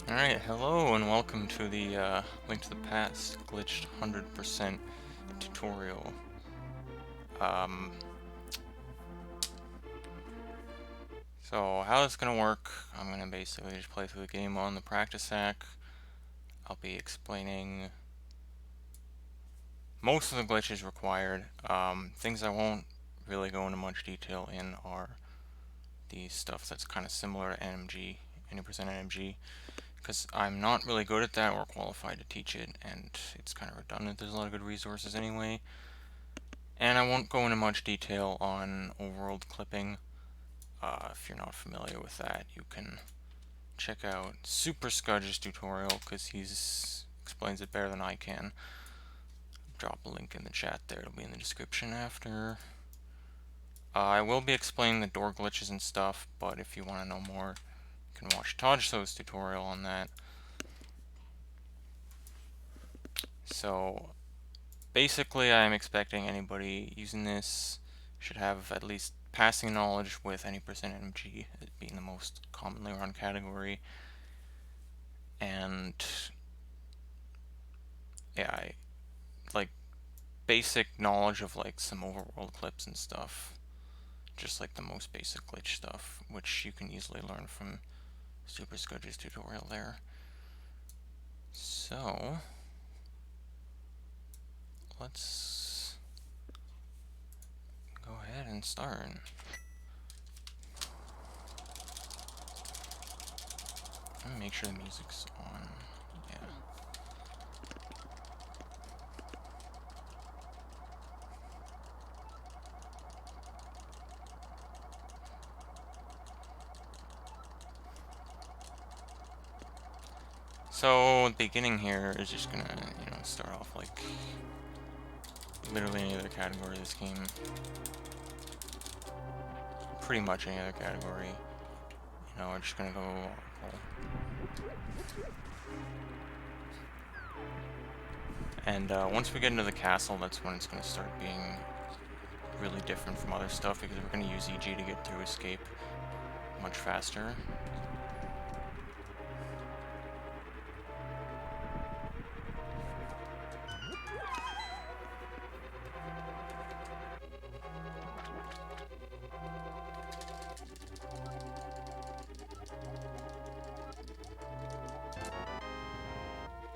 Alright, hello and welcome to the Link to the Past Glitched 100% tutorial. Um, so how it's gonna work, I'm gonna basically just play through the game on the practice act. I'll be explaining most of the glitches required. Things I won't really go into much detail in are the stuff that's kind of similar to NMG, 80% NMG. Because I'm not really good at that or qualified to teach it, and it's kind of redundant. There's a lot of good resources anyway. And I won't go into much detail on overworld clipping. If you're not familiar with that, you can check out Super SKUJ's tutorial, because he explains it better than I can. Drop a link in the chat there, it'll be in the description after. I will be explaining the door glitches and stuff, but if you want to know more, you can watch Tojso's tutorial on that. So basically, I'm expecting anybody using this should have at least passing knowledge with any percent MG being the most commonly run category. And yeah, like basic knowledge of like some overworld clips and stuff. Just like the most basic glitch stuff, which you can easily learn from Super SKUJ's tutorial there. So let's go ahead and start. Let me make sure the music's on. Yeah. So the beginning here is just gonna, start off like literally any other category of this game. Pretty much any other category. We're just gonna go and once we get into the castle, that's when it's gonna start being really different from other stuff, because we're gonna use EG to get through escape much faster.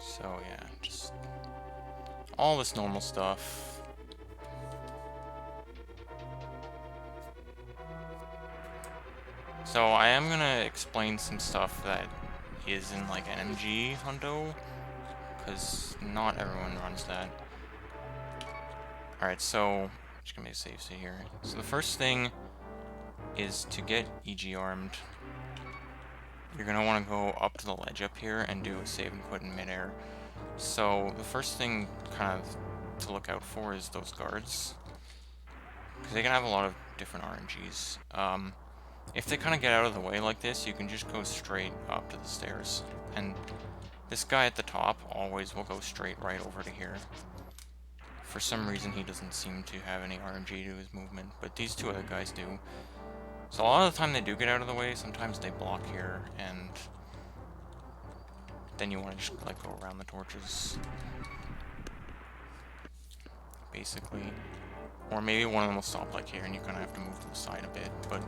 So yeah, just all this normal stuff. So I am gonna explain some stuff that is in like NMG Hundo, because not everyone runs that. Alright, so just gonna be a safe state here. So the first thing is to get EG armed. You're gonna want to go up to the ledge up here and do a save and quit in midair. So the first thing kind of to look out for is those guards, because they can have a lot of different RNGs. If they kind of get out of the way like this, you can just go straight up to the stairs. And this guy at the top always will go straight right over to here. For some reason, he doesn't seem to have any RNG to his movement, but these two other guys do. So a lot of the time they do get out of the way, sometimes they block here, and then you want to just like go around the torches, basically. Or maybe one of them will stop like here, and you kind of have to move to the side a bit, but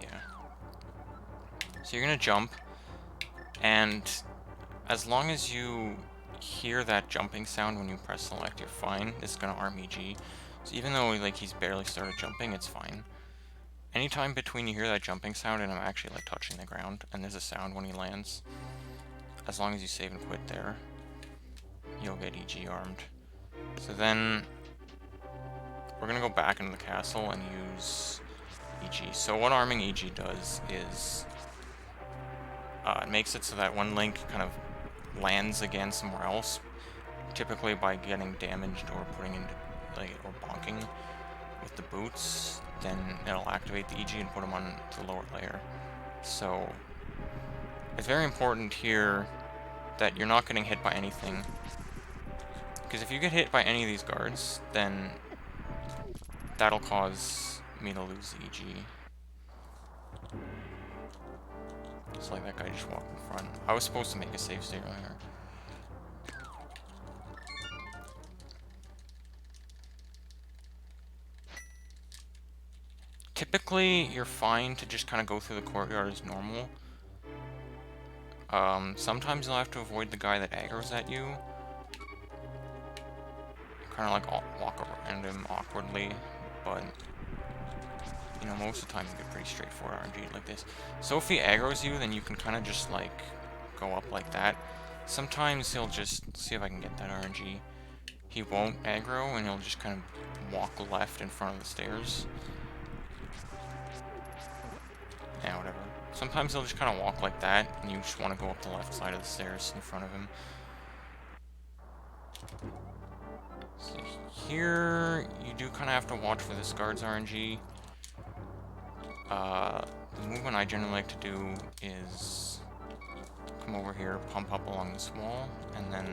yeah. So you're gonna jump, and as long as you hear that jumping sound when you press select, you're fine. This is gonna arm EG. So even though like he's barely started jumping, it's fine. Anytime between you hear that jumping sound and I'm actually like touching the ground, and there's a sound when he lands, as long as you save and quit there, you'll get EG armed. So then we're gonna go back into the castle and use EG. So what arming EG does is it makes it so that when Link kind of lands again somewhere else, typically by getting damaged or putting into like or bonking with the boots, then it'll activate the EG and put him on the lower layer. So it's very important here that you're not getting hit by anything, because if you get hit by any of these guards, then that'll cause me to lose the EG. So like that guy just walked in front. I was supposed to make a safe state earlier. Typically, you're fine to just kind of go through the courtyard as normal. Sometimes you'll have to avoid the guy that aggroes at you. Kind of like walk around him awkwardly, but you know, most of the time you get pretty straightforward RNG like this. So if he aggroes you, then you can kind of just like go up like that. Sometimes he'll just see if I can get that RNG. He won't aggro, and he'll just kind of walk left in front of the stairs. Yeah, whatever. Sometimes he'll just kind of walk like that, and you just want to go up the left side of the stairs in front of him. So here, you do kind of have to watch for this guard's RNG. The movement I generally like to do is come over here, pump up along this wall, and then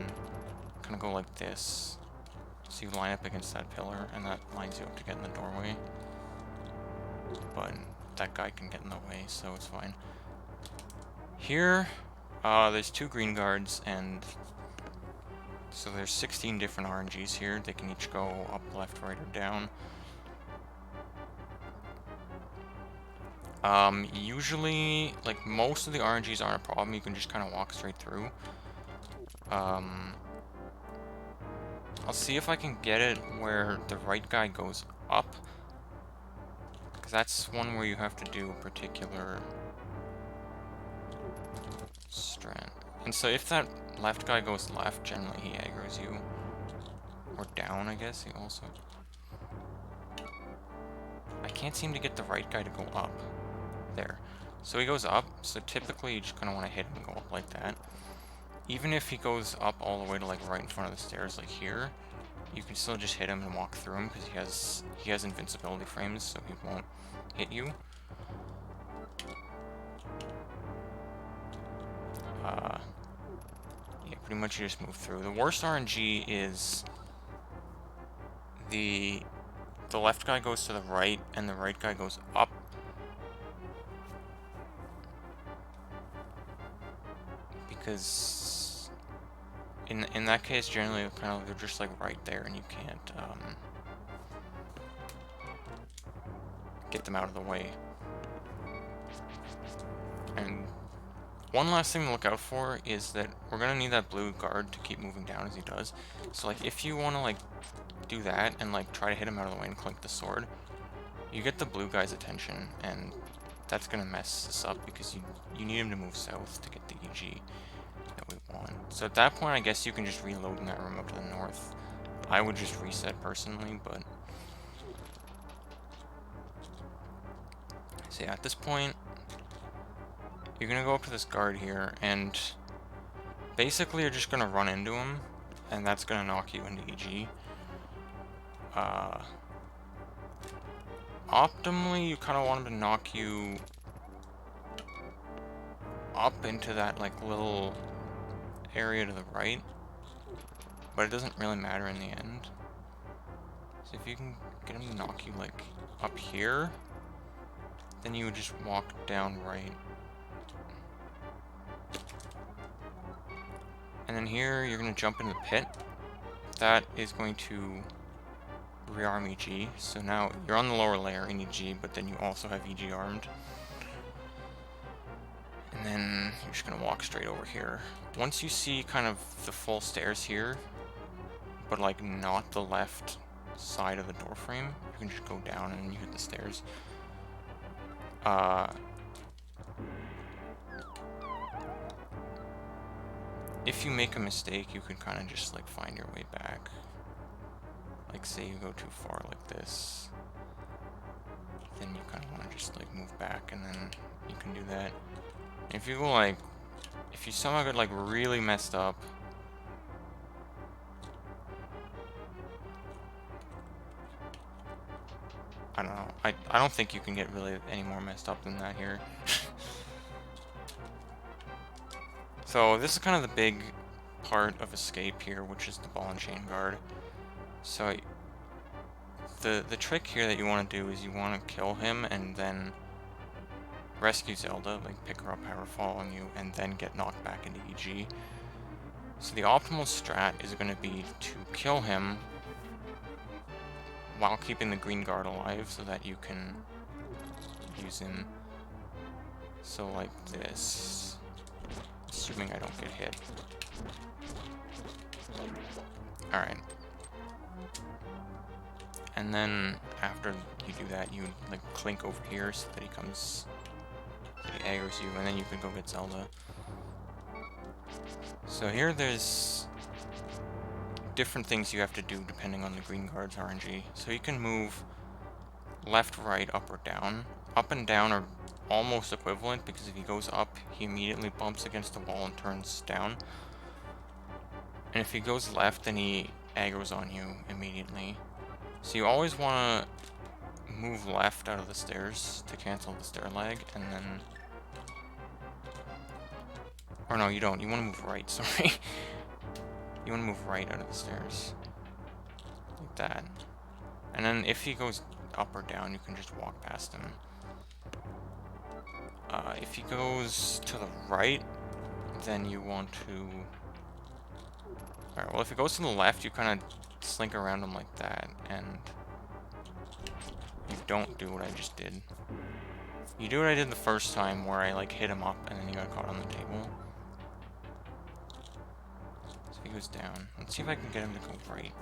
kind of go like this. So you line up against that pillar, and that lines you up to get in the doorway. But that guy can get in the way, so it's fine. Here, there's 2 green guards, and so there's 16 different RNGs here. They can each go up, left, right, or down. Usually, like, most of the RNGs aren't a problem. You can just kind of walk straight through. I'll see if I can get it where the right guy goes up, because that's one where you have to do a particular strat. And so if that left guy goes left, generally he aggroes you. Or down, I guess, he also. I can't seem to get the right guy to go up. There. So he goes up, so typically you just kind of want to hit him and go up like that. Even if he goes up all the way to like right in front of the stairs, like here, you can still just hit him and walk through him because he has invincibility frames, so he won't hit you. Yeah, pretty much you just move through. The worst RNG is the left guy goes to the right and the right guy goes up. Because in that case, generally, kind of they're just like right there, and you can't get them out of the way. And one last thing to look out for is that we're gonna need that blue guard to keep moving down as he does. So like, if you want to like do that and like try to hit him out of the way and clink the sword, you get the blue guy's attention, and that's gonna mess this up because you need him to move south to get the EG that we want. So at that point, I guess you can just reload in that room up to the north. I would just reset personally, but so yeah, at this point, you're gonna go up to this guard here, and basically you're just gonna run into him, and that's gonna knock you into EG. Optimally, you kind of want him to knock you up into that like little area to the right, but it doesn't really matter in the end. So if you can get him to knock you like up here, then you would just walk down right. And then here, you're going to jump into the pit. That is going to rearm EG. So now you're on the lower layer in EG, but then you also have EG armed. And then you're just going to walk straight over here. Once you see kind of the full stairs here, but like not the left side of the door frame, you can just go down and you hit the stairs. If you make a mistake, you can kind of just like find your way back. Like say you go too far like this, then you kind of want to just like move back, and then you can do that. If you go like, if you somehow get like really messed up, I don't know. I don't think you can get really any more messed up than that here. So this is kind of the big part of escape here, which is the ball and chain guard. So the trick here that you want to do is you want to kill him and then rescue Zelda, like pick her up, have her fall on you, and then get knocked back into EG. So the optimal strat is going to be to kill him while keeping the green guard alive so that you can use him. So like this, assuming I don't get hit. Alright. And then after you do that, you like clink over here so that he comes, so he aggroes you, and then you can go get Zelda. So here there's different things you have to do depending on the green guard's RNG. So you can move left, right, up, or down. Up and down are almost equivalent because if he goes up, he immediately bumps against the wall and turns down. And if he goes left, then he aggroes on you immediately. So you always want to move left out of the stairs to cancel the stair lag, and then... Or no, you don't. You want to move right, sorry. You want to move right out of the stairs. Like that. And then if he goes up or down, you can just walk past him. If he goes to the right, then you want to... Alright, well if it goes to the left, you kind of slink around him like that, and you don't do what I just did. You do what I did the first time, where I like hit him up and then he got caught on the table. So he goes down. Let's see if I can get him to go right.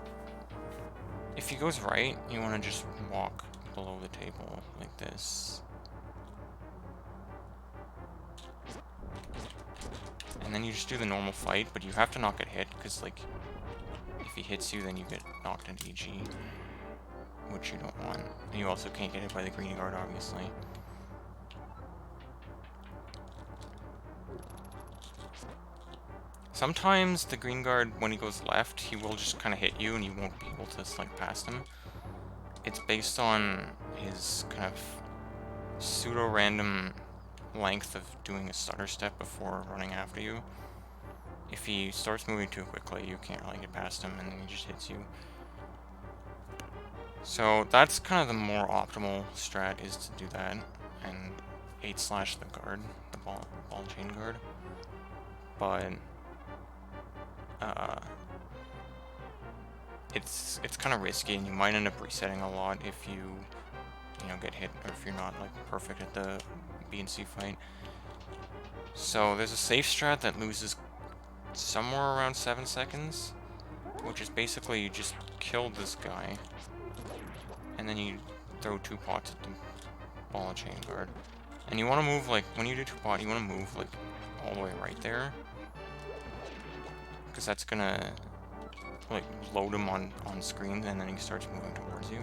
If he goes right, you want to just walk below the table like this. And then you just do the normal fight, but you have to not get hit, because like, if he hits you, then you get knocked into EG, which you don't want. And you also can't get hit by the green guard, obviously. Sometimes the green guard, when he goes left, he will just kind of hit you and you won't be able to slink past him. It's based on his kind of pseudo-random length of doing a stutter step before running after you. If he starts moving too quickly, you can't really get past him and then he just hits you. So that's kind of the more optimal strat, is to do that and 8/ the guard, the ball chain guard. But it's kind of risky, and you might end up resetting a lot if you get hit, or if you're not like perfect at the B and C fight. So there's a safe strat that loses somewhere around 7 seconds, which is basically you just kill this guy, and then you throw 2 pots at the ball and chain guard. And you want to move, like, when you do 2 pot, you want to move like all the way right there, because that's gonna like load him on screen, and then he starts moving towards you.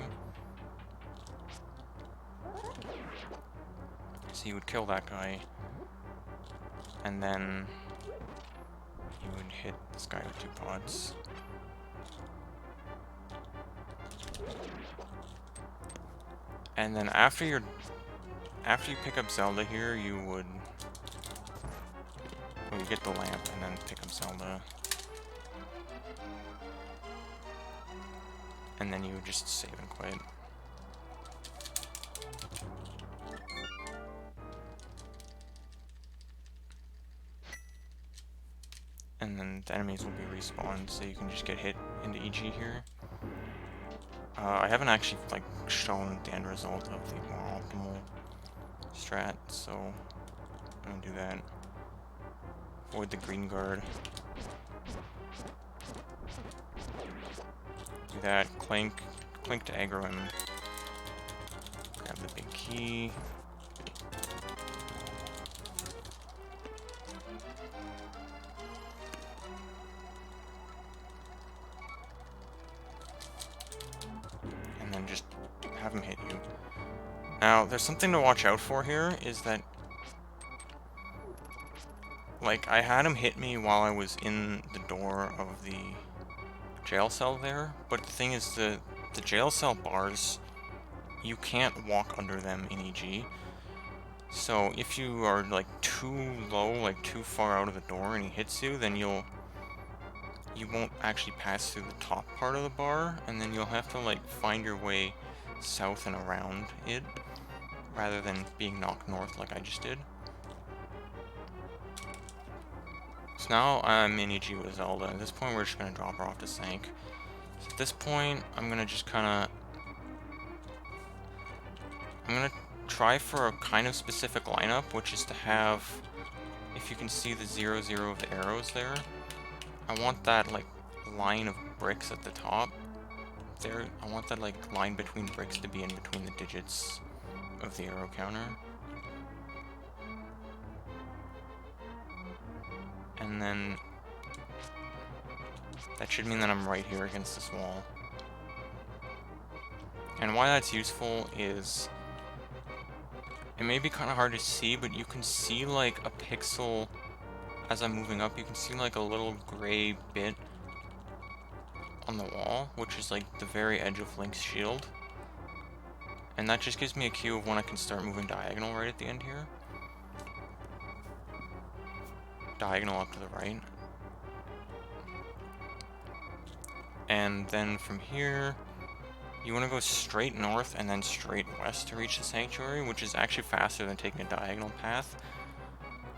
So you would kill that guy, and then you would hit this guy with 2 pods. And then after you pick up Zelda here, you would, well, you get the lamp and then pick up Zelda. And then you would just save and quit. And then the enemies will be respawned, so you can just get hit into EG here. I haven't actually like shown the end result of the more optimal strat, so I'm gonna do that. Avoid the green guard. Do that, clink to aggro him. Grab the big key. And then just have him hit you. Now, there's something to watch out for here, is that, like, I had him hit me while I was in the door of the jail cell there, but the thing is, the jail cell bars, you can't walk under them in EG. So if you are like too low, like too far out of the door, and he hits you, then you won't actually pass through the top part of the bar, and then you'll have to like find your way south and around it, rather than being knocked north like I just did. So now I'm in EG with Zelda. At this point, we're just going to drop her off to Sank. So at this point, I'm going to just kind of... I'm going to try for a kind of specific lineup, which is to have... If you can see the 0, 0 of the arrows there, I want that, like, line of bricks at the top. There, I want that, like, line between bricks to be in between the digits of the arrow counter. And then that should mean that I'm right here against this wall. And why that's useful is it may be kind of hard to see, but you can see like a pixel as I'm moving up. You can see like a little gray bit on the wall, which is like the very edge of Link's shield. And that just gives me a cue of when I can start moving diagonal right at the end here. Diagonal up to the right. And then from here, you want to go straight north and then straight west to reach the sanctuary, which is actually faster than taking a diagonal path.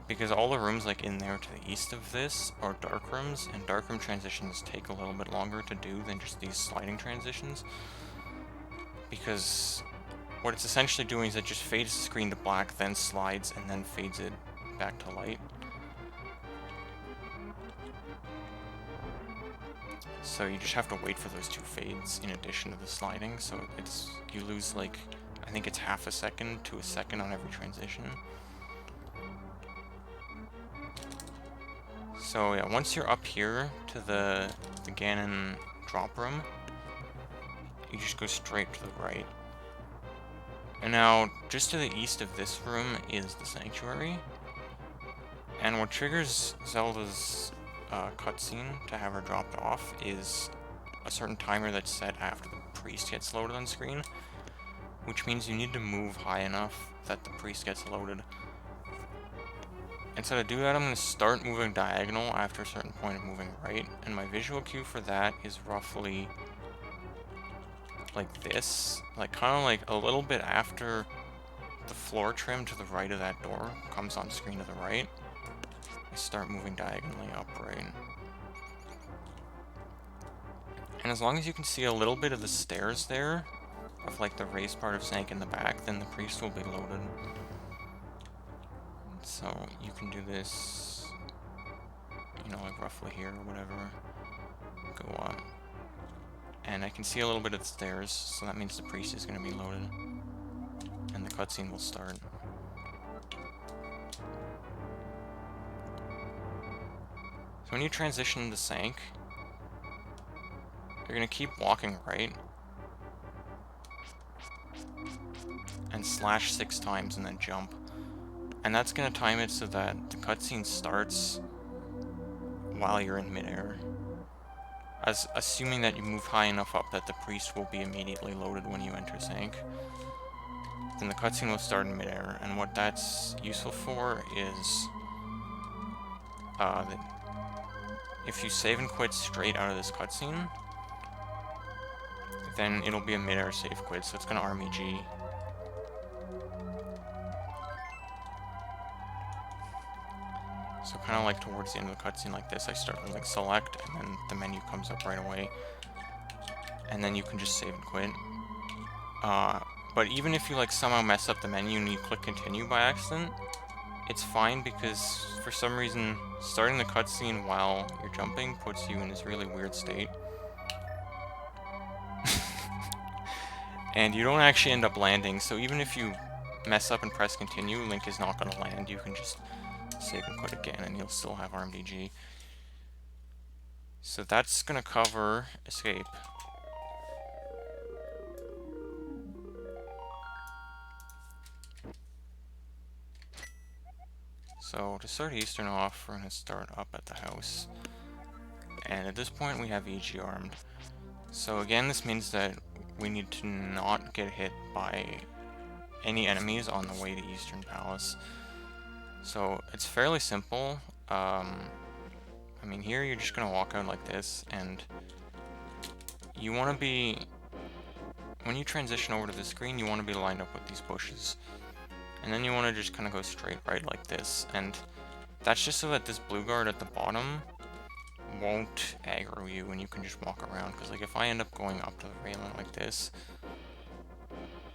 Because all the rooms like in there to the east of this are dark rooms, and dark room transitions take a little bit longer to do than just these sliding transitions. Because what it's essentially doing is it just fades the screen to black, then slides, and then fades it back to light. So you just have to wait for those two fades in addition to the sliding, so it's you lose like, I think it's half a second to a second on every transition. So yeah, once you're up here to the Ganon drop room, you just go straight to the right. And now, just to the east of this room is the sanctuary. And what triggers Zelda's cutscene to have her dropped off is a certain timer that's set after the priest gets loaded on screen, which means you need to move high enough that the priest gets loaded. And so to do that, I'm going to start moving diagonal after a certain point of moving right, and my visual cue for that is roughly like this, like kind of like a little bit after the floor trim to the right of that door comes on screen to the right. I start moving diagonally upright. And as long as you can see a little bit of the stairs there, of like the raised part of Sank in the back, then the priest will be loaded. So you can do this, you know, like roughly here or whatever. Go up. And I can see a little bit of the stairs, so that means the priest is going to be loaded. And the cutscene will start. So when you transition to Sank, you're going to keep walking right. And slash 6 times and then jump. And that's going to time it so that the cutscene starts while you're in midair. As assuming that you move high enough up that the priest will be immediately loaded when you enter Sank. Then the cutscene will start in midair, and what that's useful for is if you save and quit straight out of this cutscene, then it'll be a midair save quit, so it's gonna RMG. So kind of like towards the end of the cutscene like this, I start with like select, and then the menu comes up right away. And then you can just save and quit. But even if you like somehow mess up the menu and you click continue by accident, it's fine because for some reason starting the cutscene while you're jumping puts you in this really weird state. And you don't actually end up landing, so even if you mess up and press continue, Link is not going to land. You can just save and quit again and you'll still have RMDG. So that's going to cover escape. So to start Eastern off, we're going to start up at the house. And at this point we have EG armed. So again, this means that we need to not get hit by any enemies on the way to Eastern Palace. So it's fairly simple. I mean, here you're just going to walk out like this, and you want to be, when you transition over to the screen, you want to be lined up with these bushes. And then you want to just kind of go straight right like this. And that's just so that this blue guard at the bottom won't aggro you and you can just walk around. Because like if I end up going up to the railing like this,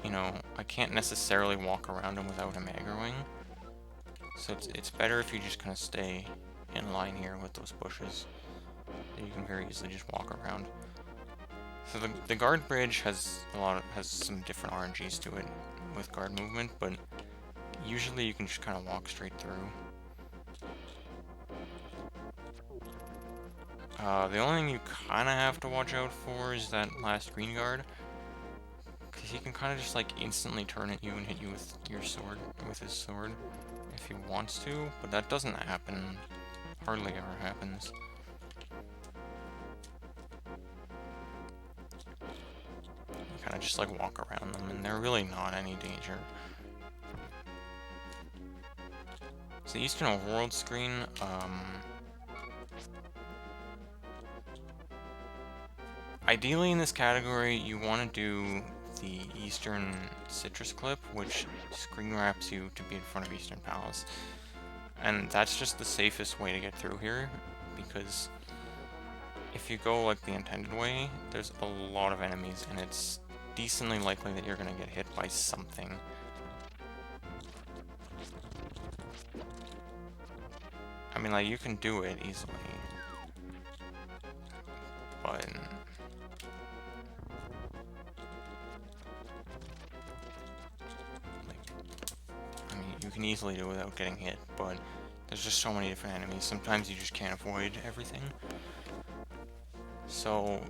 you know, I can't necessarily walk around him without him aggroing. So it's better if you just kind of stay in line here with those bushes. You can very easily just walk around. So the guard bridge has some different RNGs to it with guard movement, but usually you can just kind of walk straight through. The only thing you kind of have to watch out for is that last green guard, because he can kind of just like instantly turn at you and hit you with your sword, with his sword, if he wants to, but that doesn't happen, hardly ever happens. You kind of just like walk around them, and they're really not any danger. So the Eastern Overworld screen, ideally in this category, you want to do the Eastern Citrus Clip, which screen wraps you to be in front of Eastern Palace. And that's just the safest way to get through here, because if you go like the intended way, there's a lot of enemies, and it's decently likely that you're going to get hit by something. I mean, like, you can do it easily, but you can easily do it without getting hit, but there's just so many different enemies. Sometimes you just can't avoid everything. So,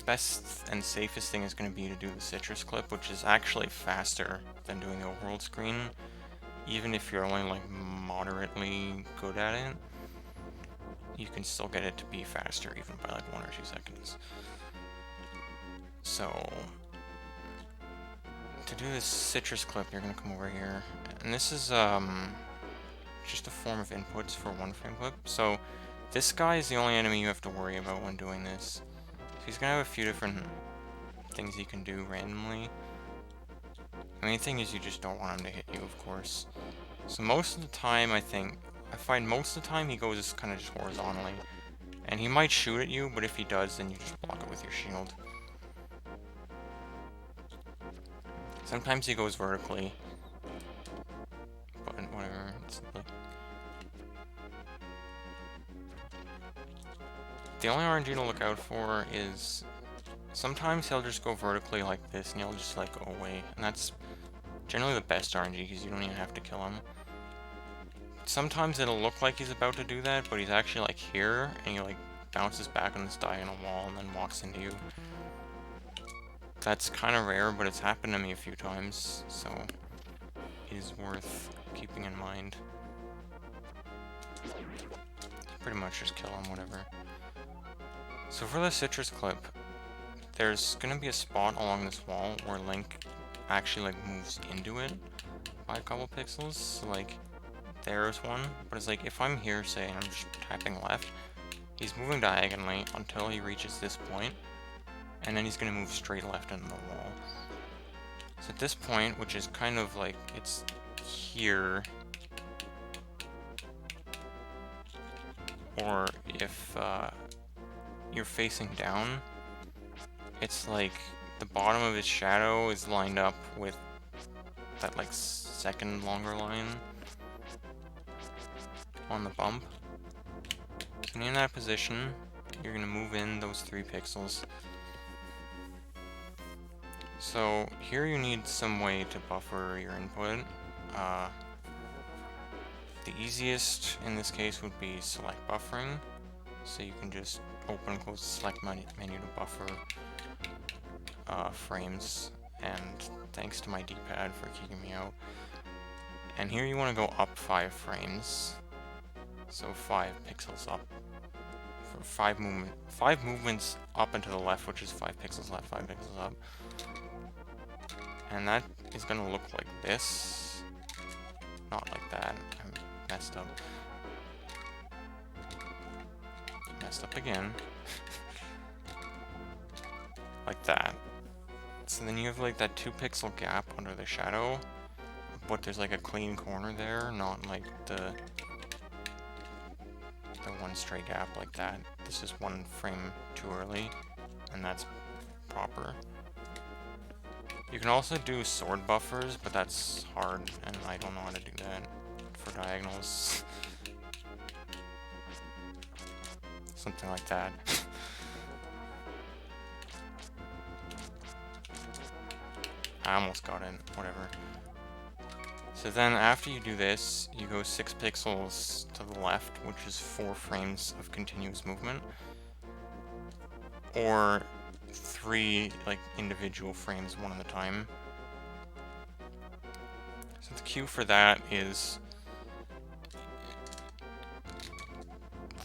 best and safest thing is going to be to do the Citrus Clip, which is actually faster than doing the Overworld screen. Even if you're only like moderately good at it, you can still get it to be faster even by like 1 or 2 seconds. So, to do this Citrus Clip, you're going to come over here, and this is just a form of inputs for 1-frame clip. So this guy is the only enemy you have to worry about when doing this. So he's going to have a few different things he can do randomly. The main thing is you just don't want him to hit you, of course. So most of the time, I find most of the time he goes kind of just horizontally. And he might shoot at you, but if he does, then you just block it with your shield. Sometimes he goes vertically, but whatever. It's like... The only RNG to look out for is sometimes he'll just go vertically like this, and he'll just like go away, and that's generally the best RNG because you don't even have to kill him. Sometimes it'll look like he's about to do that, but he's actually like here, and he like bounces back on this diagonal wall and then walks into you. That's kind of rare, but it's happened to me a few times, so it is worth keeping in mind. Pretty much just kill him, whatever. So for the Citrus Clip, there's going to be a spot along this wall where Link actually like moves into it by a couple pixels. So like there's one, but it's like if I'm here, say, and I'm just tapping left, he's moving diagonally until he reaches this point, and then he's going to move straight left into the wall. So at this point, which is kind of like, it's here, or if you're facing down, it's like the bottom of his shadow is lined up with that like second longer line on the bump. And in that position, you're going to move in those 3 pixels. So here you need some way to buffer your input. The easiest in this case would be select buffering. So you can just open and close the select menu to buffer frames. And thanks to my D-pad for kicking me out. And here you want to go up 5 frames. So 5 pixels up. For 5 movements up and to the left, which is 5 pixels left, 5 pixels up. And that is going to look like this. Not like that. I messed up. Messed up again. Like that. So then you have like that 2 pixel gap under the shadow. but there's like a clean corner there, not like the one straight gap like that. This is one frame too early, and that's proper. You can also do sword buffers, but that's hard, and I don't know how to do that for diagonals. Something like that. I almost got it, whatever. So then after you do this, you go 6 pixels to the left, which is 4 frames of continuous movement. Or 3 like individual frames, one at a time. So the cue for that is,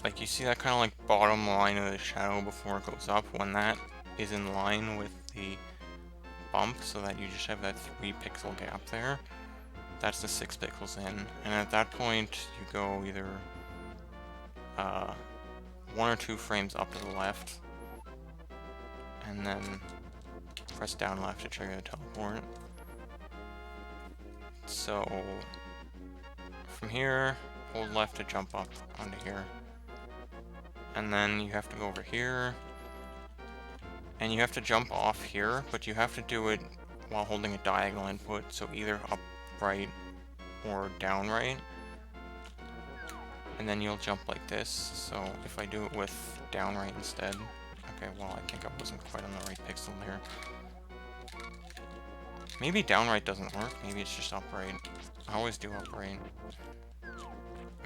like, you see that kind of like bottom line of the shadow before it goes up. When that is in line with the bump, so that you just have that 3 pixel gap there, that's the 6 pixels in. And at that point, you go either 1 or 2 frames up to the left, and then press down left to trigger the teleport. So from here, hold left to jump up onto here. And then you have to go over here, and you have to jump off here, but you have to do it while holding a diagonal input, so either up right or down right. And then you'll jump like this. So if I do it with down right instead, okay, well, I think I wasn't quite on the right pixel there. Maybe down right doesn't work, maybe it's just up right. I always do up right.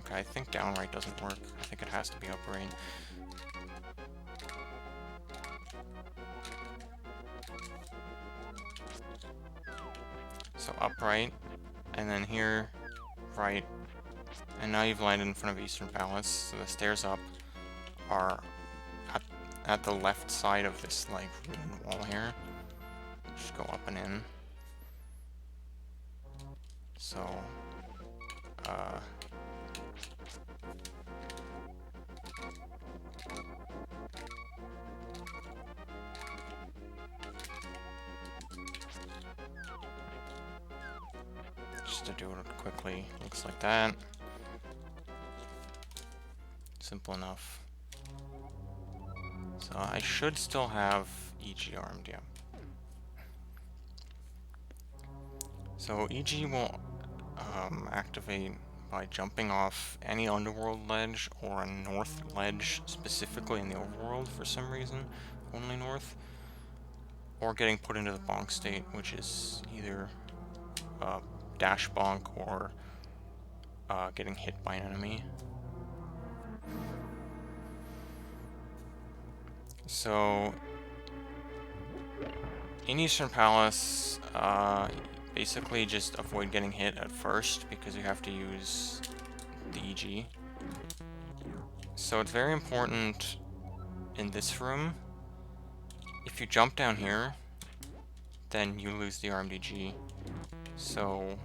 Okay, I think down right doesn't work. I think it has to be up right. So upright, and then here, right, and now you've landed in front of Eastern Palace. So the stairs up are at the left side of this like ruined wall here. Just go up and in. So, just to do it quickly, looks like that. Simple enough. So I should still have EG armed, yeah. So EG will activate by jumping off any underworld ledge or a north ledge, specifically in the overworld for some reason, only north, or getting put into the bonk state, which is either dash bonk or getting hit by an enemy. So in Eastern Palace, basically just avoid getting hit at first because you have to use the EG. So it's very important in this room, if you jump down here, then you lose the RMDG. So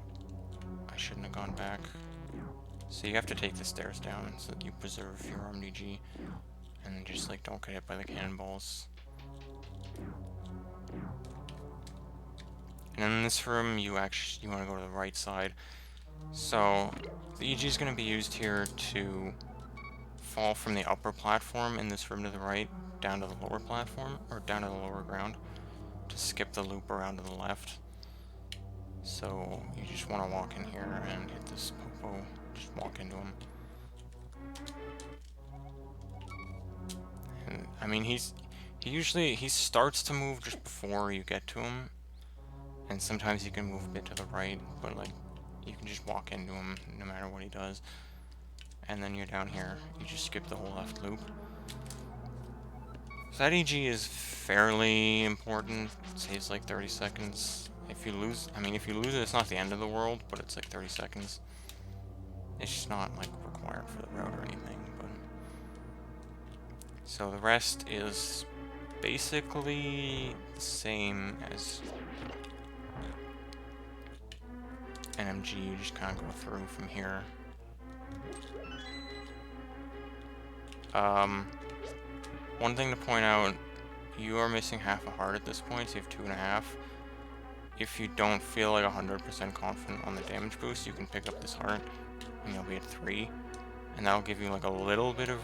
I shouldn't have gone back. So you have to take the stairs down so that you preserve your RMDG and just like don't get hit by the cannonballs. And in this room, you want to go to the right side. So the EG is going to be used here to fall from the upper platform in this room to the right down to the lower platform, or down to the lower ground, to skip the loop around to the left. So you just want to walk in here and hit this popo. Just walk into him. And I mean, he starts to move just before you get to him. And sometimes you can move a bit to the right, but like you can just walk into him no matter what he does. And then you're down here, you just skip the whole left loop. So that EG is fairly important. It saves like 30 seconds. If you lose, I mean, if you lose it, it's not the end of the world, but it's like 30 seconds. It's just not like required for the route or anything, but. So the rest is basically the same as NMG, you just kind of go through from here. One thing to point out, you are missing half a heart at this point, so you have 2.5. if you don't feel like 100% confident on the damage boost, you can pick up this heart, and you'll be at 3. And that'll give you like a little bit of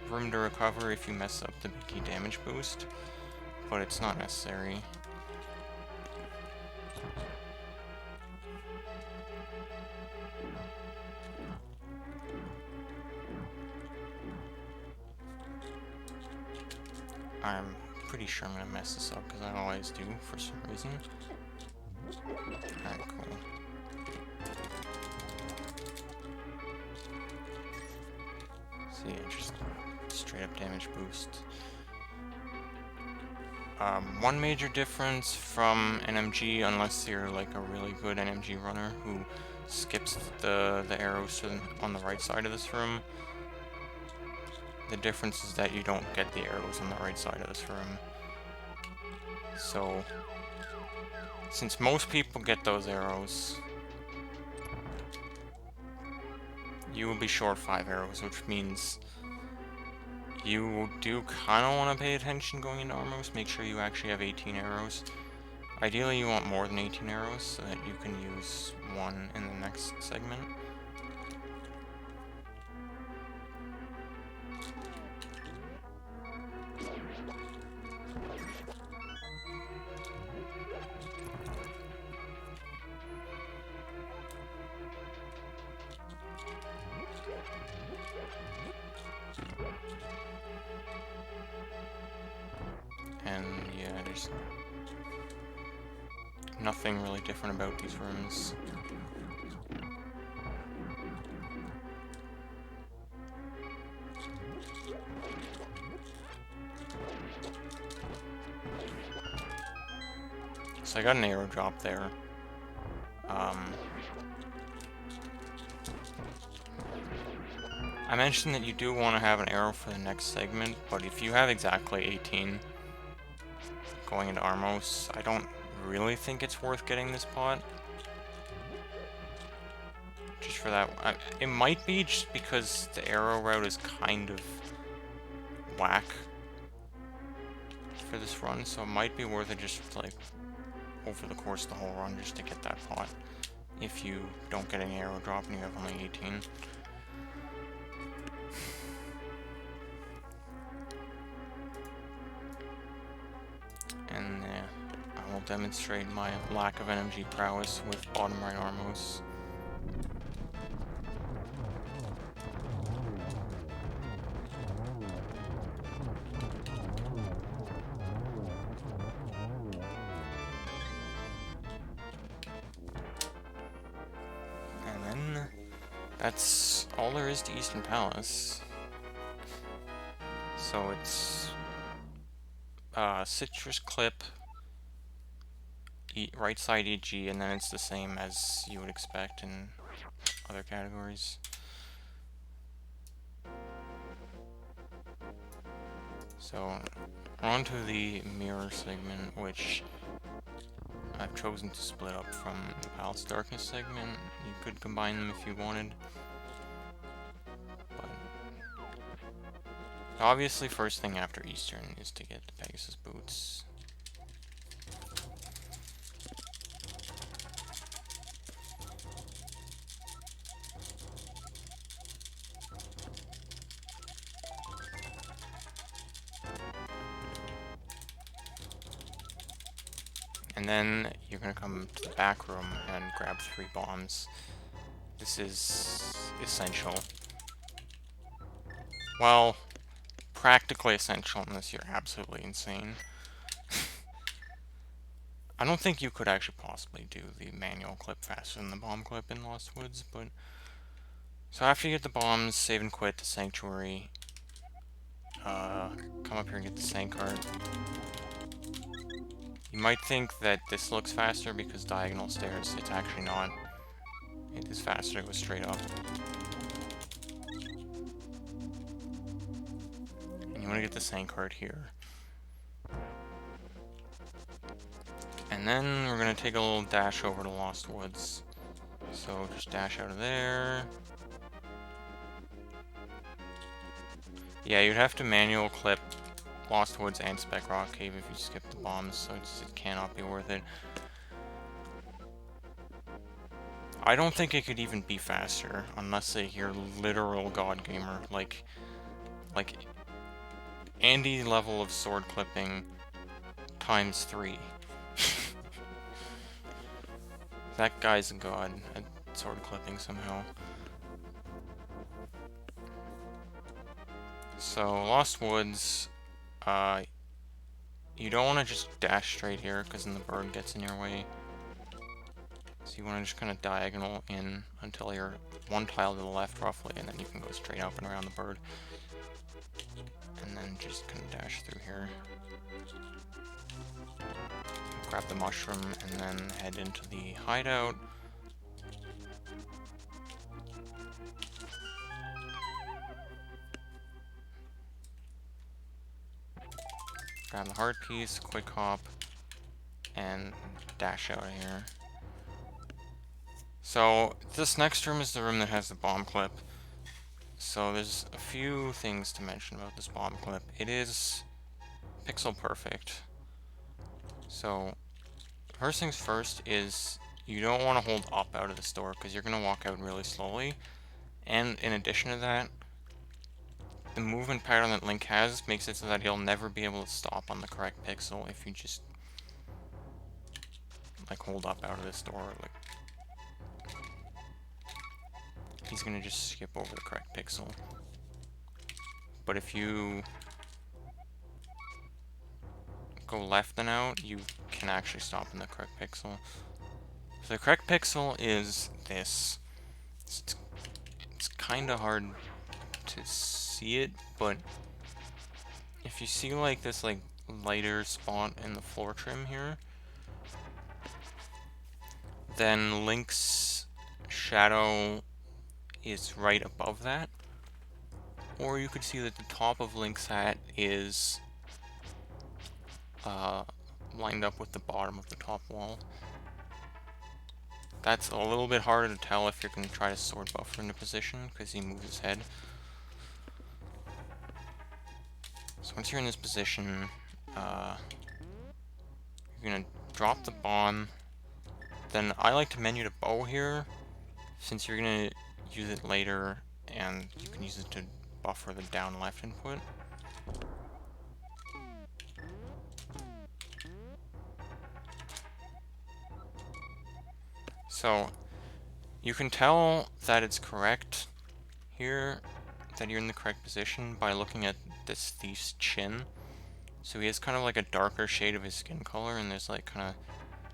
room to recover if you mess up the big key damage boost, but it's not necessary. I'm pretty sure I'm gonna mess this up because I always do for some reason. Alright, cool. So yeah, just straight up damage boost. One major difference from NMG, unless you're like a really good NMG runner who skips the arrows on the right side of this room, the difference is that you don't get the arrows on the right side of this room. So, since most people get those arrows, you will be short 5 arrows, which means you do kind of want to pay attention going into Armos. Make sure you actually have 18 arrows. Ideally, you want more than 18 arrows so that you can use 1 in the next segment. And yeah, there's nothing really different about these rooms. So I got an arrow drop there. I mentioned that you do want to have an arrow for the next segment, but if you have exactly 18 going into Armos, I don't really think it's worth getting this pot. Just for that, it might be just because the arrow route is kind of whack for this run, so it might be worth it just like over the course of the whole run just to get that pot if you don't get any arrow drop and you have only 18. And I will demonstrate my lack of NMG prowess with bottom right Armos. And then that's all there is to Eastern Palace. So it's Citrus Clip, right side EG, and then it's the same as you would expect in other categories. So, on to the mirror segment, which I've chosen to split up from the Palace Darkness segment. You could combine them if you wanted. But obviously, first thing after Eastern is to get the Pegasus boots. And then you're going to come to the back room and grab 3 bombs. This is essential. Well, practically essential unless you're absolutely insane. I don't think you could actually possibly do the manual clip faster than the bomb clip in Lost Woods, but... So after you get the bombs, save and quit the Sanctuary. Come up here and get the Sank card. You might think that this looks faster because diagonal stairs. It's actually not. It is faster to go straight up. And you want to get the Sank card here. And then we're going to take a little dash over to Lost Woods. So just dash out of there. Yeah, you'd have to manual clip Lost Woods and Spec Rock Cave if you skip the bombs, so it cannot be worth it. I don't think it could even be faster, unless you're literal god gamer, like Andy level of sword clipping times 3. That guy's a god at sword clipping somehow. So, Lost Woods, you don't want to just dash straight here, because then the bird gets in your way. So you want to just kind of diagonal in until you're one tile to the left, roughly, and then you can go straight up and around the bird. And then just kind of dash through here. Grab the mushroom, and then head into the hideout. Grab the heart piece, quick hop, and dash out of here. So, this next room is the room that has the bomb clip. So there's a few things to mention about this bomb clip. It is pixel perfect. So, first things first is you don't want to hold up out of this door because you're going to walk out really slowly. And in addition to that, the movement pattern that Link has makes it so that he'll never be able to stop on the correct pixel if you just like hold up out of this door. Like, he's going to just skip over the correct pixel. But if you go left and out, you can actually stop in the correct pixel. So the correct pixel is this. It's kind of hard to see it, but if you see like this like lighter spot in the floor trim here, then Link's shadow is right above that. Or you could see that the top of Link's hat is lined up with the bottom of the top wall. That's a little bit harder to tell if you're going to try to sword buffer into position, because he moves his head. So once you're in this position, you're going to drop the bomb. Then I like to menu to bow here, since you're going to use it later, and you can use it to buffer the down left input. So you can tell that it's correct here, that you're in the correct position by looking at this thief's chin. So he has kind of like a darker shade of his skin color, and there's like kind of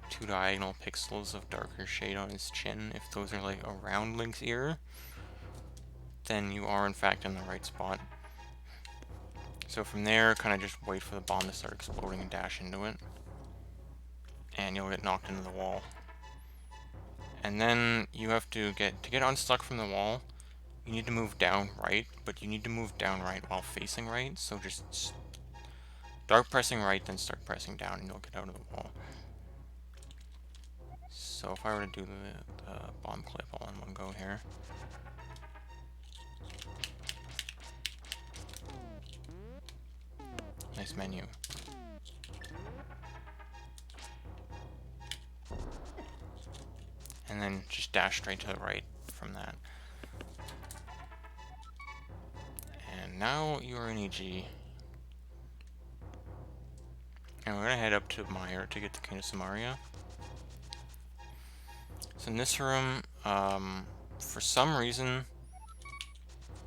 2 diagonal pixels of darker shade on his chin. If those are like around Link's ear, then you are in fact in the right spot. So from there, kind of just wait for the bomb to start exploding and dash into it, and you'll get knocked into the wall. And then you have to get unstuck from the wall, you need to move down right, but you need to move down right while facing right, so just start pressing right, then start pressing down, and you'll get out of the wall. So if I were to do the bomb clip all in one go here. Nice menu. And then just dash straight to the right from that. And now you're in EG. And we're going to head up to Meyer to get the King of Samaria. So in this room, for some reason,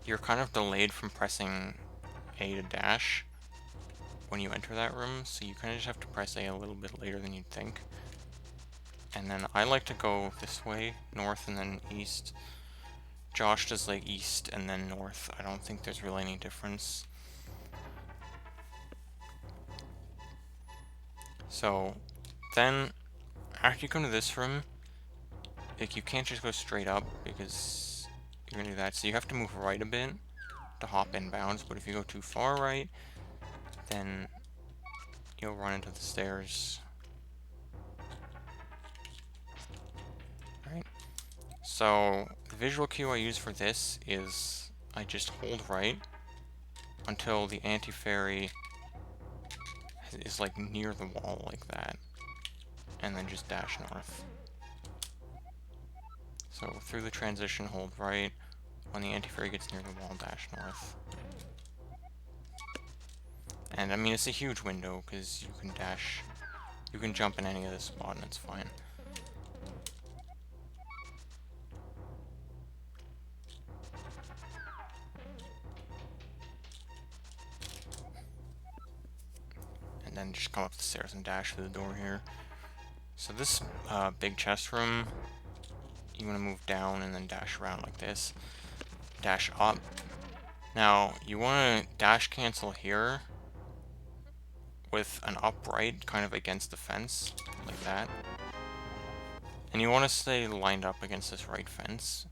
you're kind of delayed from pressing A to dash when you enter that room, so you kind of just have to press A a little bit later than you'd think. And then I like to go this way, north and then east. Josh does like east and then north. I don't think there's really any difference. So then after you come to this room, like you can't just go straight up because you're gonna do that. So you have to move right a bit to hop inbounds, but if you go too far right, then you'll run into the stairs. Right. So the visual cue I use for this is I just hold right until the anti-fairy is like near the wall like that, and then just dash north. So through the transition, hold right. When the anti-fairy gets near the wall, dash north. And I mean, it's a huge window because you can dash, you can jump in any of this spot and it's fine. And then just come up the stairs and dash through the door here. So this big chest room, you want to move down and then dash around like this. Dash up. Now, you want to dash cancel here with an upright kind of against the fence, like that. And you want to stay lined up against this right fence,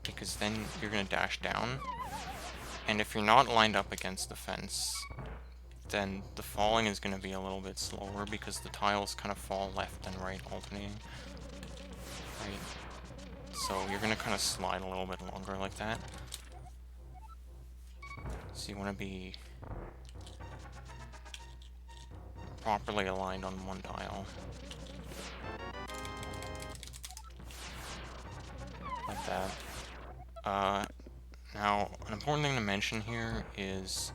because then you're going to dash down. And if you're not lined up against the fence, then the falling is going to be a little bit slower because the tiles kind of fall left and right alternating. Right. So you're going to kind of slide a little bit longer like that. So you want to be properly aligned on one tile. Like that. Now, an important thing to mention here is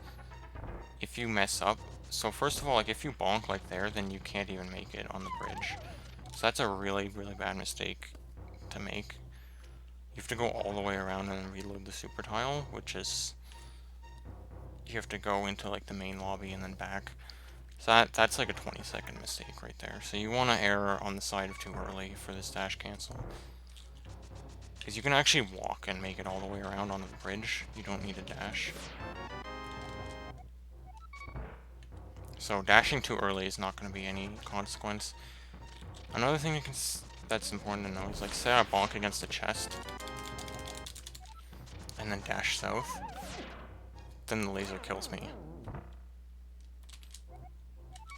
if you mess up, so first of all, like if you bonk like there, then you can't even make it on the bridge. So that's a really, really bad mistake to make. You have to go all the way around and reload the super tile, which is, you have to go into like the main lobby and then back. So that's like a 20-second mistake right there. So you want to err on the side of too early for this dash cancel. Because you can actually walk and make it all the way around onto the bridge. You don't need a dash. So dashing too early is not going to be any consequence. Another thing that's important to know is, like, say I bonk against the chest and then dash south, then the laser kills me.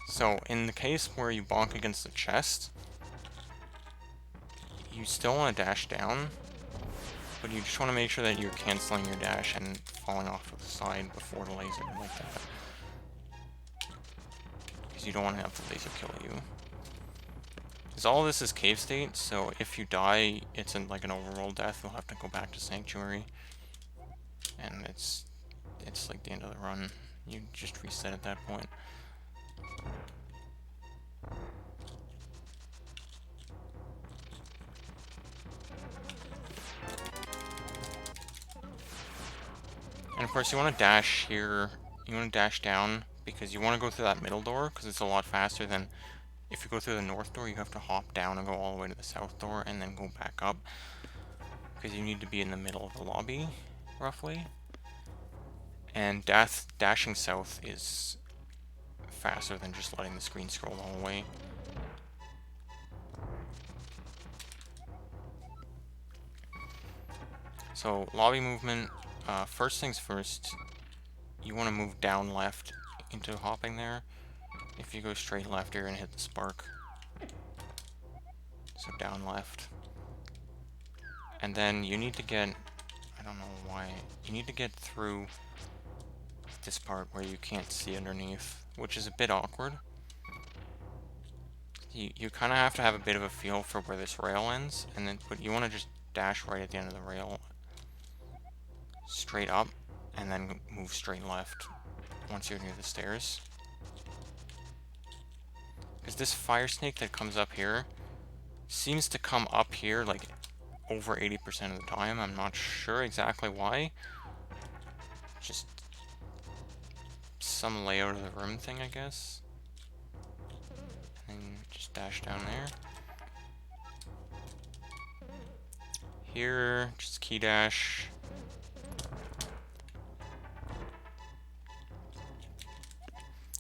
So in the case where you bonk against the chest, you still want to dash down, but you just want to make sure that you're canceling your dash and falling off to the side before the laser, like that. Because you don't want to have the laser kill you. Because all this is cave state, so if you die, it's in like an overworld death, you'll have to go back to Sanctuary. And it's like the end of the run. You just reset at that point. And of course you want to dash here, you want to dash down, because you want to go through that middle door, because it's a lot faster than if you go through the north door. You have to hop down and go all the way to the south door, and then go back up, because you need to be in the middle of the lobby, roughly. And dashing south is faster than just letting the screen scroll the whole way. So, lobby movement, first things first, you want to move down left into hopping there. If you go straight left, you're going to hit the spark. So down left. And then you need to get, I don't know why, you need to get through this part where you can't see underneath, which is a bit awkward. You kind of have to have a bit of a feel for where this rail ends, and then but you want to just dash right at the end of the rail, straight up, and then move straight left once you're near the stairs. Because this fire snake that comes up here seems to come up here like over 80% of the time. I'm not sure exactly why. Just some layout of the room thing, I guess. And just dash down there. Here, just key dash.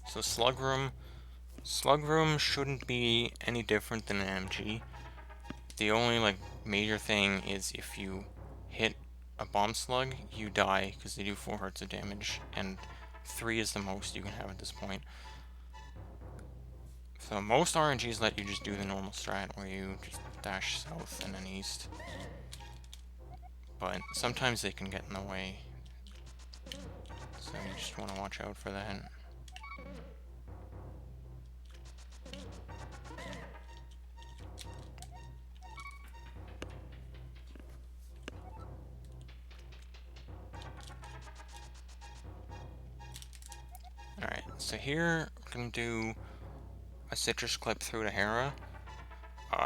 So slug room. Slug room shouldn't be any different than an MG. The only like major thing is if you hit a bomb slug, you die because they do 4 hearts of damage, and 3 is the most you can have at this point. So most RNGs let you just do the normal strat where you just dash south and then east. But sometimes they can get in the way. So you just want to watch out for that. So here we're going to do a citrus clip through to Hera.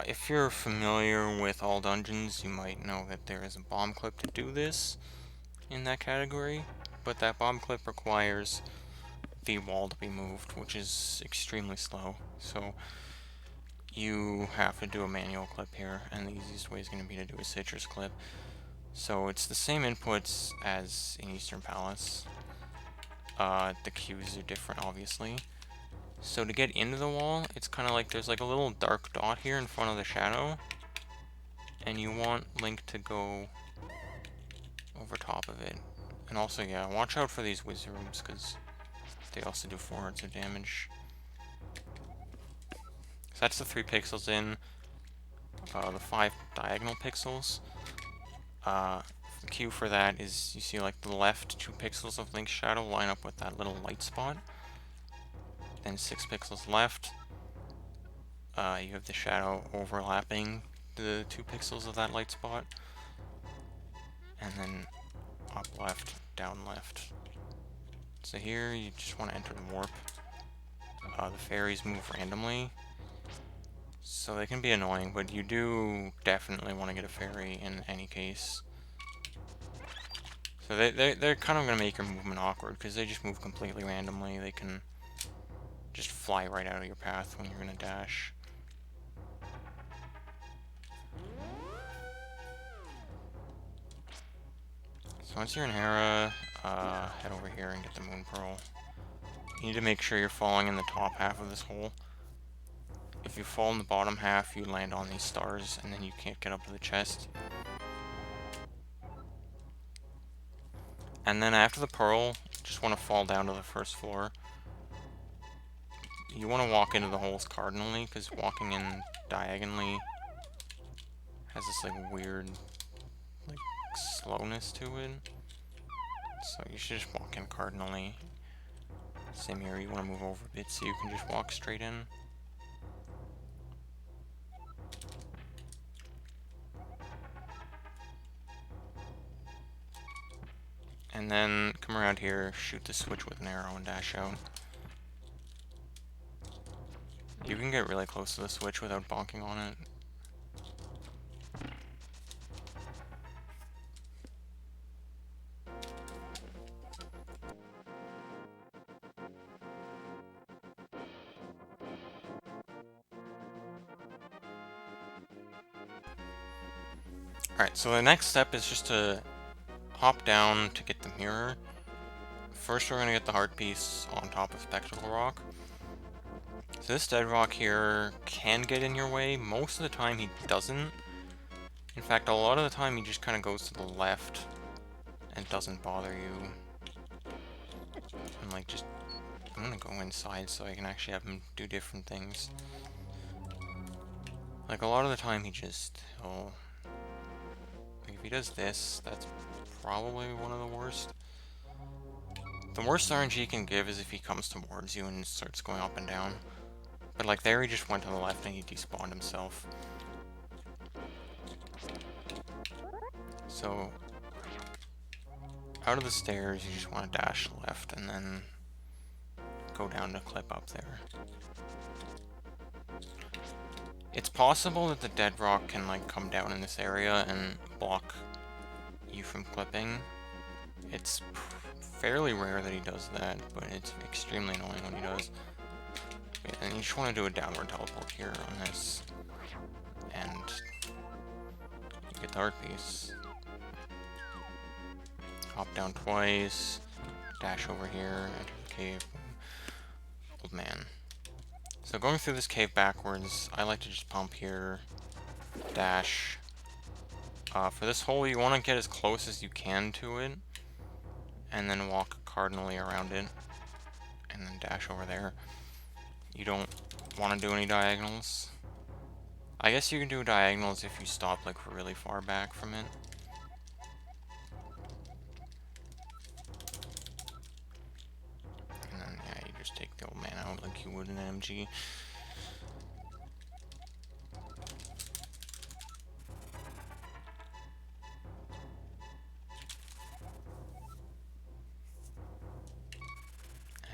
If you're familiar with all dungeons, you might know that there is a bomb clip to do this in that category, but that bomb clip requires the wall to be moved, which is extremely slow. So you have to do a manual clip here, and the easiest way is going to be to do a citrus clip. So it's the same inputs as in Eastern Palace. The cues are different, obviously. So to get into the wall, it's kind of like there's like a little dark dot here in front of the shadow, and you want Link to go over top of it. And also, yeah, watch out for these wizard rooms, because they also do 4 hearts of damage. So that's the 3 pixels in, the 5 diagonal pixels. The cue for that is, you see like the left 2 pixels of Link's shadow line up with that little light spot. Then 6 pixels left, you have the shadow overlapping the 2 pixels of that light spot. And then up left, down left. So here you just want to enter the warp. The fairies move randomly, so they can be annoying, but you do definitely want to get a fairy in any case. So they're kind of going to make your movement awkward, because they just move completely randomly. They can just fly right out of your path when you're going to dash. So once you're in Hera, head over here and get the Moon Pearl. You need to make sure you're falling in the top half of this hole. If you fall in the bottom half, you land on these stars, and then you can't get up to the chest. And then after the pearl, you just want to fall down to the first floor. You want to walk into the holes cardinally, because walking in diagonally has this like weird like slowness to it. So you should just walk in cardinally. Same here, you want to move over a bit so you can just walk straight in. And then come around here, shoot the switch with an arrow and dash out. You can get really close to the switch without bonking on it. Alright, so the next step is just to hop down to get the mirror. First we're going to get the heart piece on top of Spectacle Rock. So this dead rock here can get in your way. Most of the time he doesn't. In fact, a lot of the time he just kind of goes to the left and doesn't bother you. I'm like, I'm gonna go inside so I can actually have him do different things. Like a lot of the time like if he does this, that's probably one of the worst. The worst RNG he can give is if he comes towards you and starts going up and down. But like there he just went to the left and he despawned himself. So out of the stairs you just want to dash left and then go down to clip up there. It's possible that the dead rock can like come down in this area and block you from clipping. It's fairly rare that he does that, but it's extremely annoying when he does. And you just want to do a downward teleport here on this, and you get the heart piece. Hop down twice, dash over here, enter the cave. Old man. So going through this cave backwards, I like to just pump here, dash. For this hole, you want to get as close as you can to it, and then walk cardinally around it, and then dash over there. You don't want to do any diagonals. I guess you can do diagonals if you stop like really far back from it. And then yeah, you just take the old man out like you would in an MG.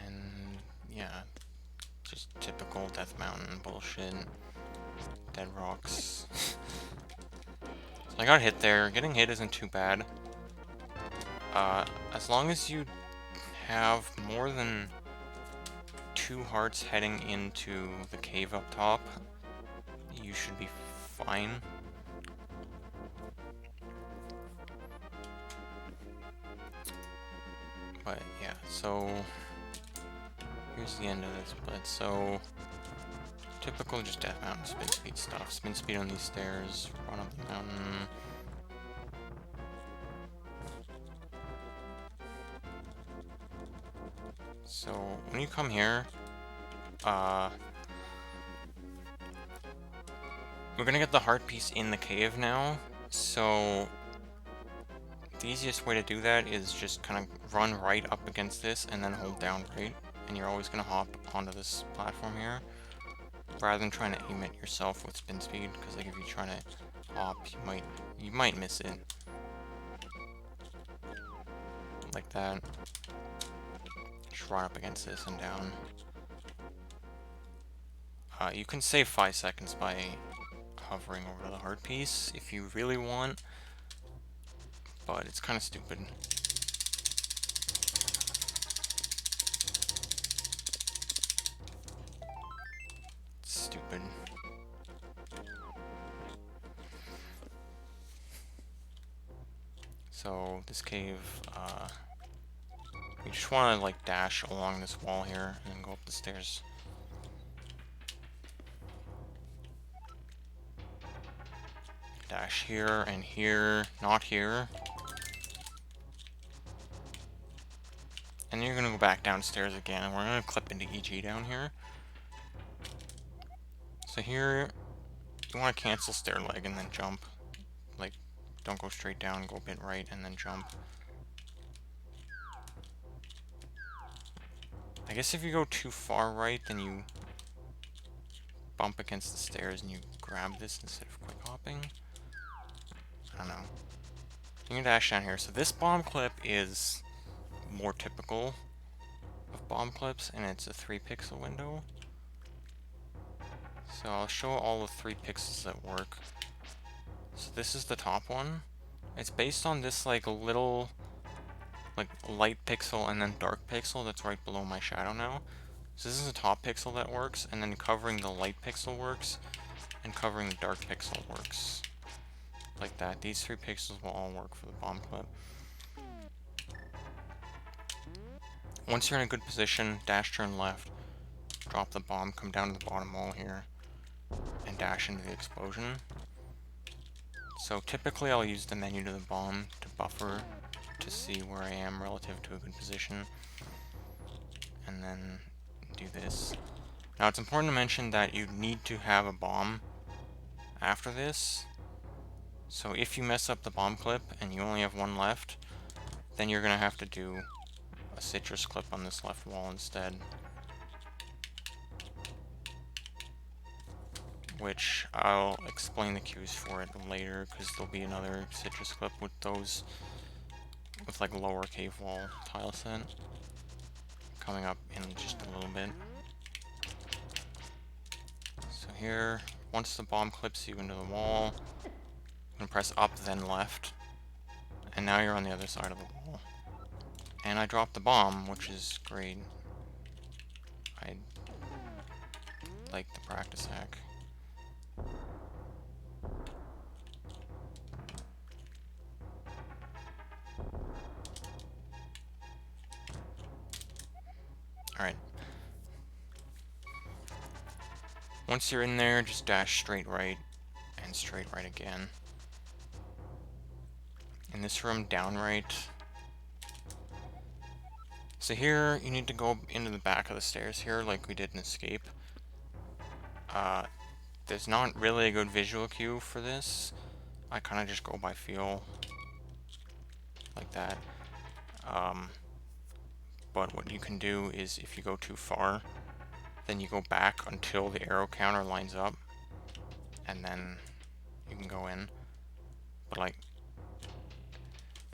And yeah, Death Mountain bullshit. Dead rocks. So I got hit there. Getting hit isn't too bad. As long as you have more than 2 hearts heading into the cave up top, you should be fine. But yeah, so here's the end of this, but so typical just Death Mountain spin speed stuff. Spin speed on these stairs, run up the mountain. So when you come here, we're gonna get the heart piece in the cave now, so the easiest way to do that is just kind of run right up against this and then hold down right, and you're always gonna hop onto this platform here, rather than trying to aim it yourself with spin speed, because like if you're trying to hop, you might miss it. Like that. Just run up against this and down. You can save 5 seconds by hovering over the heart piece if you really want, but it's kind of stupid. It's stupid. So this cave, you just want to like dash along this wall here and go up the stairs. Dash here and here, not here. And you're gonna go back downstairs again, and we're gonna clip into EG down here. So here, you want to cancel stair leg and then jump. Like, don't go straight down, go a bit right, and then jump. I guess if you go too far right, then you bump against the stairs and you grab this instead of quick hopping. I don't know. You can dash down here. So this bomb clip is more typical of bomb clips, and it's a 3 pixel window. So I'll show all the 3 pixels that work. So this is the top one. It's based on this like little like light pixel and then dark pixel that's right below my shadow now. So this is the top pixel that works, and then covering the light pixel works, and covering the dark pixel works. Like that. These 3 pixels will all work for the bomb clip. Once you're in a good position, dash turn left, drop the bomb, come down to the bottom wall here, and dash into the explosion. So typically I'll use the menu to the bomb to buffer to see where I am relative to a good position, and then do this. Now it's important to mention that you need to have a bomb after this. So if you mess up the bomb clip and you only have 1 left, then you're gonna have to do a citrus clip on this left wall instead. Which I'll explain the cues for it later, because there'll be another citrus clip with those, with like lower cave wall tile set coming up in just a little bit. So here, once the bomb clips you into the wall, I'm gonna press up then left, and now you're on the other side of the wall. And I dropped the bomb, which is great. I like the practice hack. Alright. Once you're in there, just dash straight right and straight right again. In this room, down right. So here, you need to go into the back of the stairs here, like we did in Escape. There's not really a good visual cue for this. I kind of just go by feel, like that. But what you can do is, if you go too far, then you go back until the arrow counter lines up, and then you can go in. But like,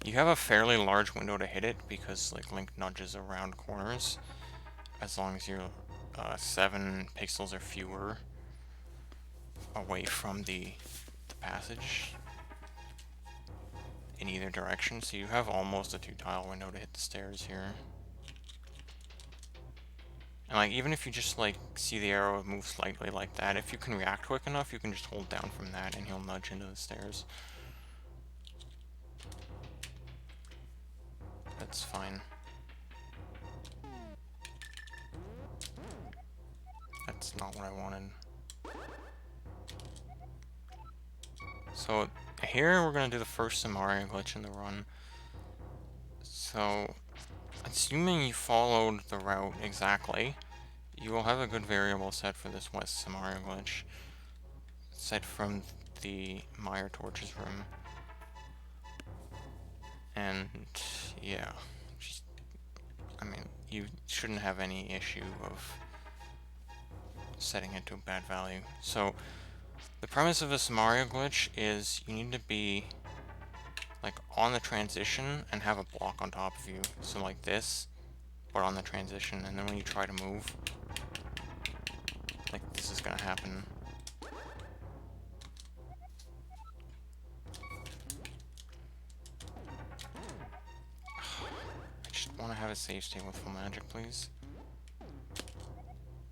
you have a fairly large window to hit it, because like Link nudges around corners, as long as you're 7 pixels or fewer away from the passage in either direction, so you have almost a 2-tile window to hit the stairs here. And like, even if you just like see the arrow move slightly like that, if you can react quick enough, you can just hold down from that and he'll nudge into the stairs. That's fine. That's not what I wanted. So here we're gonna do the first Samaria glitch in the run. So assuming you followed the route exactly, you will have a good variable set for this West Samaria glitch, set from the Meyer Torches room. And yeah, just, I mean, you shouldn't have any issue of setting it to a bad value. So the premise of a Samaria glitch is you need to be like on the transition and have a block on top of you. So like this, but on the transition, and then when you try to move, like this is gonna happen. I just want to have a save state with full magic, please.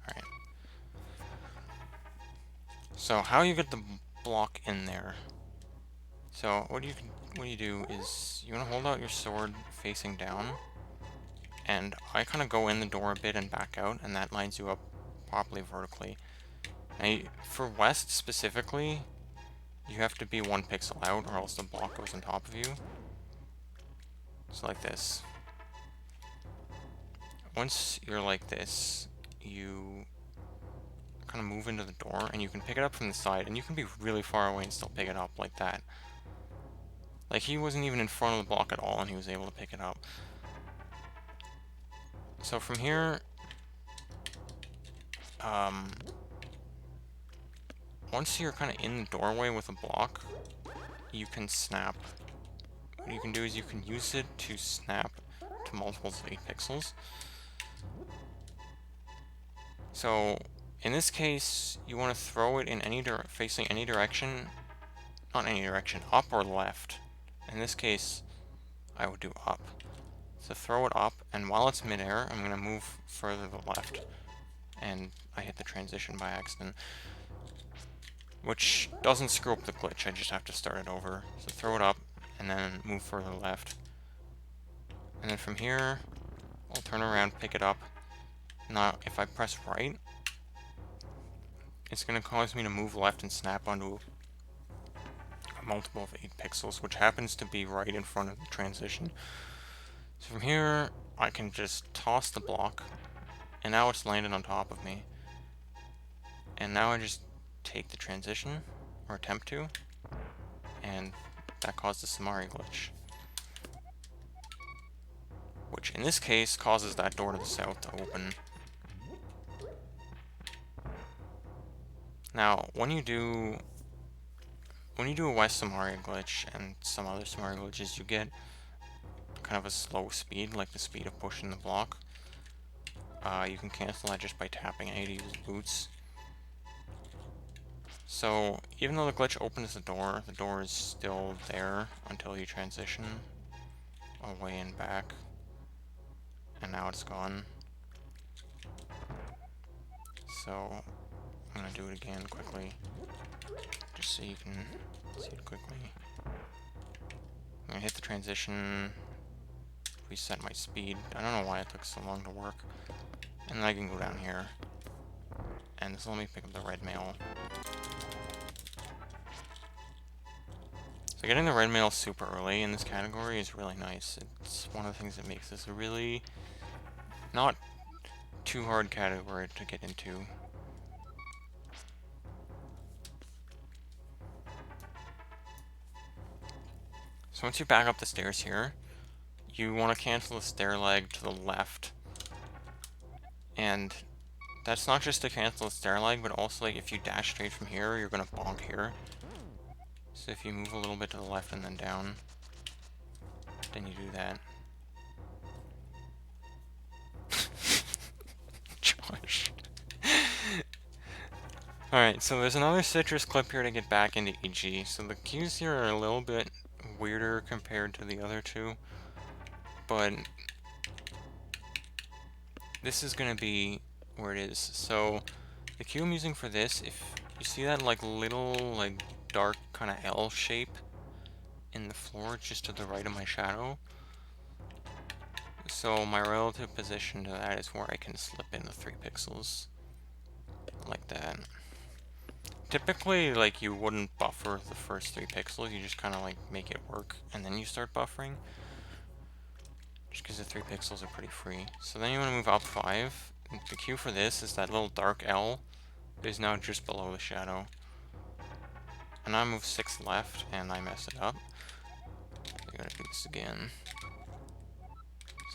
Alright. So how you get the block in there? So what you do is you want to hold out your sword facing down, and I kind of go in the door a bit and back out, and that lines you up properly vertically. Now, for west specifically, you have to be 1 pixel out, or else the block goes on top of you. So like this. Once you're like this, you kind of move into the door, and you can pick it up from the side, and you can be really far away and still pick it up like that. Like, he wasn't even in front of the block at all, and he was able to pick it up. So from here, once you're kind of in the doorway with a block, you can snap. What you can do is you can use it to snap to multiples of 8 pixels. So in this case, you want to throw it in facing any direction, not any direction, up or left. In this case, I would do up. So throw it up, and while it's midair, I'm going to move further to the left. And I hit the transition by accident, which doesn't screw up the glitch, I just have to start it over. So throw it up, and then move further left. And then from here, I'll turn around, pick it up. Now, if I press right, it's going to cause me to move left and snap onto a multiple of 8 pixels, which happens to be right in front of the transition. So from here, I can just toss the block, and now it's landed on top of me. And now I just take the transition, or attempt to, and that caused the Samari glitch. Which in this case causes that door to the south to open. Now, when you do a West Samaria glitch and some other Samaria glitches, you get kind of a slow speed, like the speed of pushing the block. You can cancel that just by tapping A to use boots. So, even though the glitch opens the door is still there until you transition away and back. And now it's gone. So, I'm gonna do it again quickly, just so you can see it quickly. I'm gonna hit the transition, reset my speed. I don't know why it took so long to work. And then I can go down here. And this will let me pick up the red mail. So getting the red mail super early in this category is really nice. It's one of the things that makes this a really not too hard category to get into. So once you back up the stairs here, you want to cancel the stair leg to the left. And that's not just to cancel the stair leg, but also like if you dash straight from here, you're going to bonk here. So if you move a little bit to the left and then down, then you do that. Josh. Alright, so there's another citrus clip here to get back into EG. So the cues here are a little bit weirder compared to the other two, but this is going to be where it is. So the cue I'm using for this, if you see that like little like dark kind of L shape in the floor just to the right of my shadow, so my relative position to that is where I can slip in the 3 pixels like that. Typically, like, you wouldn't buffer the first 3 pixels, you just kind of like make it work and then you start buffering, just because the 3 pixels are pretty free. So then you want to move up 5. The cue for this is that little dark L is now just below the shadow. And I move 6 left and I mess it up. I gotta do this again.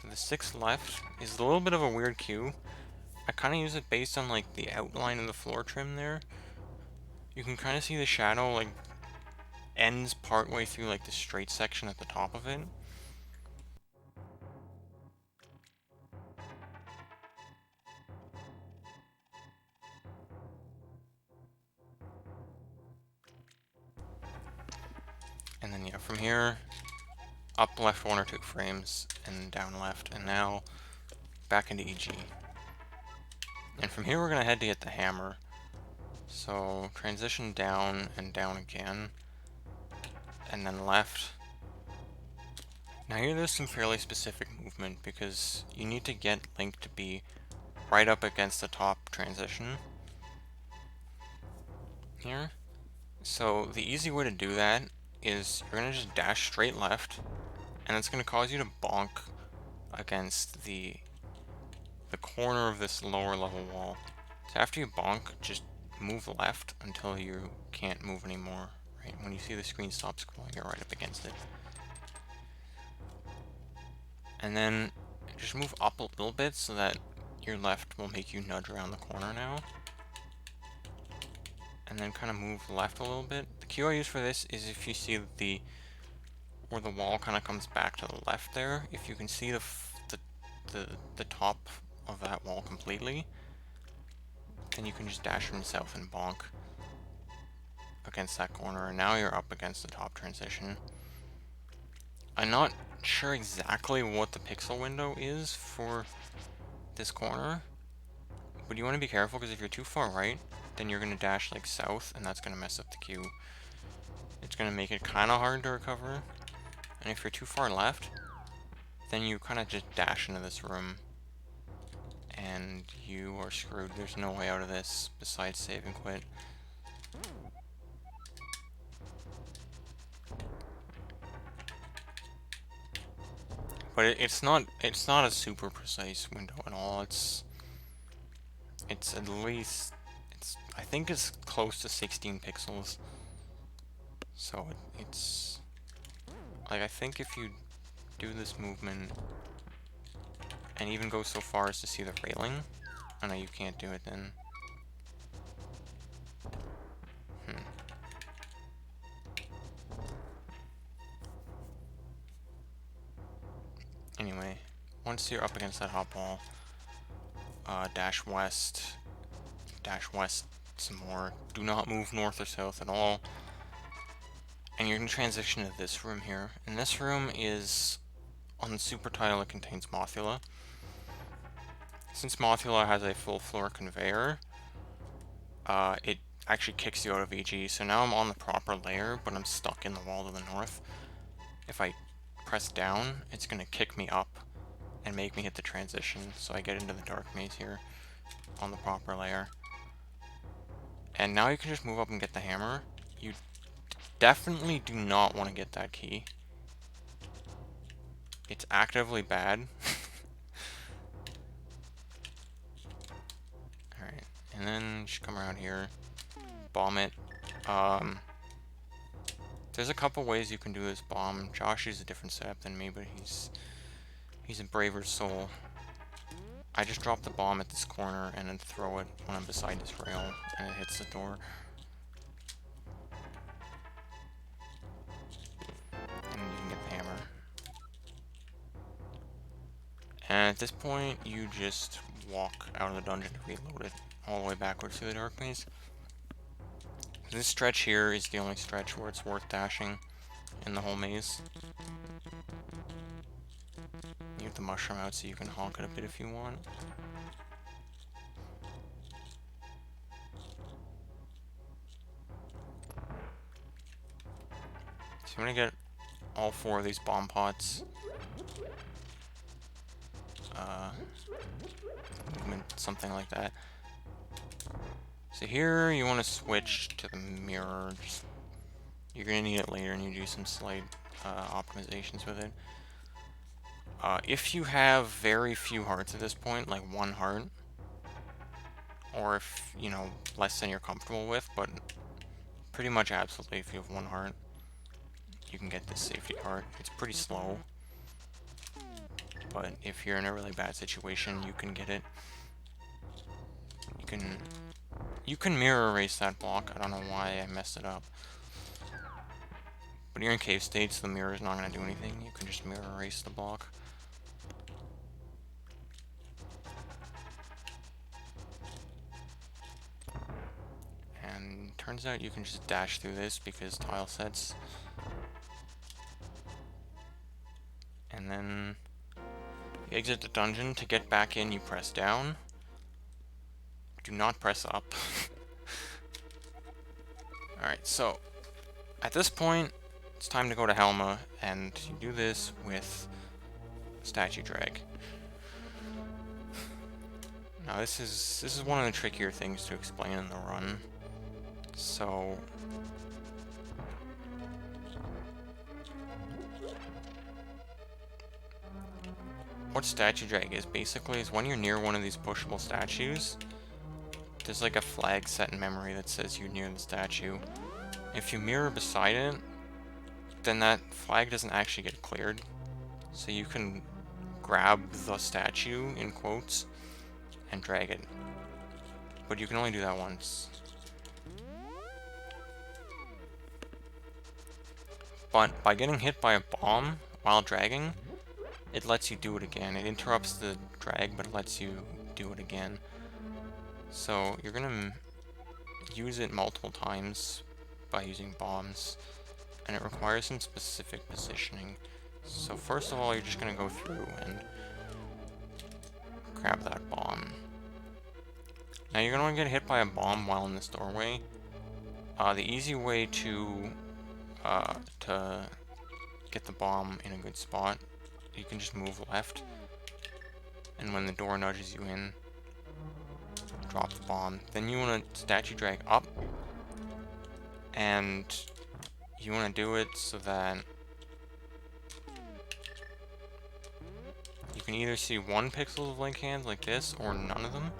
So the 6 left is a little bit of a weird cue. I kind of use it based on like the outline of the floor trim there. You can kind of see the shadow like ends partway through like the straight section at the top of it. And then yeah, from here, up left 1 or 2 frames, and down left, and now back into EG. And from here we're going to head to get the hammer. So transition down and down again, and then left. Now here there's some fairly specific movement, because you need to get Link to be right up against the top transition here. So the easy way to do that is you're going to just dash straight left, and it's going to cause you to bonk against the corner of this lower level wall. So after you bonk, just move left until you can't move anymore. Right? When you see the screen stop scrolling, you're right up against it. And then just move up a little bit so that your left will make you nudge around the corner now. And then kind of move left a little bit. The cue I use for this is if you see the where the wall kind of comes back to the left there, if you can see the top of that wall completely, then you can just dash from south and bonk against that corner, and now you're up against the top transition. I'm not sure exactly what the pixel window is for this corner, but you want to be careful, because if you're too far right, then you're going to dash like south, and that's going to mess up the cue. It's going to make it kind of hard to recover. And if you're too far left, then you kind of just dash into this room, and you are screwed. There's no way out of this besides save and quit. But it's not a super precise window at all. It's at least, I think it's close to 16 pixels. So it's like, I think if you do this movement and even go so far as to see the railing, I know you can't do it then. Anyway, once you're up against that hot wall, dash west some more. Do not move north or south at all. And you're going to transition to this room here. And this room is, on the super tile, it contains Mothula. Since Mothula has a full floor conveyor, it actually kicks you out of EG. So now I'm on the proper layer, but I'm stuck in the wall to the north. If I press down, it's going to kick me up and make me hit the transition. So I get into the dark maze here on the proper layer. And now you can just move up and get the hammer. You definitely do not want to get that key. It's actively bad. Alright, and then just come around here, bomb it. There's a couple ways you can do this bomb. Josh uses a different setup than me, but he's a braver soul. I just drop the bomb at this corner and then throw it when I'm beside this rail, and it hits the door. And you can get the hammer. And at this point, you just walk out of the dungeon to reload it all the way backwards through the dark maze. This stretch here is the only stretch where it's worth dashing in the whole maze. You have the mushroom out so you can honk it a bit if you want. So I'm gonna get all 4 of these bomb pots. Something like that. So here you want to switch to the mirror. You're gonna need it later and you do some slight optimizations with it. If you have very few hearts at this point, like 1 heart, or if, you know, less than you're comfortable with, but pretty much absolutely if you have 1 heart, you can get this safety card. It's pretty slow, but if you're in a really bad situation, you can get it. You can mirror erase that block. I don't know why I messed it up. But you're in cave state, so the mirror is not going to do anything. You can just mirror erase the block. And turns out you can just dash through this because tile sets. And then you exit the dungeon. To get back in, you press down. Do not press up. Alright, so at this point, it's time to go to Helma, and you do this with statue drag. Now this is one of the trickier things to explain in the run. So what statue drag is basically is when you're near one of these pushable statues, there's like a flag set in memory that says you're near the statue. If you mirror beside it, then that flag doesn't actually get cleared. So you can grab the statue, in quotes, and drag it. But you can only do that once. But by getting hit by a bomb while dragging, it lets you do it again. It interrupts the drag, but it lets you do it again. So you're gonna use it multiple times by using bombs, and it requires some specific positioning. So first of all, you're just gonna go through and grab that bomb. Now you're gonna get hit by a bomb while in this doorway. The easy way to get the bomb in a good spot, you can just move left, and when the door nudges you in, drop the bomb. Then you want to statue drag up, and you want to do it so that you can either see 1 pixel of link hands like this, or none of them,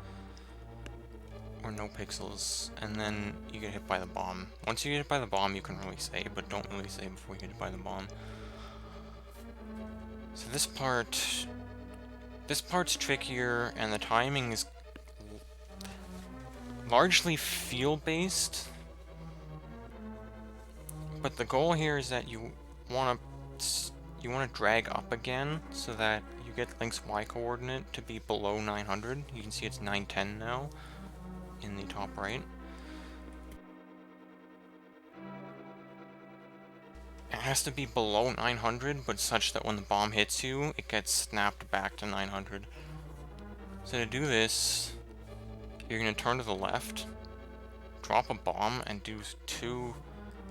or no pixels, and then you get hit by the bomb. Once you get hit by the bomb, you can really save, but don't really save before you get hit by the bomb. So this part's trickier, and the timing is largely feel-based, but the goal here is that you want to drag up again so that you get Link's Y coordinate to be below 900. You can see it's 910 now in the top right. It has to be below 900, but such that when the bomb hits you, it gets snapped back to 900. So to do this, you're going to turn to the left, drop a bomb, and do 2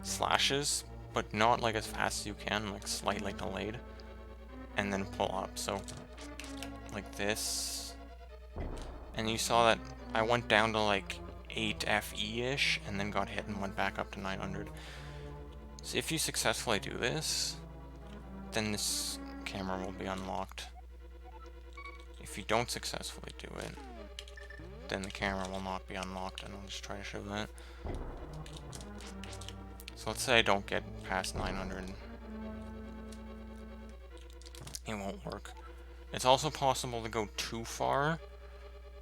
slashes, but not like as fast as you can, like slightly delayed, and then pull up. So like this, and you saw that I went down to like 8 FE-ish, and then got hit and went back up to 900. So if you successfully do this, then this camera will be unlocked. If you don't successfully do it, then the camera will not be unlocked, and I'll just try to show that. So let's say I don't get past 900. It won't work. It's also possible to go too far,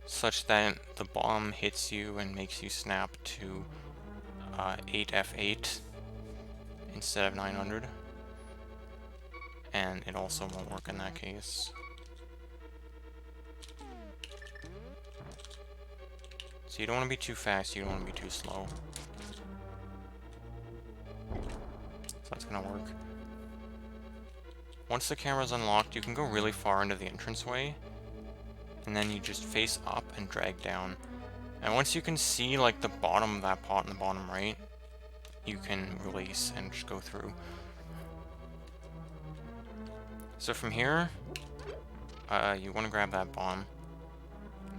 such that the bomb hits you and makes you snap to 8F8 instead of 900. And it also won't work in that case. So you don't want to be too fast, you don't want to be too slow. gonna work. Once the camera's unlocked, you can go really far into the entranceway, and then you just face up and drag down. And once you can see like the bottom of that pot in the bottom right, you can release and just go through. So from here, you want to grab that bomb.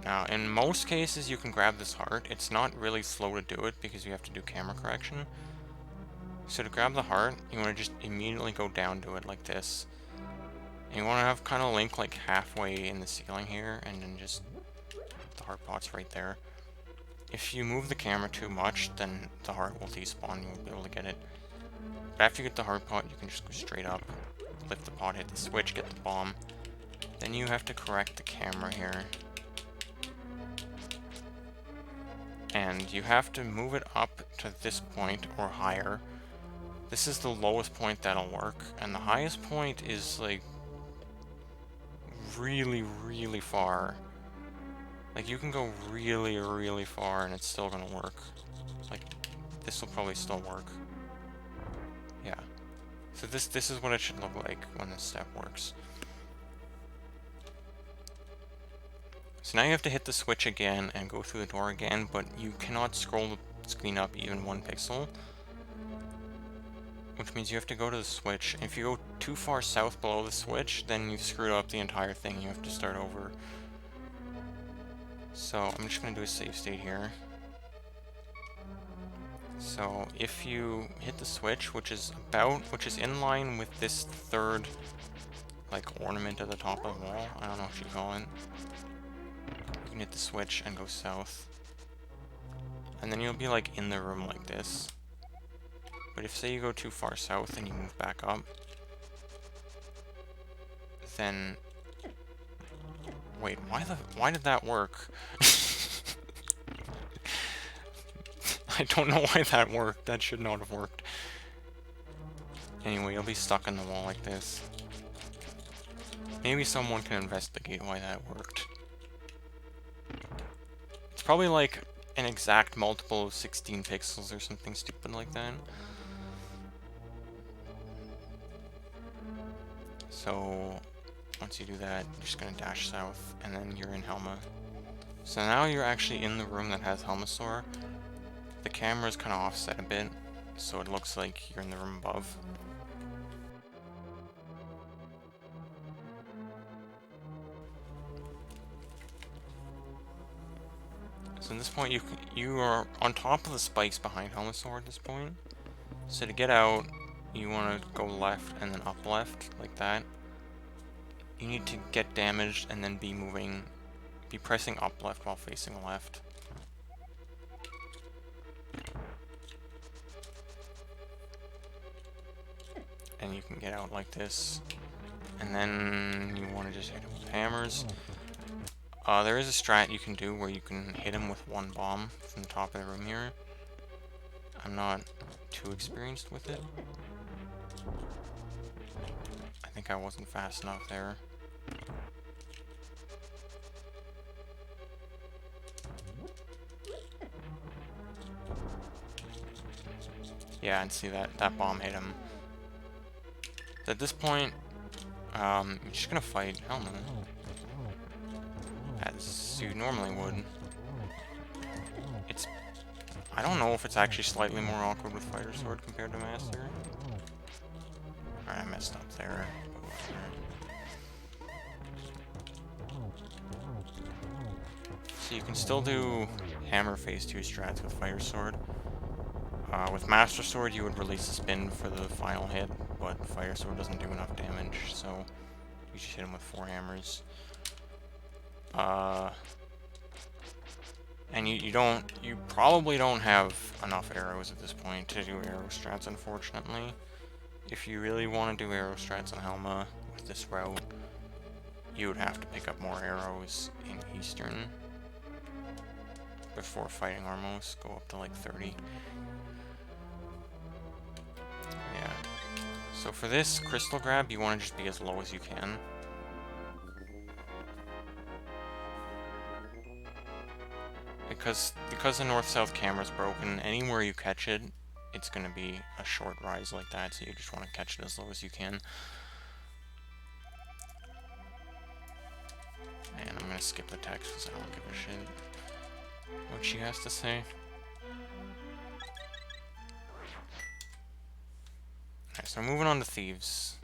Now, in most cases, you can grab this heart. It's not really slow to do it because you have to do camera correction. So to grab the heart, you want to just immediately go down to it like this. And you want to have kind of Link like halfway in the ceiling here, and then just the heart pot's right there. If you move the camera too much, then the heart will despawn, you won't be able to get it. But after you get the heart pot, you can just go straight up, lift the pot, hit the switch, get the bomb. Then you have to correct the camera here. And you have to move it up to this point or higher. This is the lowest point that'll work, and the highest point is like really, really far. Like you can go really, really far and it's still gonna work. Like this will probably still work. Yeah. So this is what it should look like when this step works. So now you have to hit the switch again and go through the door again, but you cannot scroll the screen up even 1 pixel. Which means you have to go to the switch. If you go too far south below the switch, then you've screwed up the entire thing. You have to start over. So I'm just gonna do a save state here. So if you hit the switch, which is in line with this third like ornament at the top of the wall, I don't know what you call it. You can hit the switch and go south. And then you'll be like in the room like this. But if say you go too far south and you move back up, then wait, why did that work? I don't know why that worked. That should not have worked. Anyway, you'll be stuck in the wall like this. Maybe someone can investigate why that worked. It's probably like an exact multiple of 16 pixels or something stupid like that. So once you do that, you're just gonna dash south, and then you're in Helma. So now you're actually in the room that has Helmasaur. The camera's kind of offset a bit, so it looks like you're in the room above. So at this point, you are on top of the spikes behind Helmasaur at this point. So to get out, you want to go left and then up left, like that. You need to get damaged and then be pressing up left while facing left. And you can get out like this. And then you want to just hit him with hammers. There is a strat you can do where you can hit him with 1 bomb from the top of the room here. I'm not too experienced with it. I think I wasn't fast enough there. Yeah, and see that bomb hit him. At this point, you're just gonna fight Helma, as you normally would. I don't know if it's actually slightly more awkward with Fighter Sword compared to Master. Alright, I messed up there. So you can still do Hammer Phase 2 strats with Fighter Sword. With Master Sword, you would release a spin for the final hit, but Fire Sword doesn't do enough damage, so you just hit him with 4 hammers. And you probably don't have enough arrows at this point to do arrow strats, unfortunately. If you really want to do arrow strats on Helma with this route, you would have to pick up more arrows in Eastern before fighting Armos, go up to like 30. Yeah. So for this crystal grab, you want to just be as low as you can. Because the north-south camera's broken, anywhere you catch it, it's going to be a short rise like that, so you just want to catch it as low as you can. And I'm going to skip the text because I don't give a shit what she has to say. Alright, so moving on to thieves.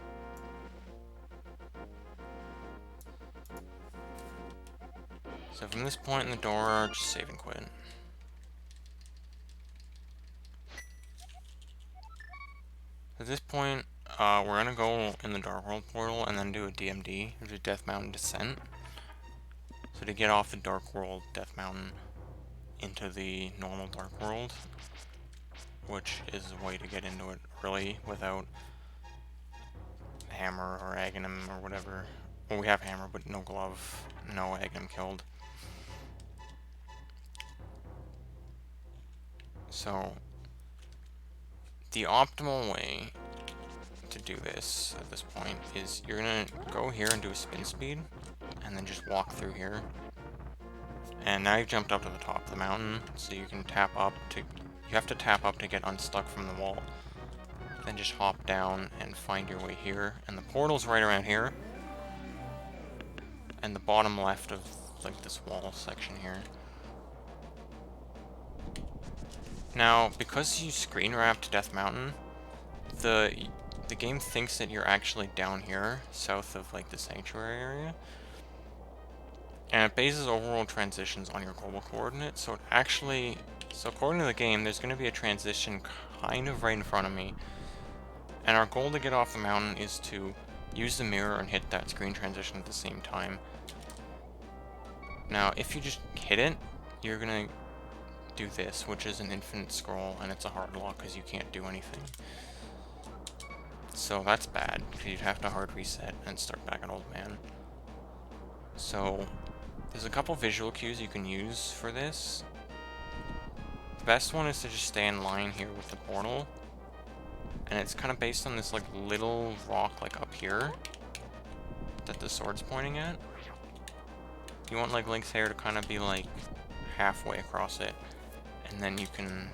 So from this point in the door, just save and quit. At this point, we're gonna go in the Dark World portal and then do a DMD, which is Death Mountain Descent. So to get off the Dark World Death Mountain into the normal Dark World, which is a way to get into it early without Hammer or Aghanim or whatever. Well, we have Hammer, but no glove, no Aghanim killed. So the optimal way to do this at this point is you're gonna go here and do a spin speed and then just walk through here, and now you've jumped up to the top of the mountain, so you can tap up to, you have to tap up to get unstuck from the wall, then just hop down and find your way here, and the portal's right around here and the bottom left of like this wall section here. Now because you screen wrapped Death Mountain, the game thinks that you're actually down here, south of like the sanctuary area. And it bases overworld transitions on your global coordinate, so it actually, so according to the game, there's going to be a transition kind of right in front of me. And our goal to get off the mountain is to use the mirror and hit that screen transition at the same time. Now, if you just hit it, you're going to do this, which is an infinite scroll, and it's a hard lock because you can't do anything. So that's bad, because you'd have to hard reset and start back at Old Man. So there's a couple visual cues you can use for this. The best one is to just stay in line here with the portal. And it's kind of based on this like little rock like up here that the sword's pointing at. You want like Link's hair to kind of be like halfway across it. And then you can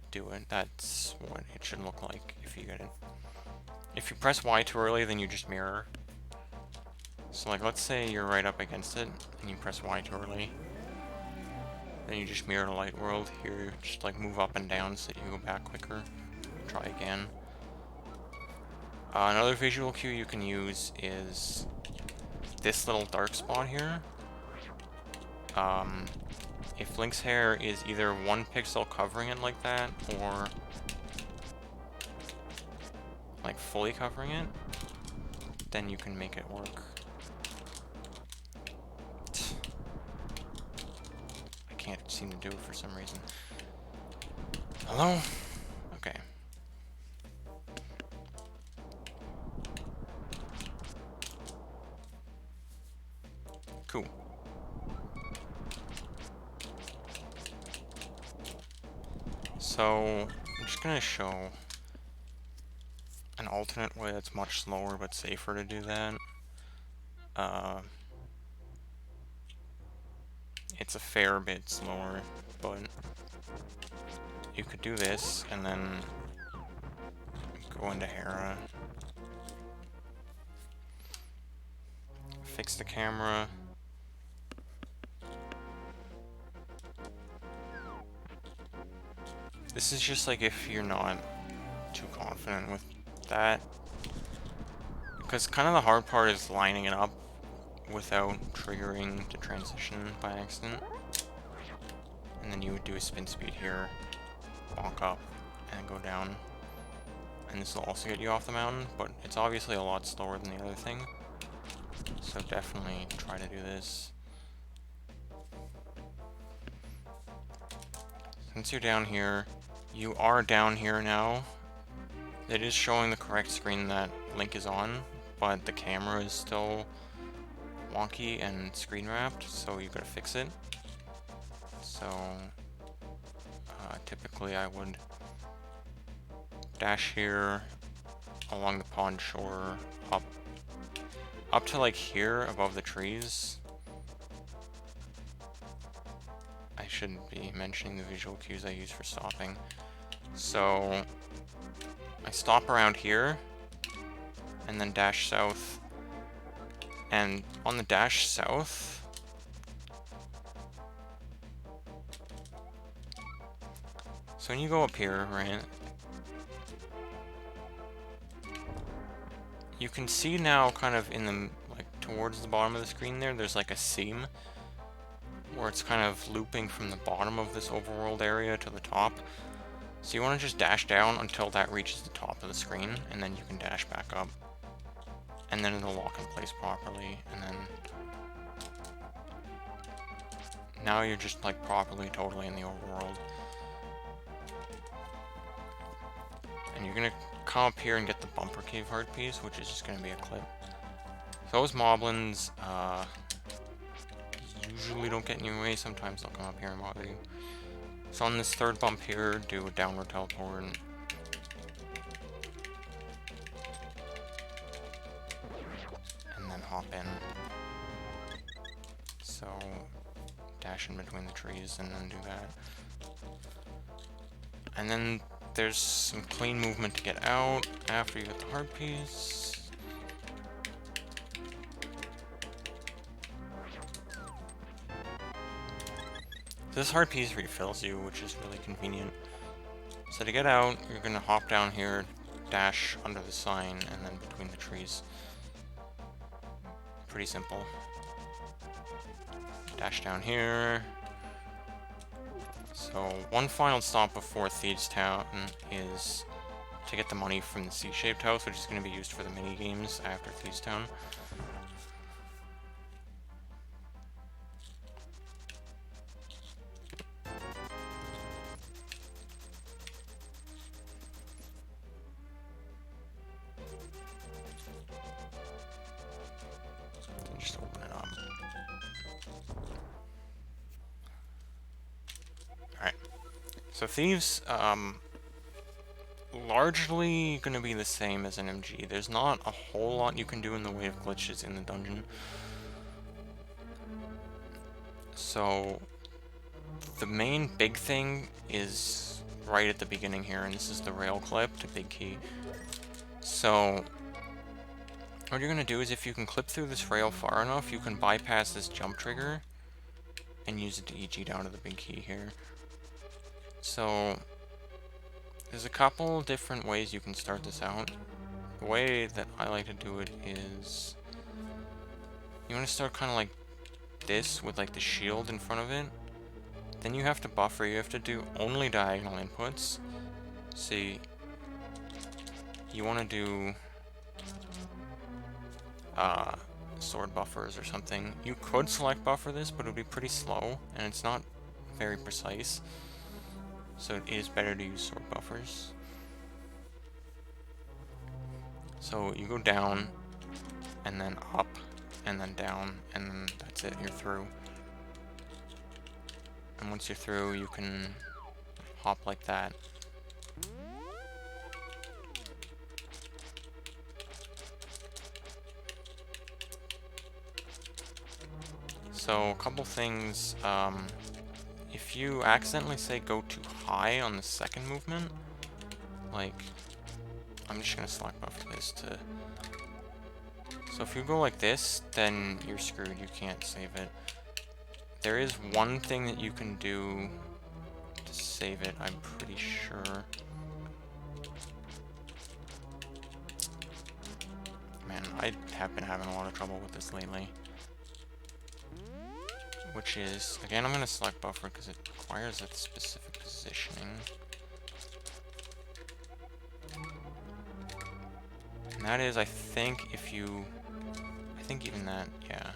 do it. That's what it should look like if you get it. If you press Y too early, then you just mirror. So like, let's say you're right up against it, and you press Y too early. Then you just mirror to Light World. Here, just like move up and down so that you go back quicker. Try again. Another visual cue you can use is this little dark spot here. If Link's hair is either 1 pixel covering it like that, or like fully covering it, then you can make it work. I can't seem to do it for some reason. Hello? Okay. Cool. So, I'm just gonna show an alternate way that's much slower but safer to do that. It's a fair bit slower, but you could do this and then go into Hera, fix the camera, this is just like if you're not too confident with that, because kind of the hard part is lining it up without triggering the transition by accident. And then you would do a spin speed here, walk up, and go down. And this will also get you off the mountain, but it's obviously a lot slower than the other thing. So definitely try to do this. Since you're down here, you are down here now. It is showing the correct screen that Link is on, but the camera is still wonky and screen wrapped, so you gotta fix it. So typically I would dash here along the pond shore up to like here above the trees. shouldn't be mentioning the visual cues I use for stopping. So I stop around here and then dash south. And on the dash south, so when you go up here, right, you can see now kind of in the, like, towards the bottom of the screen there's like a seam where it's kind of looping from the bottom of this overworld area to the top. So you want to just dash down until that reaches the top of the screen, and then you can dash back up. And then it'll lock in place properly, and then now you're just like properly, totally in the overworld. And you're gonna come up here and get the bumper cave heart piece, which is just gonna be a clip. Those moblins usually don't get in your way. Sometimes they'll come up here and bother you. So on this third bump here, do a downward teleport. And then hop in. So dash in between the trees and then do that. And then there's some clean movement to get out after you get the heart piece. This heart piece refills you, which is really convenient. So to get out, you're gonna hop down here, dash under the sign, and then between the trees. Pretty simple. Dash down here. So one final stop before Thieves Town is to get the money from the C-shaped house, which is going to be used for the mini games after Thieves Town. Just open it up. Alright. So Thieves, largely going to be the same as an MG. There's not a whole lot you can do in the way of glitches in the dungeon. So the main big thing is right at the beginning here, and this is the rail clip to big key. So what you're going to do is if you can clip through this rail far enough, you can bypass this jump trigger and use it to EG down to the big key here. So there's a couple different ways you can start this out. The way that I like to do it is you want to start kind of like this with like the shield in front of it. Then you have to buffer. You have to do only diagonal inputs. See, you want to do sword buffers or something. You could select buffer this, but it would be pretty slow and it's not very precise. So it is better to use sword buffers. So you go down, and then up, and then down, and then that's it, you're through. And once you're through, you can hop like that. So a couple things, if you accidentally say go too high on the second movement, like, I'm just gonna select buffer this to, so if you go like this, then you're screwed, you can't save it. There is one thing that you can do to save it, I'm pretty sure. Man, I have been having a lot of trouble with this lately. Which is, again, I'm going to select buffer because it requires a specific positioning. And that is, I think, if you, I think even that, yeah.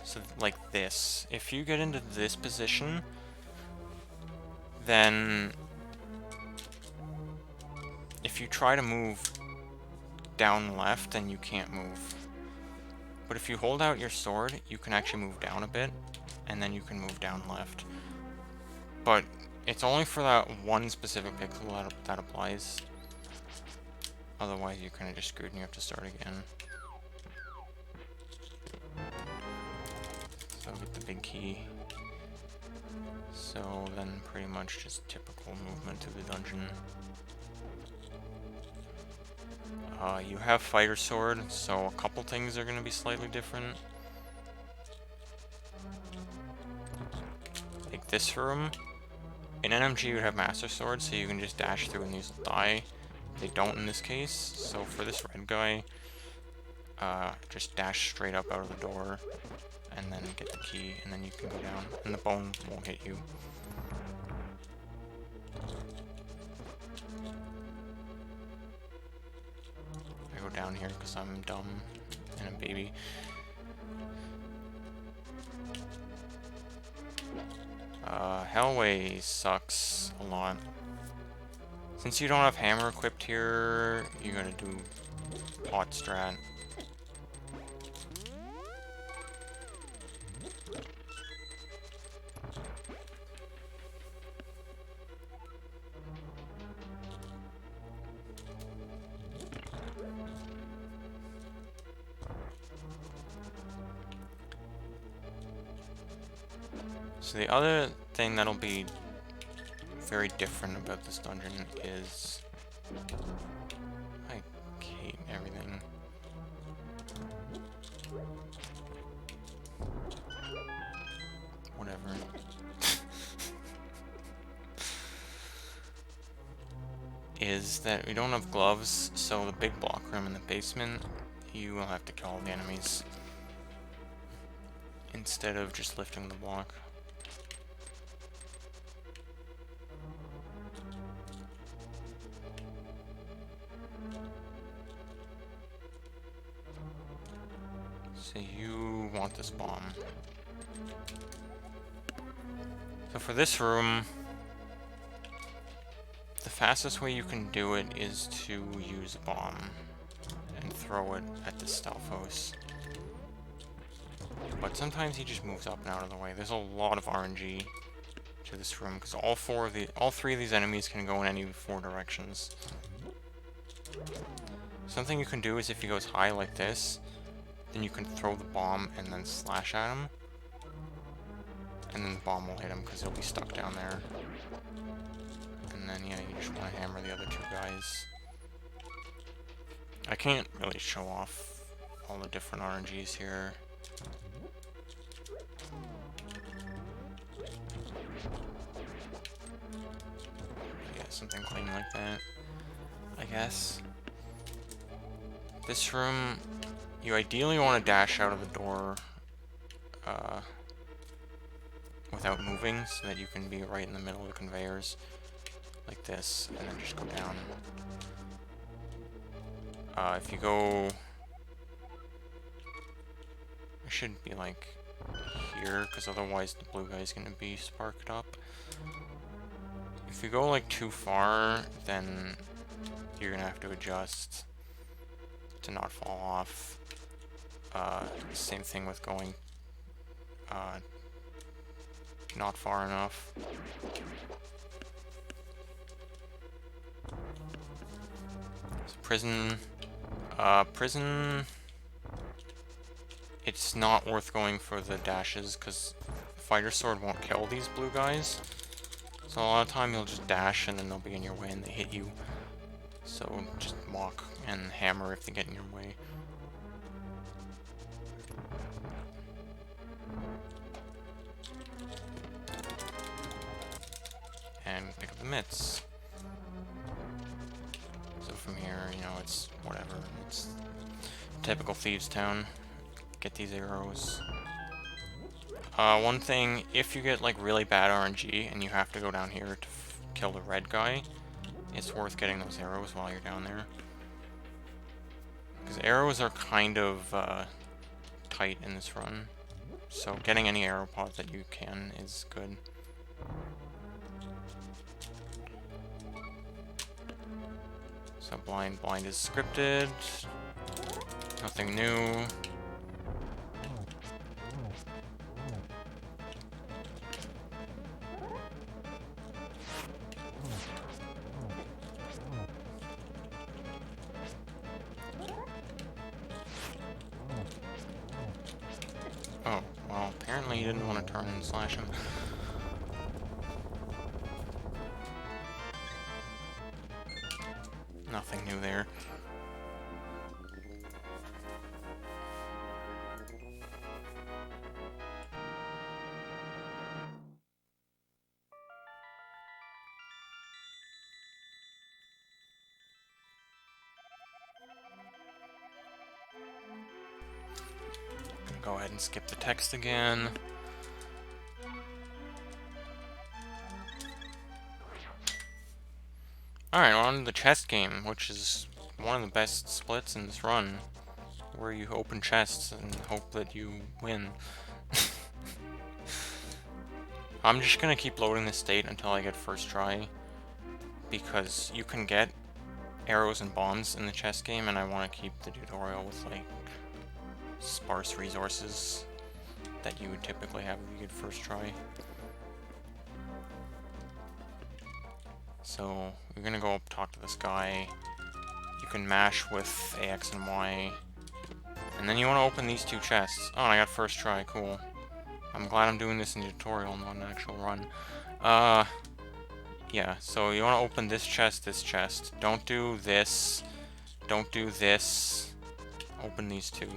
So, like this. If you get into this position, then if you try to move down left, then you can't move. But if you hold out your sword, you can actually move down a bit, and then you can move down left. But it's only for that one specific pixel that applies. Otherwise, you're kind of just screwed and you have to start again. So get the big key. So then pretty much just typical movement to the dungeon. You have fighter sword, so a couple things are going to be slightly different. Like this room, in NMG you would have master sword, so you can just dash through and these will die. They don't in this case, so for this red guy, just dash straight up out of the door, and then get the key, and then you can go down, and the bone won't hit you. I go down here because I'm dumb and a baby. Hellway sucks a lot. Since you don't have hammer equipped here, you gotta do pot strat. So the other thing that'll be very different about this dungeon is... I hate everything. Whatever. Is that we don't have gloves, so the big block room in the basement, you will have to kill all the enemies instead of just lifting the block. So you want this bomb. So for this room, the fastest way you can do it is to use a bomb and throw it at the stealth house. But sometimes he just moves up and out of the way. There's a lot of RNG to this room because all three of these enemies can go in any 4 directions. Something you can do is if he goes high like this, then you can throw the bomb and then slash at him. And then the bomb will hit him because he'll be stuck down there. And then, yeah, you just want to hammer the other 2 guys. I can't really show off all the different RNGs here. Yeah, something clean like that, I guess. This room, you ideally want to dash out of the door without moving, so that you can be right in the middle of the conveyors, like this, and then just go down. If you go... I should be like here, because otherwise the blue guy's going to be sparked up. If you go like too far, then you're going to have to adjust to not fall off. Same thing with going not far enough. So prison, it's not worth going for the dashes because fighter sword won't kill these blue guys. So a lot of time you'll just dash and then they'll be in your way and they hit you. So just walk and hammer if they get in your way. And pick up the mitts. So from here, you know, it's whatever. It's typical thieves' town. Get these arrows. One thing, if you get like really bad RNG and you have to go down here to kill the red guy, it's worth getting those arrows while you're down there. Because arrows are kind of tight in this run. So getting any arrow pods that you can is good. So blind is scripted. Nothing new. Oh, well, apparently he didn't want to turn and slash him. Nothing new there. Go ahead and skip the text again. Alright, on to the chest game, which is one of the best splits in this run, where you open chests and hope that you win. I'm just gonna keep loading the state until I get first try, because you can get arrows and bombs in the chest game, and I want to keep the tutorial with, like, sparse resources that you would typically have if you get first try. So, you're gonna go up talk to this guy. You can mash with AX and Y. And then you want to open these two chests. Oh, and I got first try, cool. I'm glad I'm doing this in the tutorial, not an actual run. Yeah, so you want to open this chest, this chest. Don't do this. Don't do this. Open these two.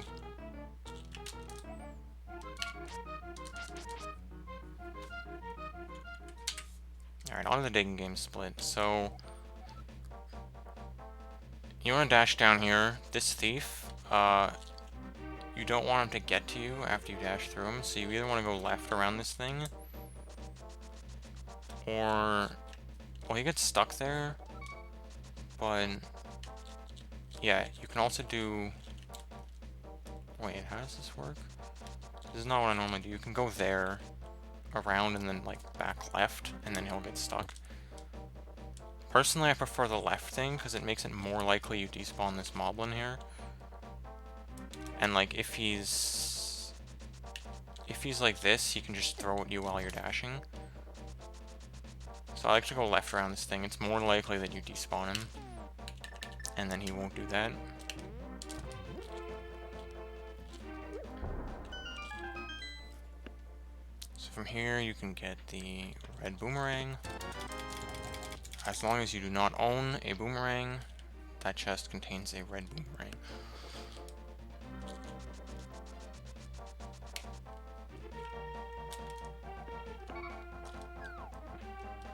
Alright, on to the digging game split. So, you want to dash down here. This thief, you don't want him to get to you after you dash through him, so you either want to go left around this thing, or... Well, he gets stuck there, but... Yeah, you can also do... Wait, how does this work? This is not what I normally do. You can go there, around, and then, like, back left, and then he'll get stuck. Personally, I prefer the left thing, because it makes it more likely you despawn this moblin here. And, like, if he's like this, he can just throw at you while you're dashing. So I like to go left around this thing. It's more likely that you despawn him. And then he won't do that. So from here, you can get the red boomerang. As long as you do not own a boomerang, that chest contains a red boomerang.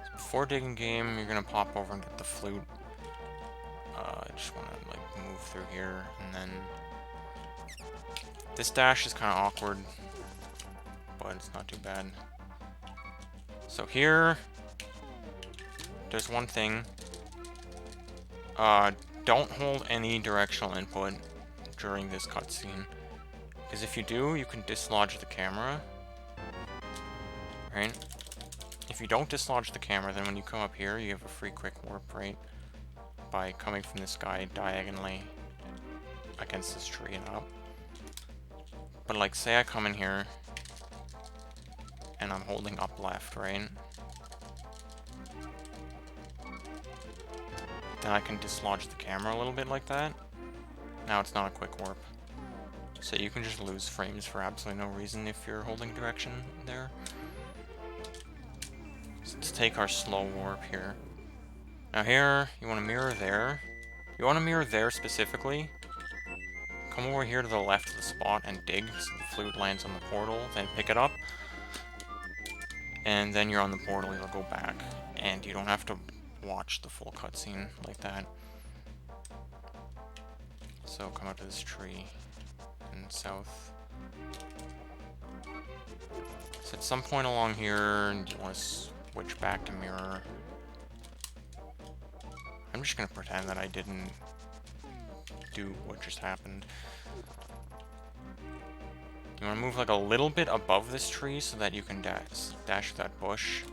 So before digging game, you're gonna pop over and get the flute. I just want to, like, move through here, and then this dash is kind of awkward, but it's not too bad. So here, there's one thing. Don't hold any directional input during this cutscene, because if you do, you can dislodge the camera, right? If you don't dislodge the camera, then when you come up here, you have a free quick warp, right? By coming from this guy diagonally against this tree and up. But, like, say I come in here, and I'm holding up left, right? Then I can dislodge the camera a little bit like that. Now it's not a quick warp. So you can just lose frames for absolutely no reason if you're holding direction there. So let's take our slow warp here. Now here, you want to mirror there. You want to mirror there specifically. Come over here to the left of the spot and dig so the flute lands on the portal, then pick it up. And then you're on the portal, you'll go back. And you don't have to watch the full cutscene like that. So come up to this tree and south. So at some point along here, you want to switch back to mirror. I'm just gonna pretend that I didn't do what just happened. You want to move like a little bit above this tree so that you can dash that bush.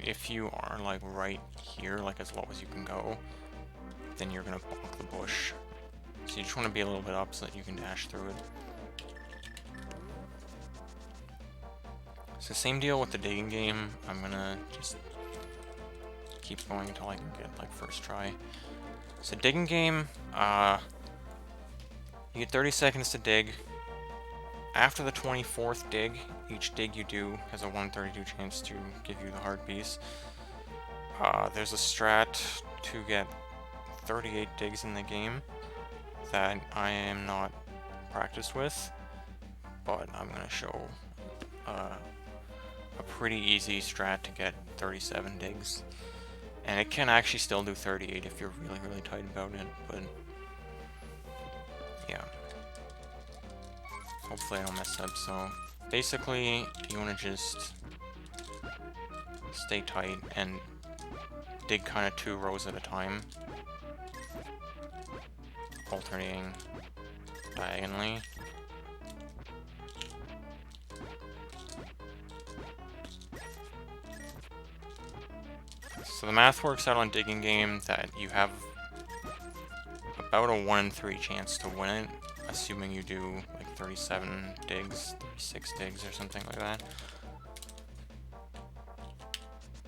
If you are like right here, like as low as you can go, then you're gonna bonk the bush. So you just want to be a little bit up so that you can dash through it. So same deal with the digging game. I'm gonna just keep going until I can get like first try. So digging game, You get 30 seconds to dig. After the 24th dig, each dig you do has a 132 chance to give you the hard piece. There's a strat to get 38 digs in the game that I am not practiced with, but I'm going to show a pretty easy strat to get 37 digs. And it can actually still do 38 if you're really, really tight about it, but yeah. Hopefully I don't mess up. So basically, you want to just stay tight and dig kind of 2 rows at a time, alternating diagonally. So the math works out on digging game that you have about a 1 in 3 chance to win it, assuming you do like 37 digs, 36 digs or something like that.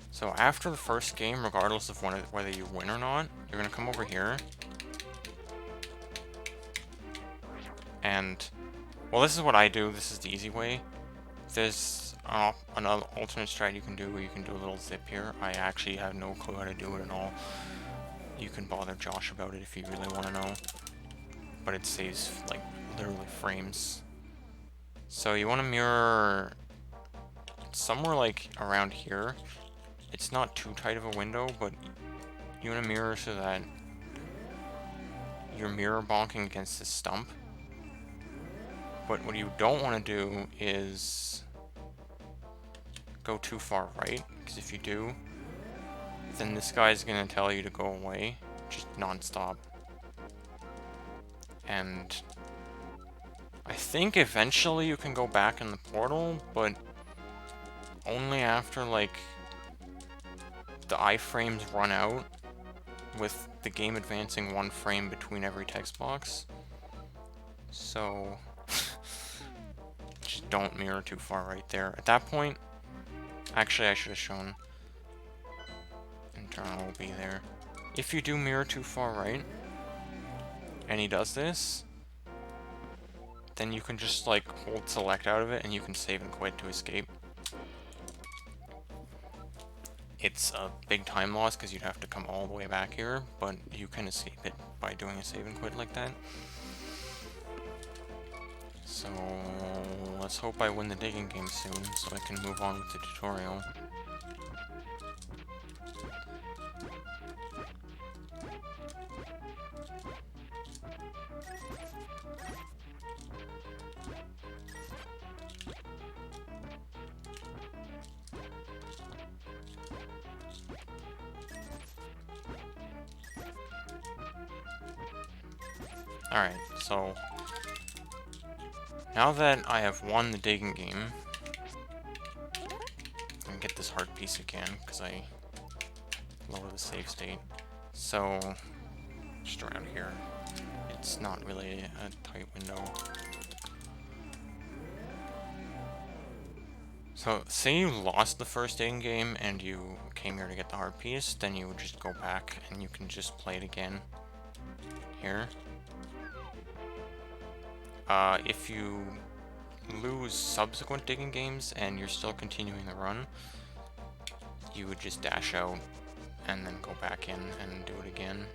So after the first game, regardless of whether you win or not, you're going to come over here. And, well, this is what I do. This is the easy way. There's another alternate strat you can do where you can do a little zip here. I actually have no clue how to do it at all. You can bother Josh about it if you really want to know. But it saves, like, literally frames. So you want to mirror somewhere, like, around here. It's not too tight of a window, but you want to mirror so that you're mirror bonking against this stump. But what you don't want to do is go too far right, because if you do, then this guy's going to tell you to go away, just non-stop. And I think eventually you can go back in the portal, but only after, like, the iframes run out, with the game advancing 1 frame between every text box. So just don't mirror too far right there. At that point, actually I should have shown internal will be there. If you do mirror too far right, and he does this, then you can just like hold select out of it and you can save and quit to escape. It's a big time loss because you'd have to come all the way back here, but you can escape it by doing a save and quit like that. So let's hope I win the digging game soon so I can move on with the tutorial. Alright, so now that I have won the digging game, I'm gonna get this hard piece again because I lower the save state. So just around here, it's not really a tight window. So say you lost the first digging game and you came here to get the hard piece, then you would just go back and you can just play it again here. If you lose subsequent digging games and you're still continuing the run, you would just dash out and then go back in and do it again.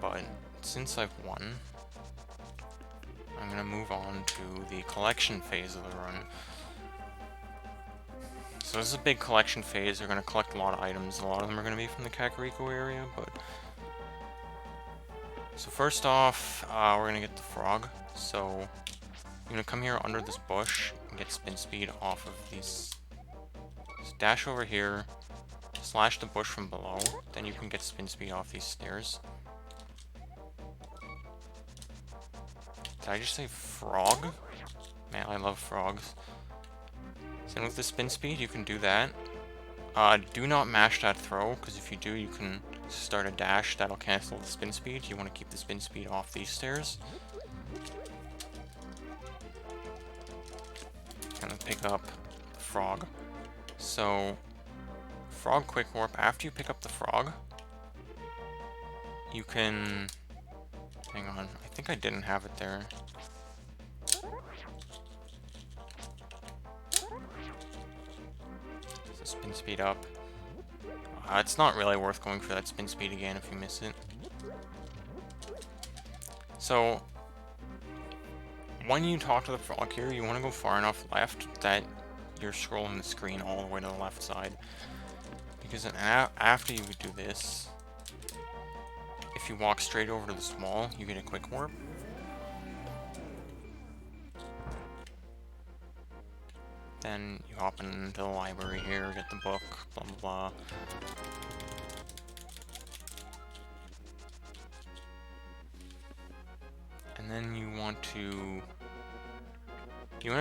But since I've won, I'm gonna move on to the collection phase of the run. So this is a big collection phase. They're gonna collect a lot of items. A lot of them are gonna be from the Kakariko area, but so first off, we're gonna get the frog. So you're gonna come here under this bush and get spin speed off of these. So dash over here, slash the bush from below, then you can get spin speed off these stairs. Did I just say frog? Man, I love frogs. So with the spin speed, you can do that. Do not mash that throw, because if you do, you can start a dash. That'll cancel the spin speed. You want to keep the spin speed off these stairs. And then pick up the frog. So, frog quick warp. After you pick up the frog, you can... Hang on, I think I didn't have it there. So spin speed up. It's not really worth going for that spin speed again if you miss it. So, when you talk to the frog here, you want to go far enough left that you're scrolling the screen all the way to the left side. Because then after you do this, if you walk straight over to the small, you get a quick warp. Then you hop into the library here, get the book, blah blah blah. And then you want to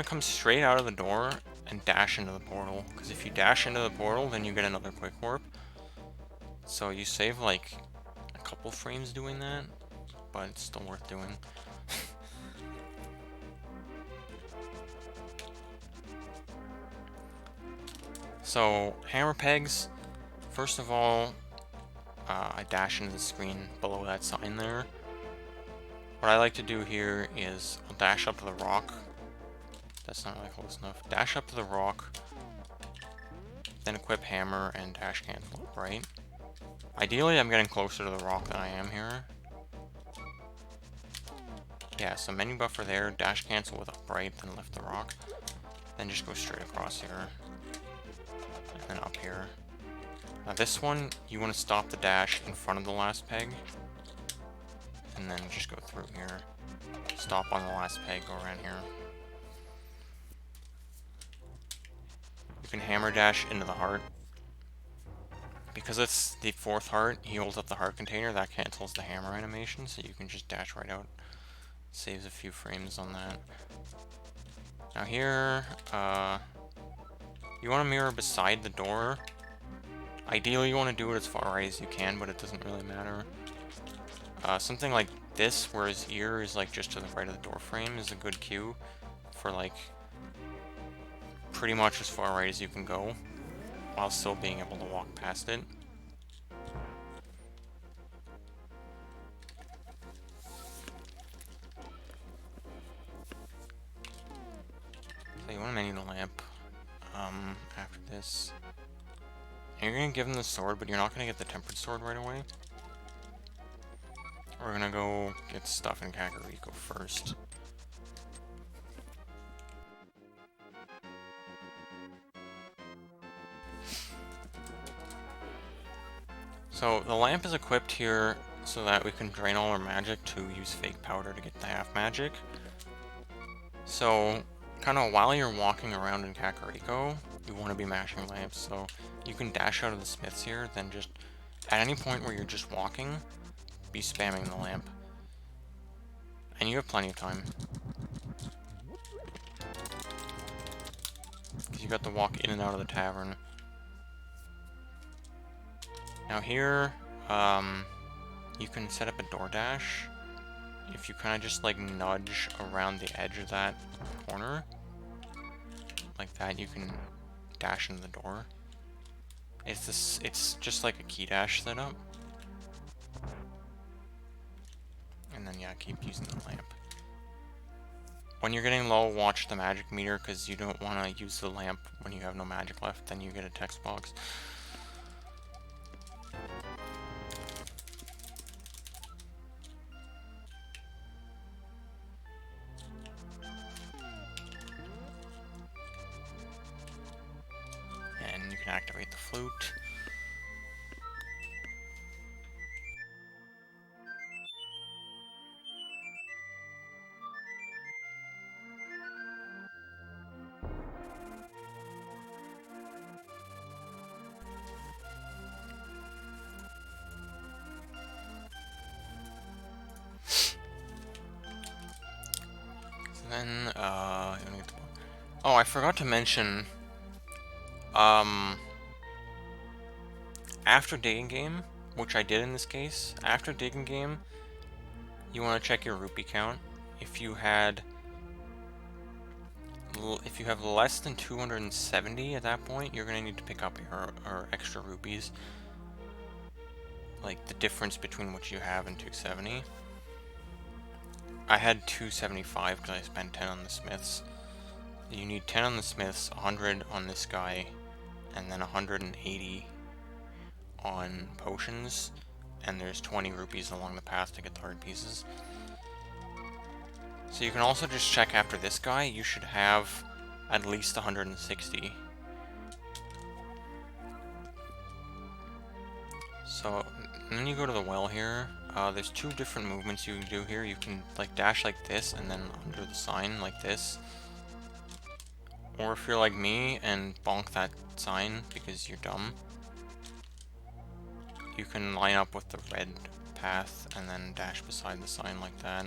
come straight out of the door and dash into the portal. Because if you dash into the portal, then you get another quick warp. So you save like a couple frames doing that, but it's still worth doing. So, hammer pegs, first of all, I dash into the screen below that sign there. What I like to do here is I'll dash up to the rock. That's not really close enough. Dash up to the rock, then equip hammer and dash cancel up, right? Ideally, I'm getting closer to the rock than I am here. Yeah, so menu buffer there, dash cancel with upright, then lift the rock. Then just go straight across here. And then up here. Now this one, you want to stop the dash in front of the last peg. And then just go through here. Stop on the last peg, go around here. You can hammer dash into the heart. Because it's the fourth heart, he holds up the heart container, that cancels the hammer animation, so you can just dash right out. Saves a few frames on that. Now here, you want to mirror beside the door. Ideally you want to do it as far right as you can, but it doesn't really matter. Something like this, where his ear is like just to the right of the door frame, is a good cue for like pretty much as far right as you can go, while still being able to walk past it. So you want to menu the lamp after this. And you're going to give him the sword, but you're not going to get the tempered sword right away. We're going to go get stuff in Kakariko first. So the lamp is equipped here so that we can drain all our magic to use fake powder to get the half magic. So kind of while you're walking around in Kakariko, you want to be mashing lamps. So you can dash out of the smiths here, then just at any point where you're just walking, be spamming the lamp. And you have plenty of time. Because you got to walk in and out of the tavern. Now here, you can set up a door dash. If you kind of just like nudge around the edge of that corner, like that, you can dash into the door. It's just like a key dash setup. And then yeah, keep using the lamp. When you're getting low, watch the magic meter, because you don't want to use the lamp when you have no magic left, then you get a text box. And you can activate the flute. Then, oh, I forgot to mention, after digging game, which I did in this case, after digging game, you want to check your rupee count. If you have less than 270 at that point, you're going to need to pick up your extra rupees. like the difference between what you have and 270. I had 275 because I spent 10 on the smiths. You need 10 on the smiths, 100 on this guy, and then 180 on potions, and there's 20 rupees along the path to get the hard pieces. So you can also just check after this guy, you should have at least 160. So, and then you go to the well here. There's two different movements you can do here. You can like dash like this and then under the sign like this. Or if you're like me and bonk that sign because you're dumb, you can line up with the red path and then dash beside the sign like that.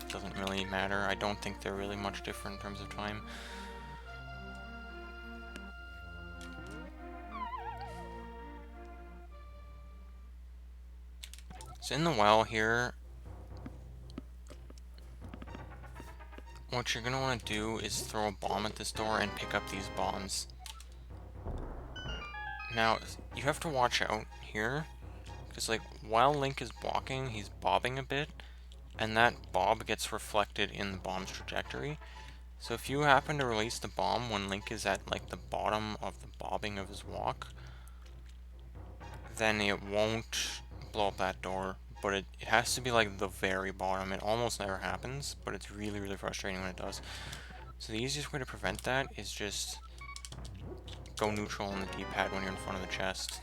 Doesn't really matter. I don't think they're really much different in terms of time. So in the well here, what you're going to want to do is throw a bomb at this door and pick up these bombs. Now, you have to watch out here, because like while Link is walking, he's bobbing a bit, and that bob gets reflected in the bomb's trajectory. So if you happen to release the bomb when Link is at like the bottom of the bobbing of his walk, then it won't blow up that door, but it has to be like the very bottom. It almost never happens, but it's really, really frustrating when it does. So the easiest way to prevent that is just go neutral on the D-pad when you're in front of the chest,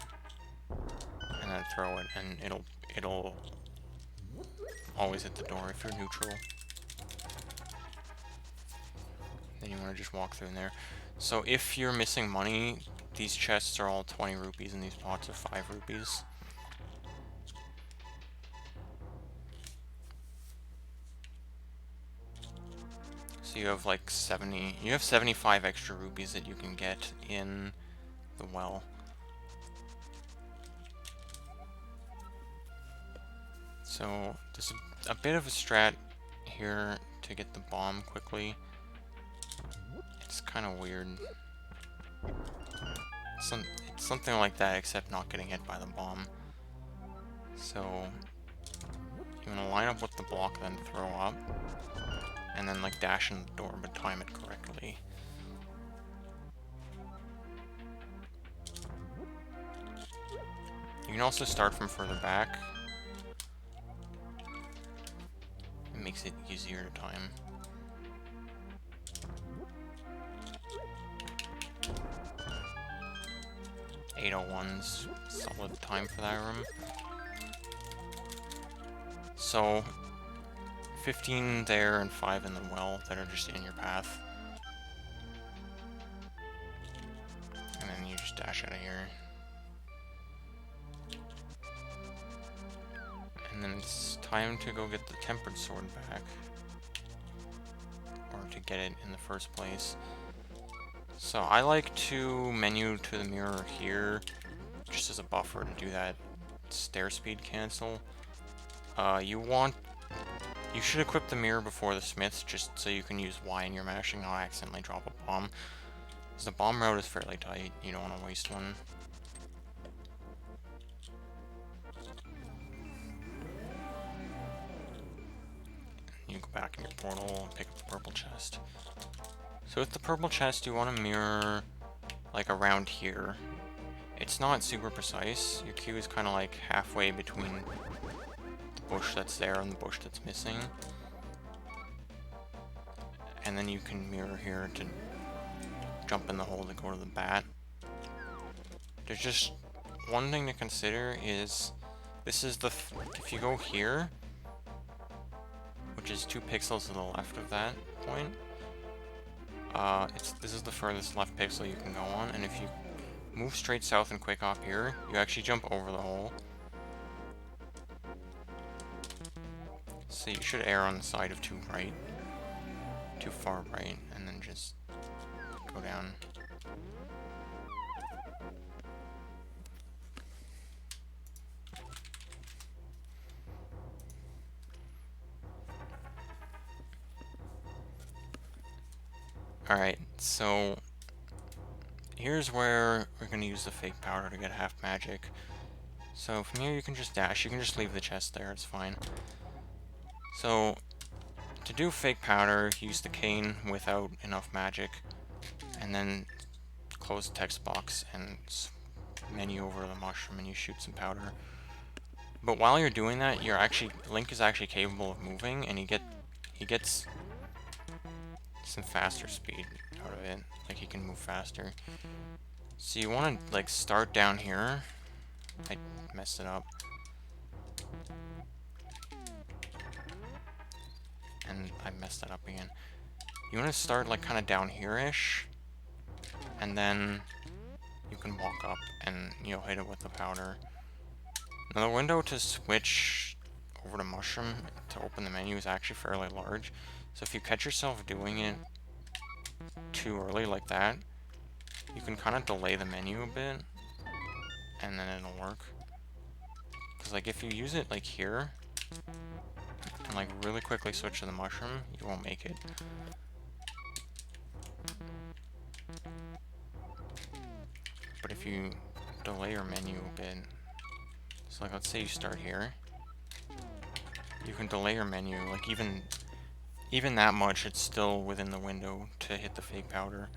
and then throw it, and it'll always hit the door if you're neutral. Then you want to just walk through in there. So if you're missing money, these chests are all 20 rupees and these pots are 5 rupees. So you have like 75 extra rupees that you can get in the well. So there's a bit of a strat here to get the bomb quickly. It's kind of weird. It's something like that, except not getting hit by the bomb. So you want to line up with the block, then throw up, and then like dash in the door, but time it correctly. You can also start from further back. It makes it easier to time. .801's solid time for that room. So 15 there and 5 in the well that are just in your path. And then you just dash out of here. And then it's time to go get the tempered sword back. Or to get it in the first place. So I like to menu to the mirror here, just as a buffer to do that stair speed cancel. You should equip the mirror before the smiths, just so you can use Y in your mashing, not accidentally drop a bomb. Because the bomb route is fairly tight, you don't want to waste one. You go back in your portal and pick up the purple chest. So with the purple chest, you want to mirror like around here. It's not super precise. Your queue is kind of like halfway between the bush that's there and the bush that's missing. And then you can mirror here to jump in the hole to go to the bat. There's just one thing to consider is this is the if you go here, which is 2 pixels to the left of that point, this is the furthest left pixel you can go on, and if you move straight south and quick hop here, you actually jump over the hole. So you should err on the side of too far right, and then just go down. Alright, so here's where we're going to use the fake powder to get half magic. So from here you can just dash, you can just leave the chest there, it's fine. So to do fake powder, use the cane without enough magic, and then close the text box and menu over the mushroom and you shoot some powder. But while you're doing that, Link is actually capable of moving, and he gets some faster speed out of it. Like, he can move faster. So you want to, like, start down here. I messed it up. And I messed that up again. You want to start, like, kind of down here-ish. And then you can walk up and you'll hit it with the powder. Now, the window to switch over to mushroom to open the menu is actually fairly large. So if you catch yourself doing it too early like that, you can kind of delay the menu a bit, and then it'll work. Because, like, if you use it, like, here, and, like, really quickly switch to the mushroom, you won't make it. But if you delay your menu a bit, so, like, let's say you start here, you can delay your menu, like, even that much, it's still within the window to hit the fake powder.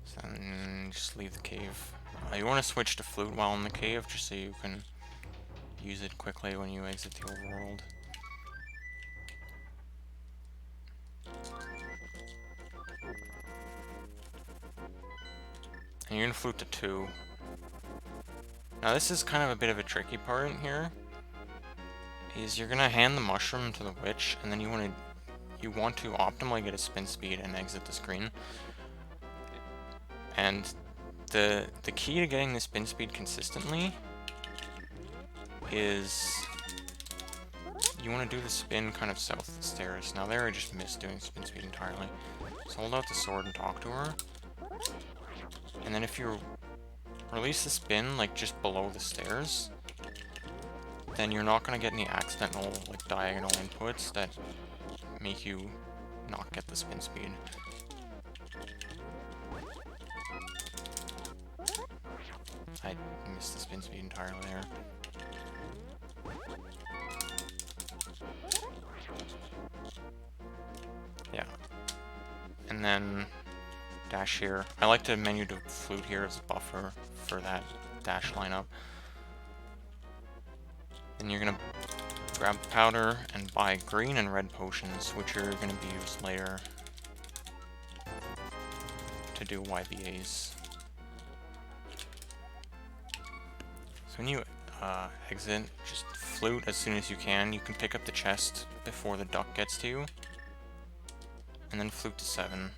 So then just leave the cave. You want to switch to flute while in the cave, just so you can use it quickly when you exit the overworld. And you're gonna flute to 2. Now this is kind of a bit of a tricky part here. Is you're gonna hand the mushroom to the witch, and then you want to optimally get a spin speed and exit the screen. And the key to getting the spin speed consistently is you want to do the spin kind of south of the stairs. Now there I just missed doing spin speed entirely. So hold out the sword and talk to her. And then if you release the spin, like, just below the stairs, then you're not going to get any accidental, like, diagonal inputs that make you not get the spin speed. I missed the spin speed entirely there. Yeah. And then dash here. I like to menu to flute here as a buffer for that dash lineup. And you're gonna grab the powder and buy green and red potions, which are gonna be used later to do YBAs. So when you exit, just flute as soon as you can. You can pick up the chest before the duck gets to you. And then flute to 7.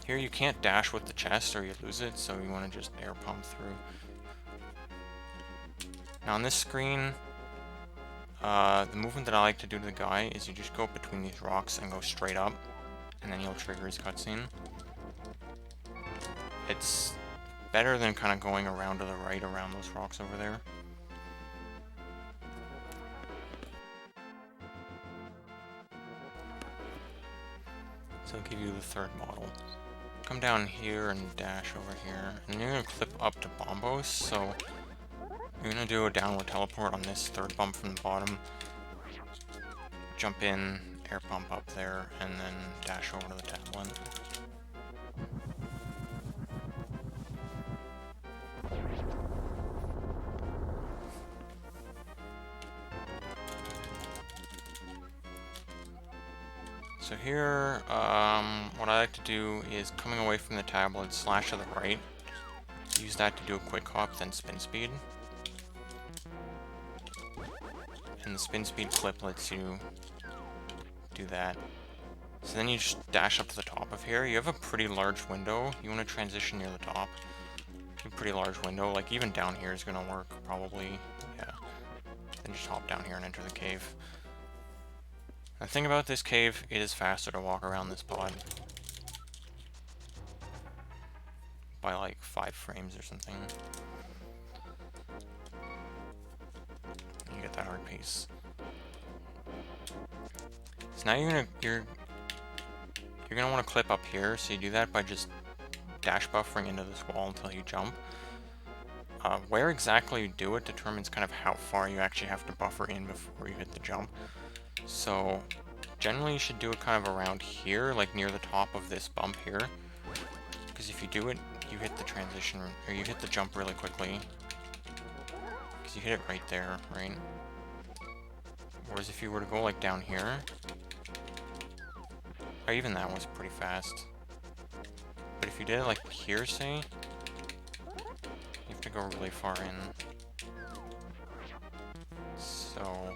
Here you can't dash with the chest or you lose it, so you want to just air pump through. Now on this screen, the movement that I like to do to the guy is you just go between these rocks and go straight up, and then you'll trigger his cutscene. It's better than kind of going around to the right around those rocks over there. So I'll give you the 3rd model. Come down here and dash over here, and you're going to clip up to Bombos, so you're going to do a downward teleport on this 3rd bump from the bottom, jump in, air pump up there, and then dash over to the tablet. So here, what I like to do is coming away from the tablet, slash to the right, use that to do a quick hop, then spin speed. And the spin speed clip lets you do that. So then you just dash up to the top of here. You have a pretty large window. You want to transition near the top. A pretty large window, like even down here is going to work, probably. Yeah. Then just hop down here and enter the cave. The thing about this cave, it is faster to walk around this pod. By like 5 frames or something. art piece. So now you're gonna want to clip up here, so you do that by just dash buffering into this wall until you jump. Where exactly you do it determines kind of how far you actually have to buffer in before you hit the jump. So generally you should do it kind of around here, like near the top of this bump here. Because if you do it, you hit the transition, or you hit the jump really quickly. Because you hit it right there, right? Whereas if you were to go like down here, or even that was pretty fast. But if you did it like here, say, you have to go really far in. So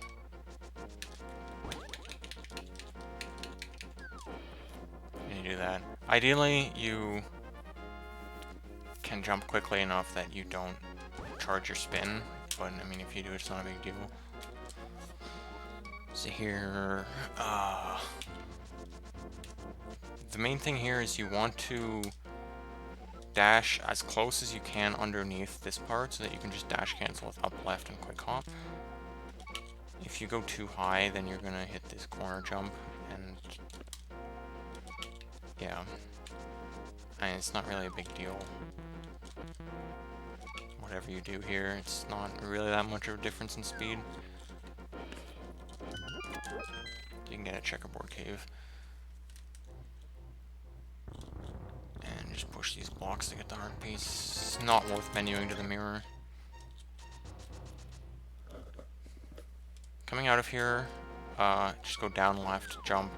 you do that. Ideally, you can jump quickly enough that you don't charge your spin, but I mean, if you do, it's not a big deal. So here, the main thing here is you want to dash as close as you can underneath this part so that you can just dash cancel with up, left, and quick hop. If you go too high, then you're gonna hit this corner jump, and yeah, and it's not really a big deal. Whatever you do here, it's not really that much of a difference in speed. You can get a checkerboard cave. And just push these blocks to get the heart piece. It's not worth menuing to the mirror. Coming out of here, just go down left, jump,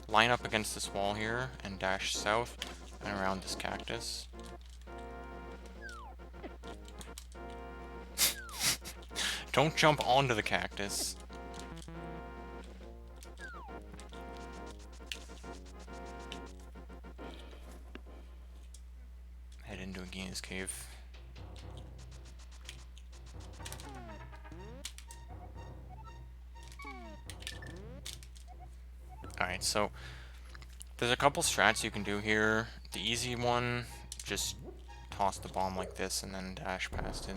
line up against this wall here, and dash south and around this cactus. Don't jump onto the cactus. Head into a Gina's cave. Alright, so there's a couple strats you can do here. The easy one, just toss the bomb like this and then dash past it.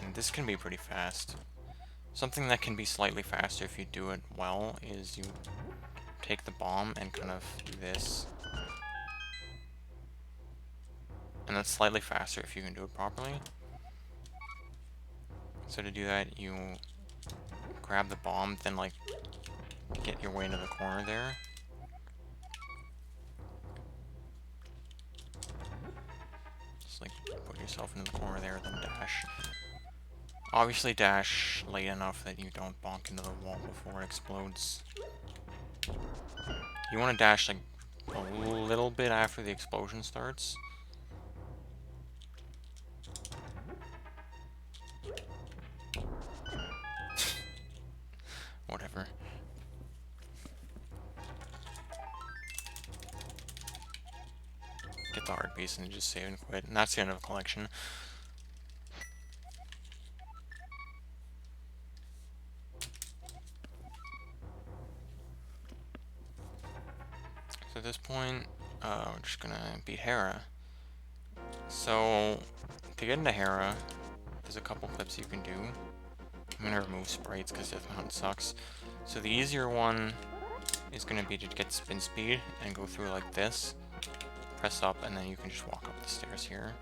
And this can be pretty fast. Something that can be slightly faster if you do it well is you take the bomb and kind of do this. And that's slightly faster if you can do it properly. So to do that, you grab the bomb, then like get your way into the corner there. Just like put yourself into the corner there, then dash. Obviously dash late enough that you don't bonk into the wall before it explodes. You want to dash like a little bit after the explosion starts. Whatever. Get the heart piece and just save and quit. And that's the end of the collection. So at this point, we're just gonna beat Hera. So to get into Hera, there's a couple clips you can do. I'm gonna remove sprites because Death Mountain sucks. So the easier one is gonna be to get spin speed and go through like this. Press up and then you can just walk up the stairs here.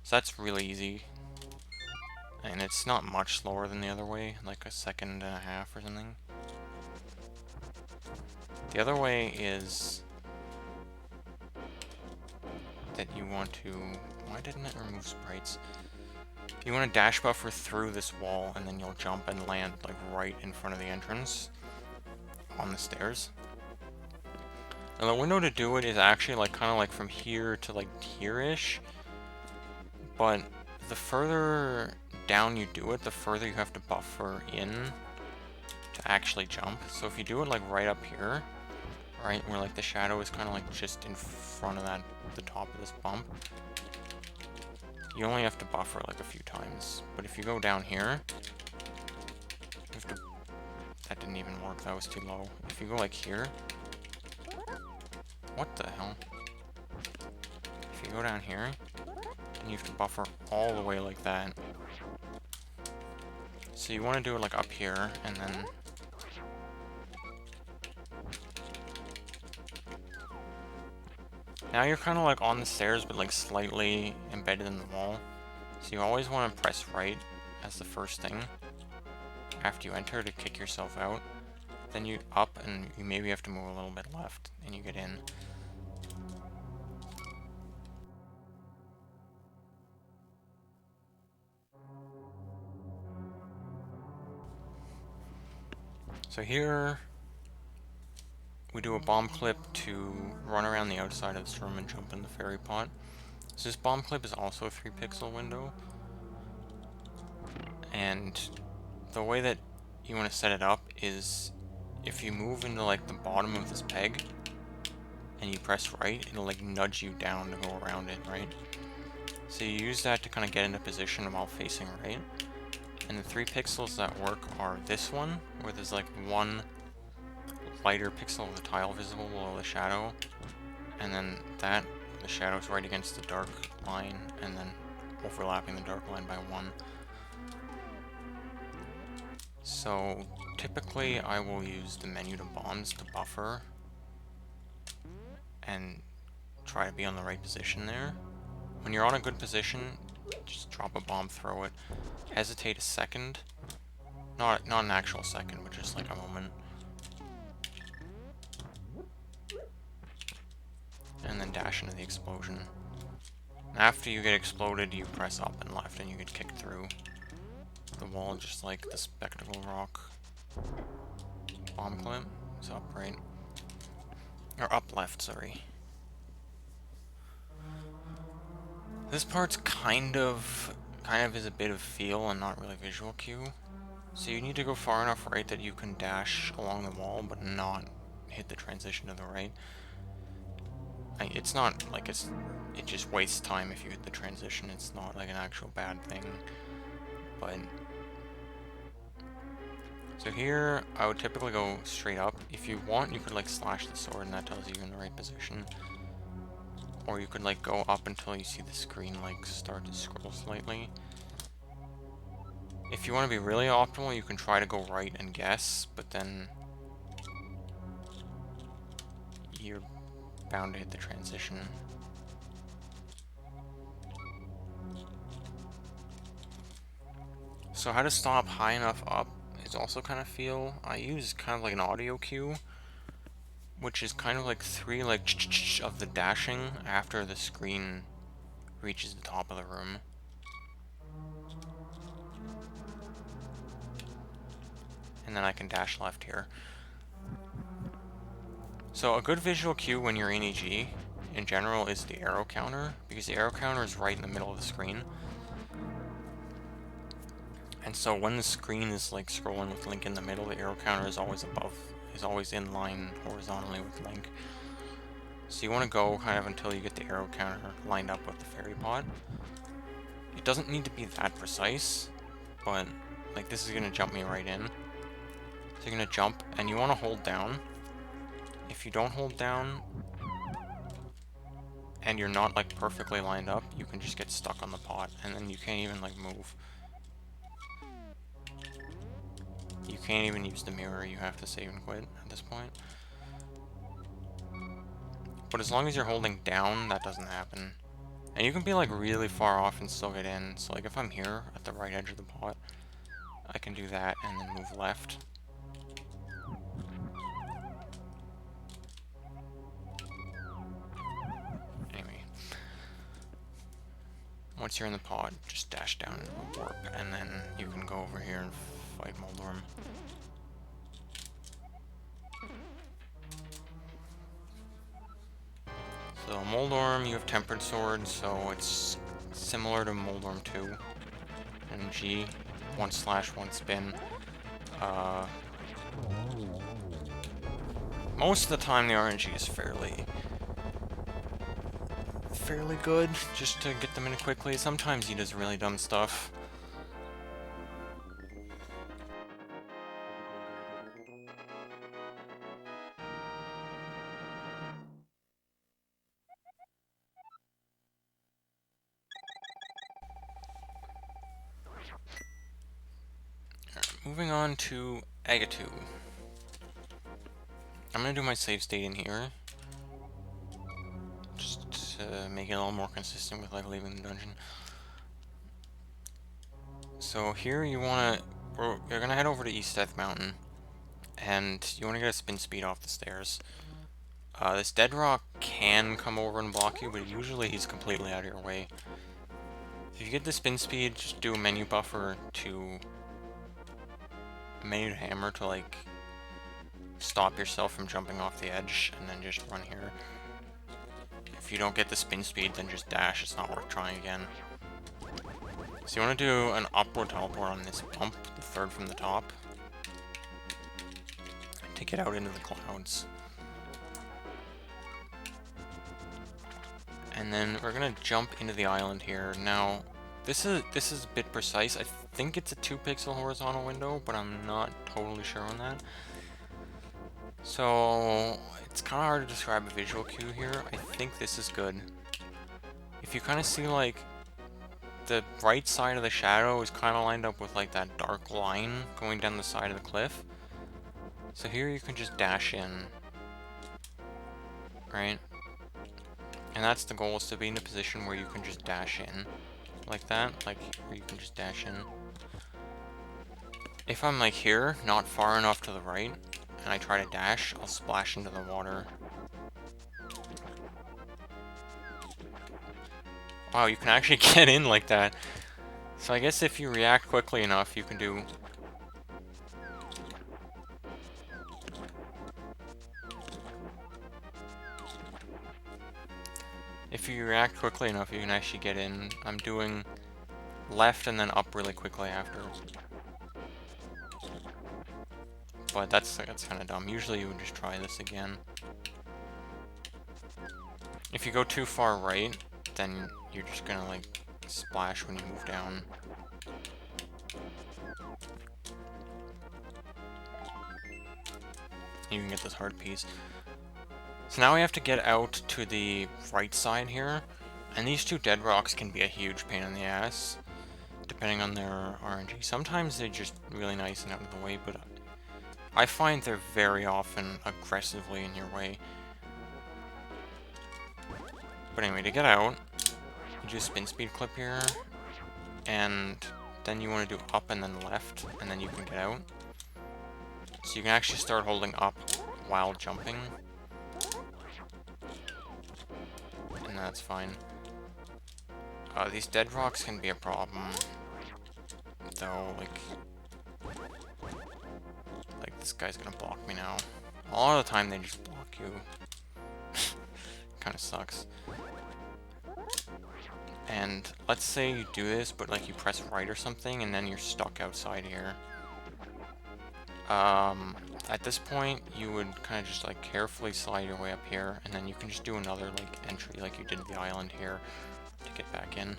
So that's really easy. And it's not much slower than the other way, like a second and a half or something. The other way is that you want to... Why didn't it remove sprites? You want to dash buffer through this wall, and then you'll jump and land like right in front of the entrance on the stairs. And the window to do it is actually like kind of like from here to like here-ish. But the further down you do it, the further you have to buffer in to actually jump. So if you do it like right up here, right where like the shadow is kind of like just in front of that, the top of this bump, you only have to buffer like a few times. But if you go down here, you have to... That didn't even work, that was too low. If you go like here... What the hell? If you go down here, then you have to buffer all the way like that. So you want to do it like up here, and then now you're kind of like on the stairs, but like slightly embedded in the wall. So you always want to press right as the first thing after you enter to kick yourself out. Then you up, and you maybe have to move a little bit left, and you get in. So here we do a bomb clip to run around the outside of this room and jump in the fairy pot. So this bomb clip is also a 3-pixel window, and the way that you want to set it up is if you move into like the bottom of this peg and you press right, it'll like nudge you down to go around it, right? So you use that to kind of get into position while facing right. And the 3 pixels that work are this one, where there's like one lighter pixel of the tile visible below the shadow, and then that, the shadow's right against the dark line, and then overlapping the dark line by 1. So typically I will use the menu to bombs to buffer and try to be on the right position there. When you're on a good position, just drop a bomb, throw it, hesitate a second, not an actual second, but just like a moment, and then dash into the explosion. After you get exploded, you press up and left and you get kicked through the wall just like the Spectacle Rock bomb clip. It's up right. Or up left, sorry. This part's kind of is a bit of feel and not really visual cue. So you need to go far enough right that you can dash along the wall but not hit the transition to the right. It's not like it just wastes time if you hit the transition. It's not like an actual bad thing. But so here I would typically go straight up. If you want, you could like slash the sword and that tells you you're in the right position. Or you could like go up until you see the screen like start to scroll slightly. If you want to be really optimal, you can try to go right and guess, but then you're bound to hit the transition. So how to stop high enough up is also kind of feel. I use kind of like an audio cue, which is kind of like 3 like of the dashing after the screen reaches the top of the room. And then I can dash left here. So a good visual cue when you're in EG in general is the arrow counter, because the arrow counter is right in the middle of the screen. And so when the screen is like scrolling with Link in the middle, the arrow counter is always always in line horizontally with Link. So you want to go kind of until you get the arrow counter lined up with the fairy pot. It doesn't need to be that precise, but like this is going to jump me right in. So you're going to jump and you want to hold down. If you don't hold down and you're not like perfectly lined up, you can just get stuck on the pot and then you can't even like move. You can't even use the mirror, you have to save and quit at this point. But as long as you're holding down, that doesn't happen. And you can be like really far off and still get in. So like if I'm here at the right edge of the pot, I can do that and then move left. Anyway. Once you're in the pot, just dash down into the warp and then you can go over here and fight Moldorm. So Moldorm, you have Tempered Sword, so it's similar to Moldorm 2. And G, 1 slash, 1 spin. Most of the time the RNG is fairly good, just to get them in quickly. Sometimes he does really dumb stuff. moving on to Agatu. I'm gonna do my save state in here, just to make it a little more consistent with like leaving the dungeon. So here you're gonna head over to East Death Mountain, and you want to get a spin speed off the stairs. This dead rock can come over and block you, but usually he's completely out of your way. If you get the spin speed, just do a menu buffer to hammer to like stop yourself from jumping off the edge, and then just run here. If you don't get the spin speed, then just dash. It's not worth trying again. So you want to do an upward teleport on this bump, the third from the top, to get out into the clouds. And then we're gonna jump into the island here. Now, this is a bit precise. I think it's a 2-pixel horizontal window, but I'm not totally sure on that. So it's kind of hard to describe a visual cue here. I think this is good. If you kind of see like the right side of the shadow is kind of lined up with like that dark line going down the side of the cliff. So here you can just dash in, right? And that's the goal, is to be in a position where you can just dash in like that, like where you can just dash in. If I'm like here, not far enough to the right, and I try to dash, I'll splash into the water. Wow, you can actually get in like that. So I guess if you react quickly enough, you can do... If you react quickly enough, you can actually get in. I'm doing left and then up really quickly after. But that's kind of dumb. Usually you would just try this again. If you go too far right, then you're just gonna like splash when you move down. You can get this hard piece. So now we have to get out to the right side here, and these two dead rocks can be a huge pain in the ass, depending on their RNG. Sometimes they're just really nice and out of the way, but I find they're very often aggressively in your way. But anyway, to get out, you do a spin speed clip here, and then you want to do up and then left, and then you can get out. So you can actually start holding up while jumping. And that's fine. These dead rocks can be a problem, though, like this guy's gonna block me now. A lot of the time they just block you. Kinda sucks. And let's say you do this, but like you press right or something, and then you're stuck outside here. At this point, you would kind of just like carefully slide your way up here, and then you can just do another like entry like you did the island here to get back in.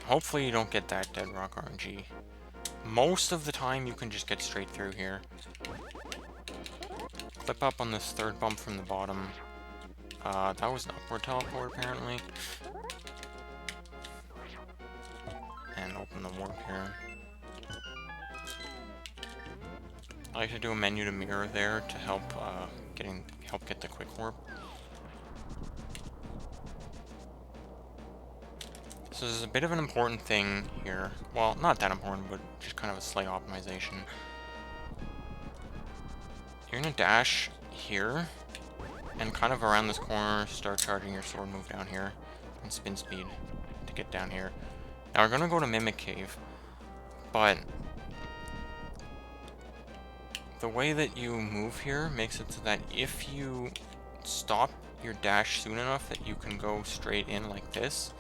Hopefully you don't get that dead rock RNG. Most of the time you can just get straight through here. Clip up on this third bump from the bottom. That was an upward teleport apparently. And open the warp here. I like to do a menu to mirror there to help get the quick warp. So there's a bit of an important thing here. Well, not that important, but just kind of a slight optimization. You're gonna dash here, and kind of around this corner, start charging your sword move down here, and spin speed to get down here. Now we're gonna go to Mimic Cave, but the way that you move here makes it so that if you stop your dash soon enough that you can go straight in like this,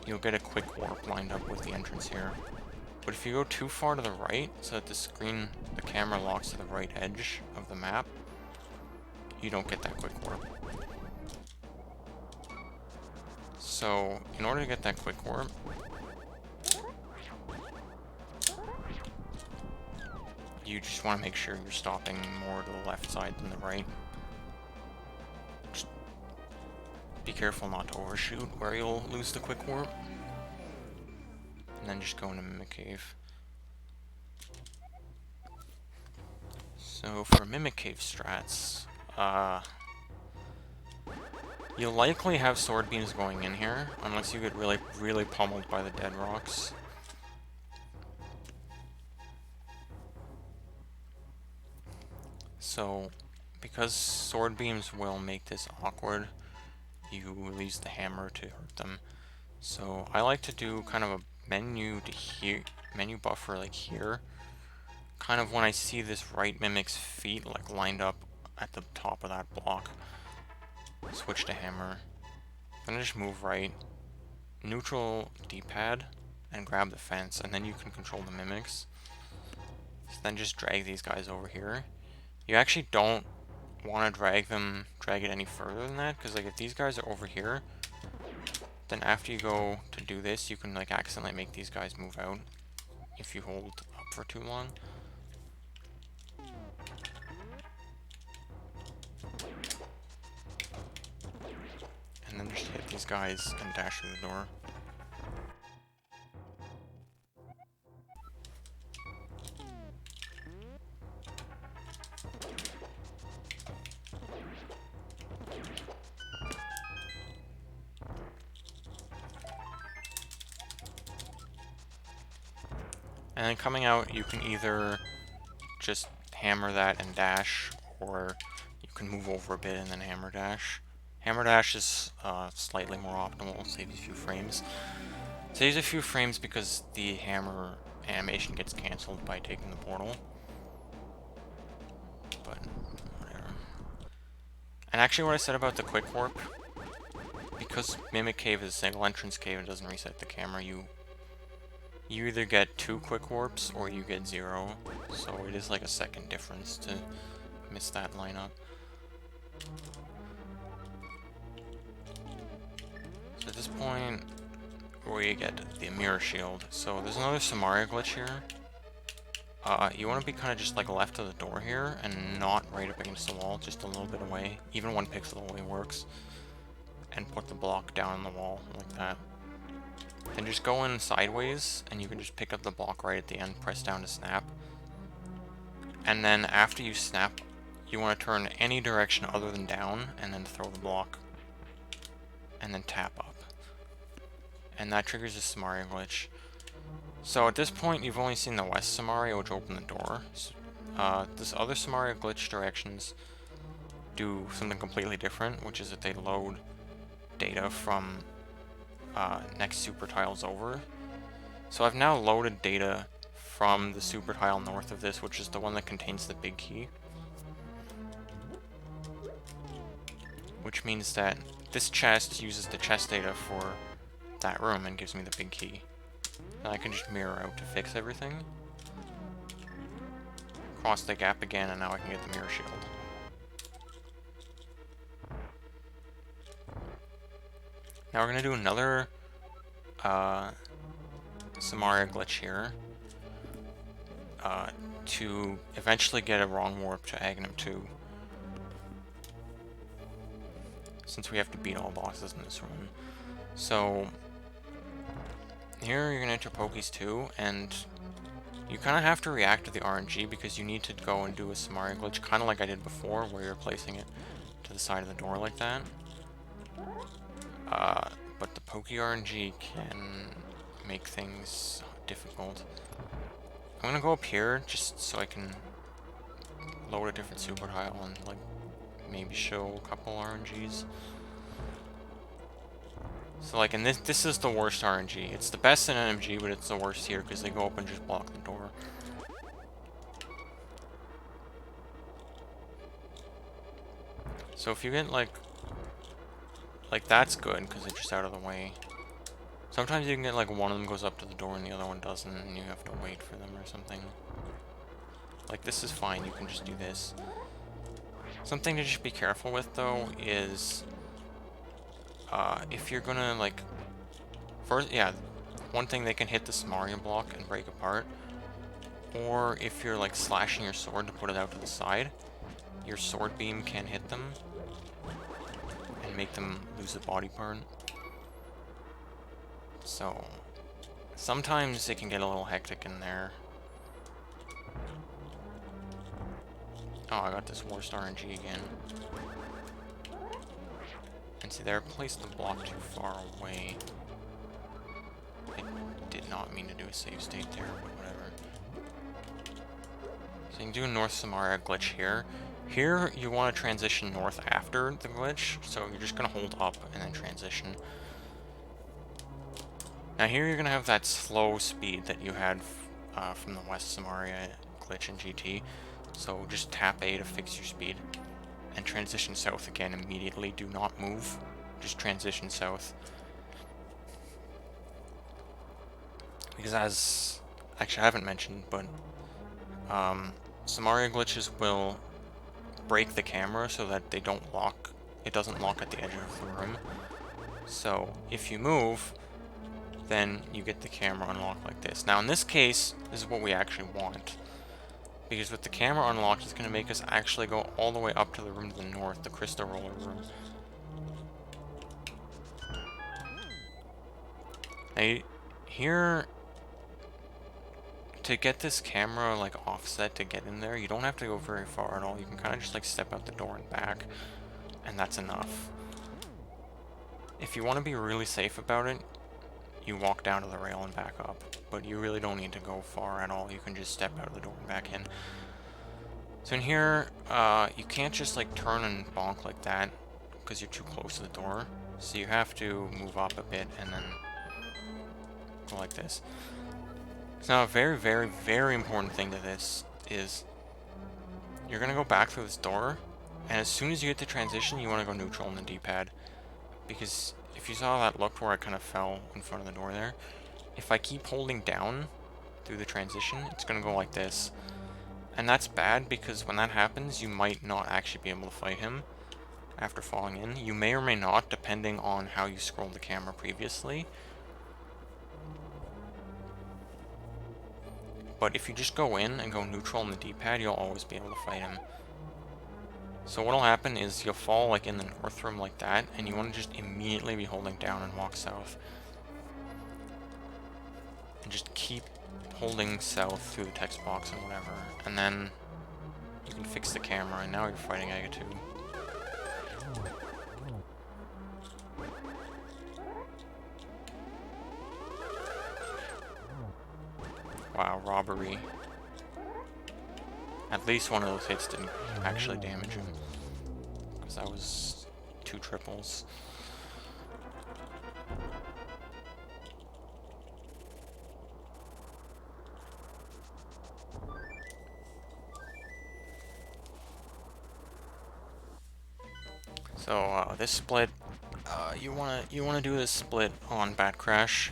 you'll get a quick warp lined up with the entrance here. But if you go too far to the right, so that the camera locks to the right edge of the map, you don't get that quick warp. So, in order to get that quick warp, you just want to make sure you're stopping more to the left side than the right. Just be careful not to overshoot where you'll lose the quick warp. And then just go into Mimic Cave. So for Mimic Cave strats, you'll likely have sword beams going in here, unless you get really, really pummeled by the dead rocks. So, because sword beams will make this awkward, you use the hammer to hurt them. So I like to do kind of a menu to here, menu buffer like here. Kind of when I see this right mimic's feet like lined up at the top of that block. Switch to hammer. Then just move right. Neutral D-pad and grab the fence, and then you can control the mimics. So then just drag these guys over here. You actually don't want to drag it any further than that, because like if these guys are over here, then after you go to do this, you can like accidentally make these guys move out if you hold up for too long. And then just hit these guys and dash through the door. And then coming out, you can either just hammer that and dash, or you can move over a bit and then hammer dash. Hammer dash is slightly more optimal, saves a few frames. Saves a few frames because the hammer animation gets cancelled by taking the portal. But whatever. And actually what I said about the quick warp, because Mimic Cave is a single entrance cave and doesn't reset the camera, you either get 2 quick warps or you get 0. So it is like a second difference to miss that lineup. So at this point, we get the mirror shield. So there's another Samaria glitch here. You want to be kind of just like left of the door here and not right up against the wall, just a little bit away. Even 1 pixel away works. And put the block down on the wall like that. Then just go in sideways, and you can just pick up the block right at the end, press down to snap. And then after you snap, you want to turn any direction other than down, and then throw the block. And then tap up. And that triggers the Samaria glitch. So at this point, you've only seen the West Samaria, which opened the door. This other Samaria glitch directions do something completely different, which is that they load data from next super tiles over. So I've now loaded data from the super tile north of this, which is the one that contains the big key. Which means that this chest uses the chest data for that room and gives me the big key. Then I can just mirror out to fix everything. Cross the gap again, and now I can get the mirror shield. Now we're going to do another Samaria glitch here to eventually get a wrong warp to Aghanim 2. Since we have to beat all bosses in this run. So here you're going to enter Pokies 2, and you kind of have to react to the RNG because you need to go and do a Samaria glitch, kind of like I did before, where you're placing it to the side of the door like that. But the Poke RNG can make things difficult. I'm gonna go up here just so I can load a different super tile and like maybe show a couple RNGs. So like, and this is the worst RNG. It's the best in NMG, but it's the worst here because they go up and just block the door. So if you get like that's good because they're just out of the way. Sometimes you can get like one of them goes up to the door and the other one doesn't, and you have to wait for them or something. Like this is fine, you can just do this. Something to just be careful with though is if you're gonna like one thing, they can hit the Samaria block and break apart. Or if you're like slashing your sword to put it out to the side, your sword beam can hit them and make them lose the body part. So sometimes it can get a little hectic in there. Oh, I got this worst RNG again. And see there, I placed the block too far away. I did not mean to do a save state there, but whatever. So you can do a North Samaria glitch here. Here, you want to transition north after the glitch, so you're just going to hold up and then transition. Now here you're going to have that slow speed that you had from the West Samaria glitch in GT. So just tap A to fix your speed. And transition south again immediately. Do not move. Just transition south. Because as... Actually, I haven't mentioned, but... Samaria glitches will break the camera so that they don't lock. It doesn't lock at the edge of the room. So, if you move, then you get the camera unlocked like this. Now, in this case, this is what we actually want. Because with the camera unlocked, it's going to make us actually go all the way up to the room to the north, the crystal roller room. Now, here, to get this camera like offset to get in there, you don't have to go very far at all. You can kind of just like step out the door and back, and that's enough. If you want to be really safe about it, you walk down to the rail and back up, but you really don't need to go far at all. You can just step out of the door and back in. So in here, you can't just like turn and bonk like that because you're too close to the door. So you have to move up a bit and then go like this. So now a very, very, very important thing to this is you're going to go back through this door, and as soon as you hit the transition, you want to go neutral on the D-pad. Because if you saw that look where I kind of fell in front of the door there, if I keep holding down through the transition, it's going to go like this. And that's bad because when that happens, you might not actually be able to fight him after falling in. You may or may not, depending on how you scrolled the camera previously. But if you just go in and go neutral on the D-pad, you'll always be able to fight him. So what'll happen is you'll fall like in the north room like that, and you want to just immediately be holding down and walk south. And just keep holding south through the text box and whatever, and then you can fix the camera, and now you're fighting Agatu. Wow, robbery. At least one of those hits didn't actually damage him, because that was 2 triples. So this split, you wanna do this split on Bat Crash.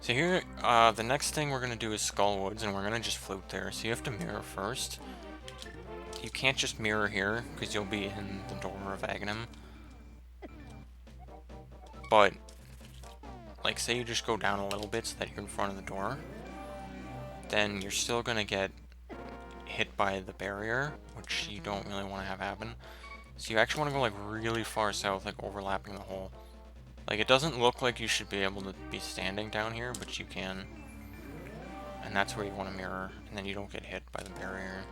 So here, the next thing we're gonna do is Skullwoods, and we're gonna just float there. So you have to mirror first. You can't just mirror here because you'll be in the door of Aghanim. But like, say you just go down a little bit so that you're in front of the door, then you're still gonna get hit by the barrier, which you don't really want to have happen. So you actually want to go like really far south, like overlapping the hole. Like, it doesn't look like you should be able to be standing down here, but you can. And that's where you want to mirror, and then you don't get hit by the barrier.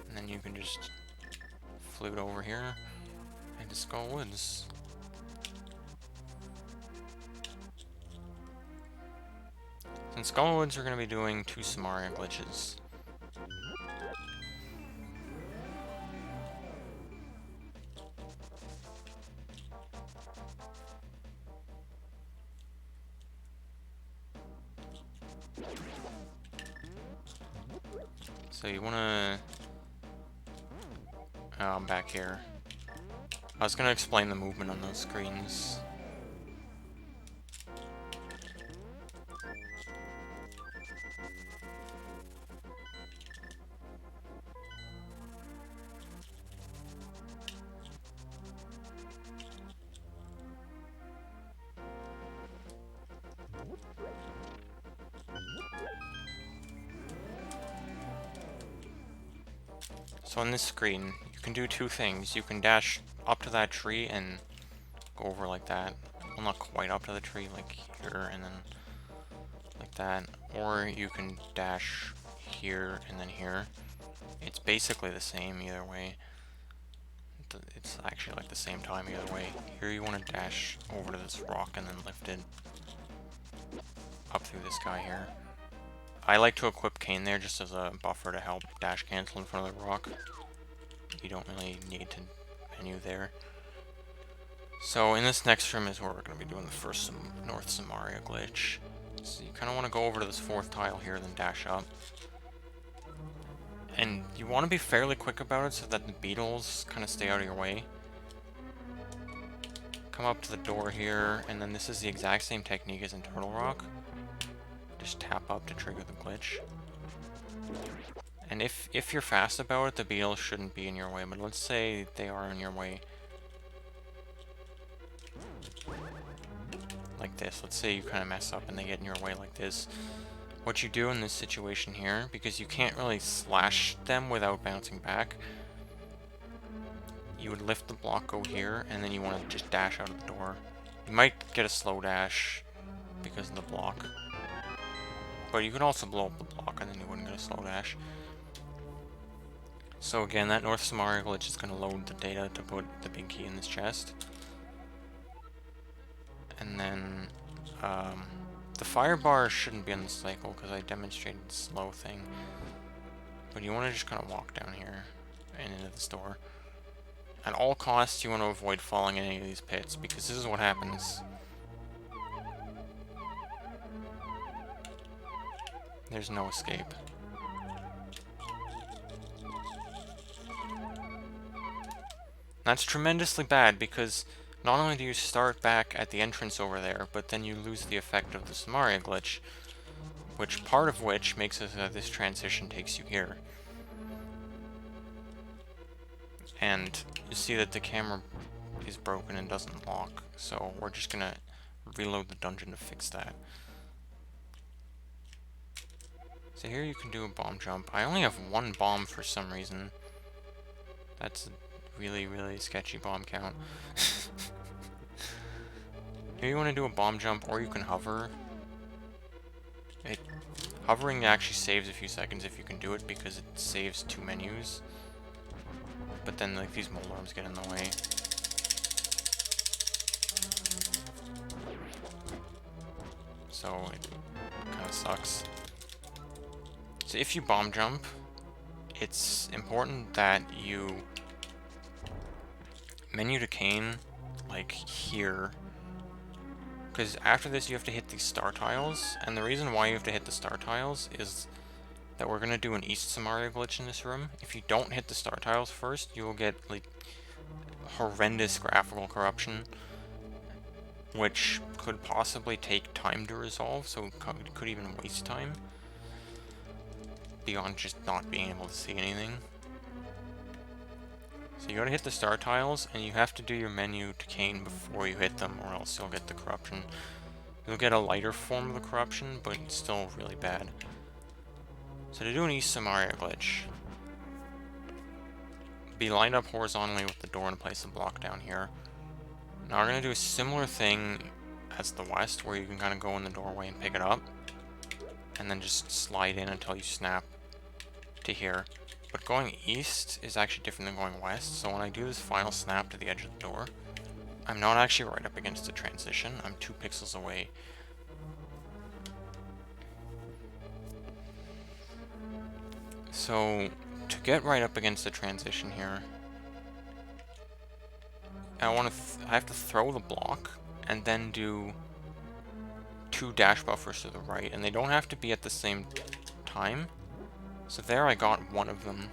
And then you can just float over here into Skullwoods. In Skullwoods, we're going to be doing 2 Samaria glitches. So you want to... I'm back here. I was going to explain the movement on those screens. So on this screen, you can do two things. You can dash up to that tree and go over like that. Well, not quite up to the tree, like here and then like that. Or you can dash here and then here. It's basically the same either way. It's actually like the same time either way. Here you want to dash over to this rock and then lift it up through this guy here. I like to equip cane there just as a buffer to help dash cancel in front of the rock. You don't really need to menu there. So in this next room is where we're going to be doing the first North Samaria glitch. So you kind of want to go over to this fourth tile here, then dash up. And you want to be fairly quick about it so that the beetles kind of stay out of your way. Come up to the door here, and then this is the exact same technique as in Turtle Rock. Just tap up to trigger the glitch. And if you're fast about it, the beetles shouldn't be in your way, but let's say they are in your way. Like this. Let's say you kind of mess up and they get in your way like this. What you do in this situation here, because you can't really slash them without bouncing back, you would lift the block, go here, and then you want to just dash out of the door. You might get a slow dash because of the block, but you could also blow up the block and then you wouldn't get a slow dash. So again, that North Samaria glitch is going to load the data to put the big key in this chest. And then the fire bar shouldn't be on the cycle because I demonstrated the slow thing. But you want to just kind of walk down here and into this door. At all costs, you want to avoid falling in any of these pits because this is what happens. There's no escape. That's tremendously bad because not only do you start back at the entrance over there, but then you lose the effect of the Samaria glitch, which part of which makes it so that this transition takes you here. And you see that the camera is broken and doesn't lock, so we're just gonna reload the dungeon to fix that. So here you can do a bomb jump. I only have one bomb for some reason. That's a really, really sketchy bomb count. Here you want to do a bomb jump, or you can hover. Hovering actually saves a few seconds if you can do it, because it saves two menus. But then like these mold arms get in the way. So it kind of sucks. So if you bomb jump, it's important that you menu to cane like here, because after this you have to hit these star tiles, and the reason why you have to hit the star tiles is that we're going to do an East Samaria glitch in this room. If you don't hit the star tiles first, you will get like horrendous graphical corruption, which could possibly take time to resolve, so it could even waste time beyond just not being able to see anything. So you gotta hit the star tiles, and you have to do your menu to cane before you hit them, or else you'll get the corruption. You'll get a lighter form of the corruption, but it's still really bad. So to do an East Samaria glitch, be lined up horizontally with the door and place a block down here. Now we're gonna do a similar thing as the West, where you can kind of go in the doorway and pick it up, and then just slide in until you snap to here. But going east is actually different than going west, so when I do this final snap to the edge of the door, I'm not actually right up against the transition, I'm 2 pixels away. So, to get right up against the transition here, I have to throw the block, and then do 2 dash buffers to the right, and they don't have to be at the same time. So there I got one of them.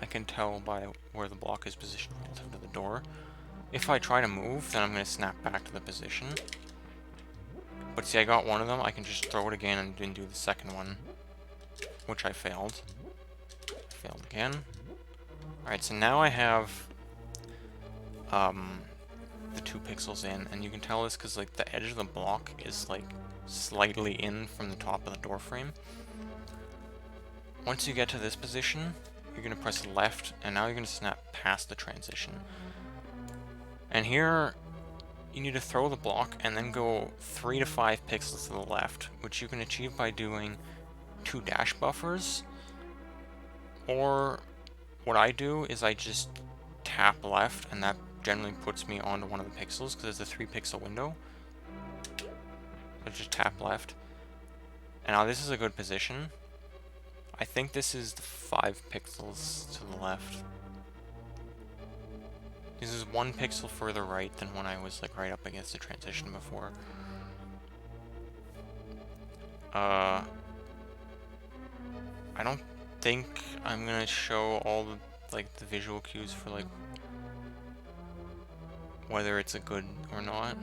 I can tell by where the block is positioned relative to the door. If I try to move, then I'm going to snap back to the position. But see, I got one of them, I can just throw it again and then do the second one, which I failed. Failed again. Alright, so now I have the 2 pixels in, and you can tell this because like the edge of the block is like slightly in from the top of the door frame. Once you get to this position, you're going to press left, and now you're going to snap past the transition. And here, you need to throw the block and then go 3 to 5 pixels to the left, which you can achieve by doing 2 dash buffers. Or what I do is I just tap left, and that generally puts me onto one of the pixels because it's a 3 pixel window. So just tap left. And now this is a good position. I think this is the 5 pixels to the left. This is 1 pixel further right than when I was like right up against the transition before. I don't think I'm gonna show all the like the visual cues for like whether it's a good or not,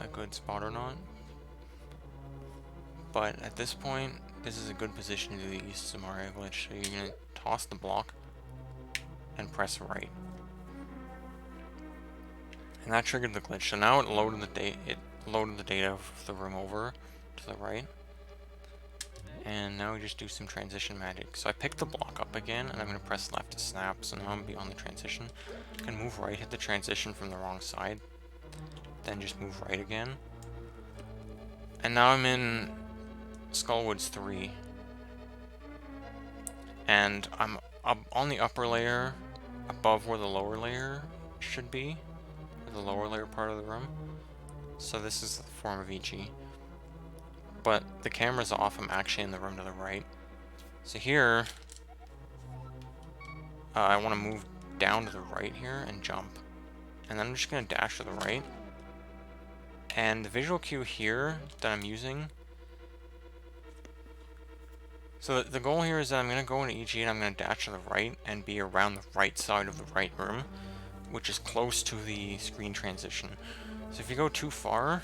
a good spot or not. But at this point, this is a good position to do the East Samaria glitch. So you're gonna toss the block and press right. And that triggered the glitch. So now it loaded the data of the room over to the right. And now we just do some transition magic. So I picked the block up again, and I'm going to press left to snap, so now I'm going to be on the transition. I can move right, hit the transition from the wrong side, then just move right again. And now I'm in Skullwoods 3. And I'm up on the upper layer, above where the lower layer should be, the lower layer part of the room. So this is the form of EG. But the camera's off, I'm actually in the room to the right. So here, I want to move down to the right here and jump. And then I'm just going to dash to the right. And the visual cue here that I'm using... So the goal here is that I'm going to go into EG and I'm going to dash to the right and be around the right side of the right room, which is close to the screen transition. So if you go too far,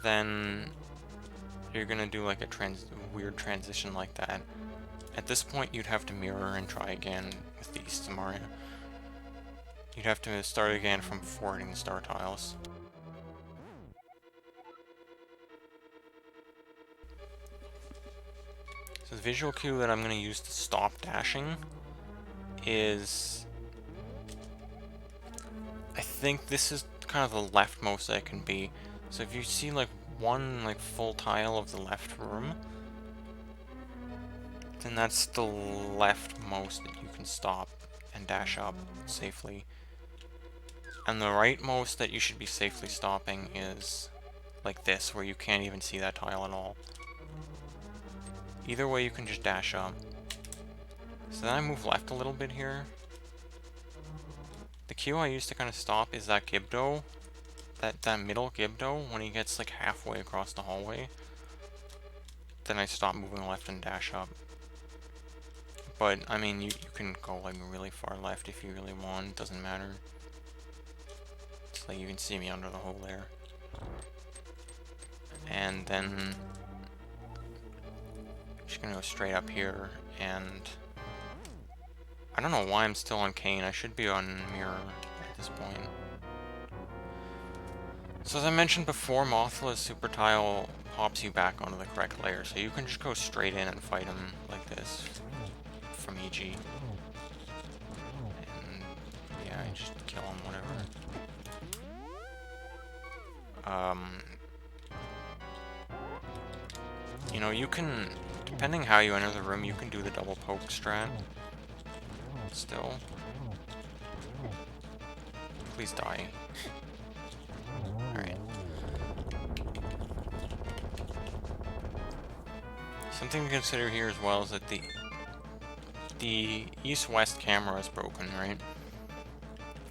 then you're going to do like a weird transition like that. At this point, you'd have to mirror and try again with the East Samaria. You'd have to start again from before hitting the star tiles. So the visual cue that I'm going to use to stop dashing is... I think this is kind of the leftmost that it can be. So if you see like one like full tile of the left room, then that's the leftmost that you can stop and dash up safely. And the rightmost that you should be safely stopping is like this, where you can't even see that tile at all. Either way, you can just dash up. So then I move left a little bit here. The cue I use to kind of stop is that Gibdo, that middle Gibdo, when he gets like halfway across the hallway. Then I stop moving left and dash up. But, I mean, you can go like really far left if you really want, it doesn't matter. It's like you can see me under the hole there. And then I'm just gonna go straight up here, and I don't know why I'm still on Kane. I should be on Mirror at this point. So as I mentioned before, Mothula's super tile pops you back onto the correct layer, so you can just go straight in and fight him like this from EG. And yeah, just kill him, whatever. You know, you can, depending how you enter the room, you can do the double poke strat. Still. Please die. Alright. Something to consider here as well is that the east-west camera is broken, right?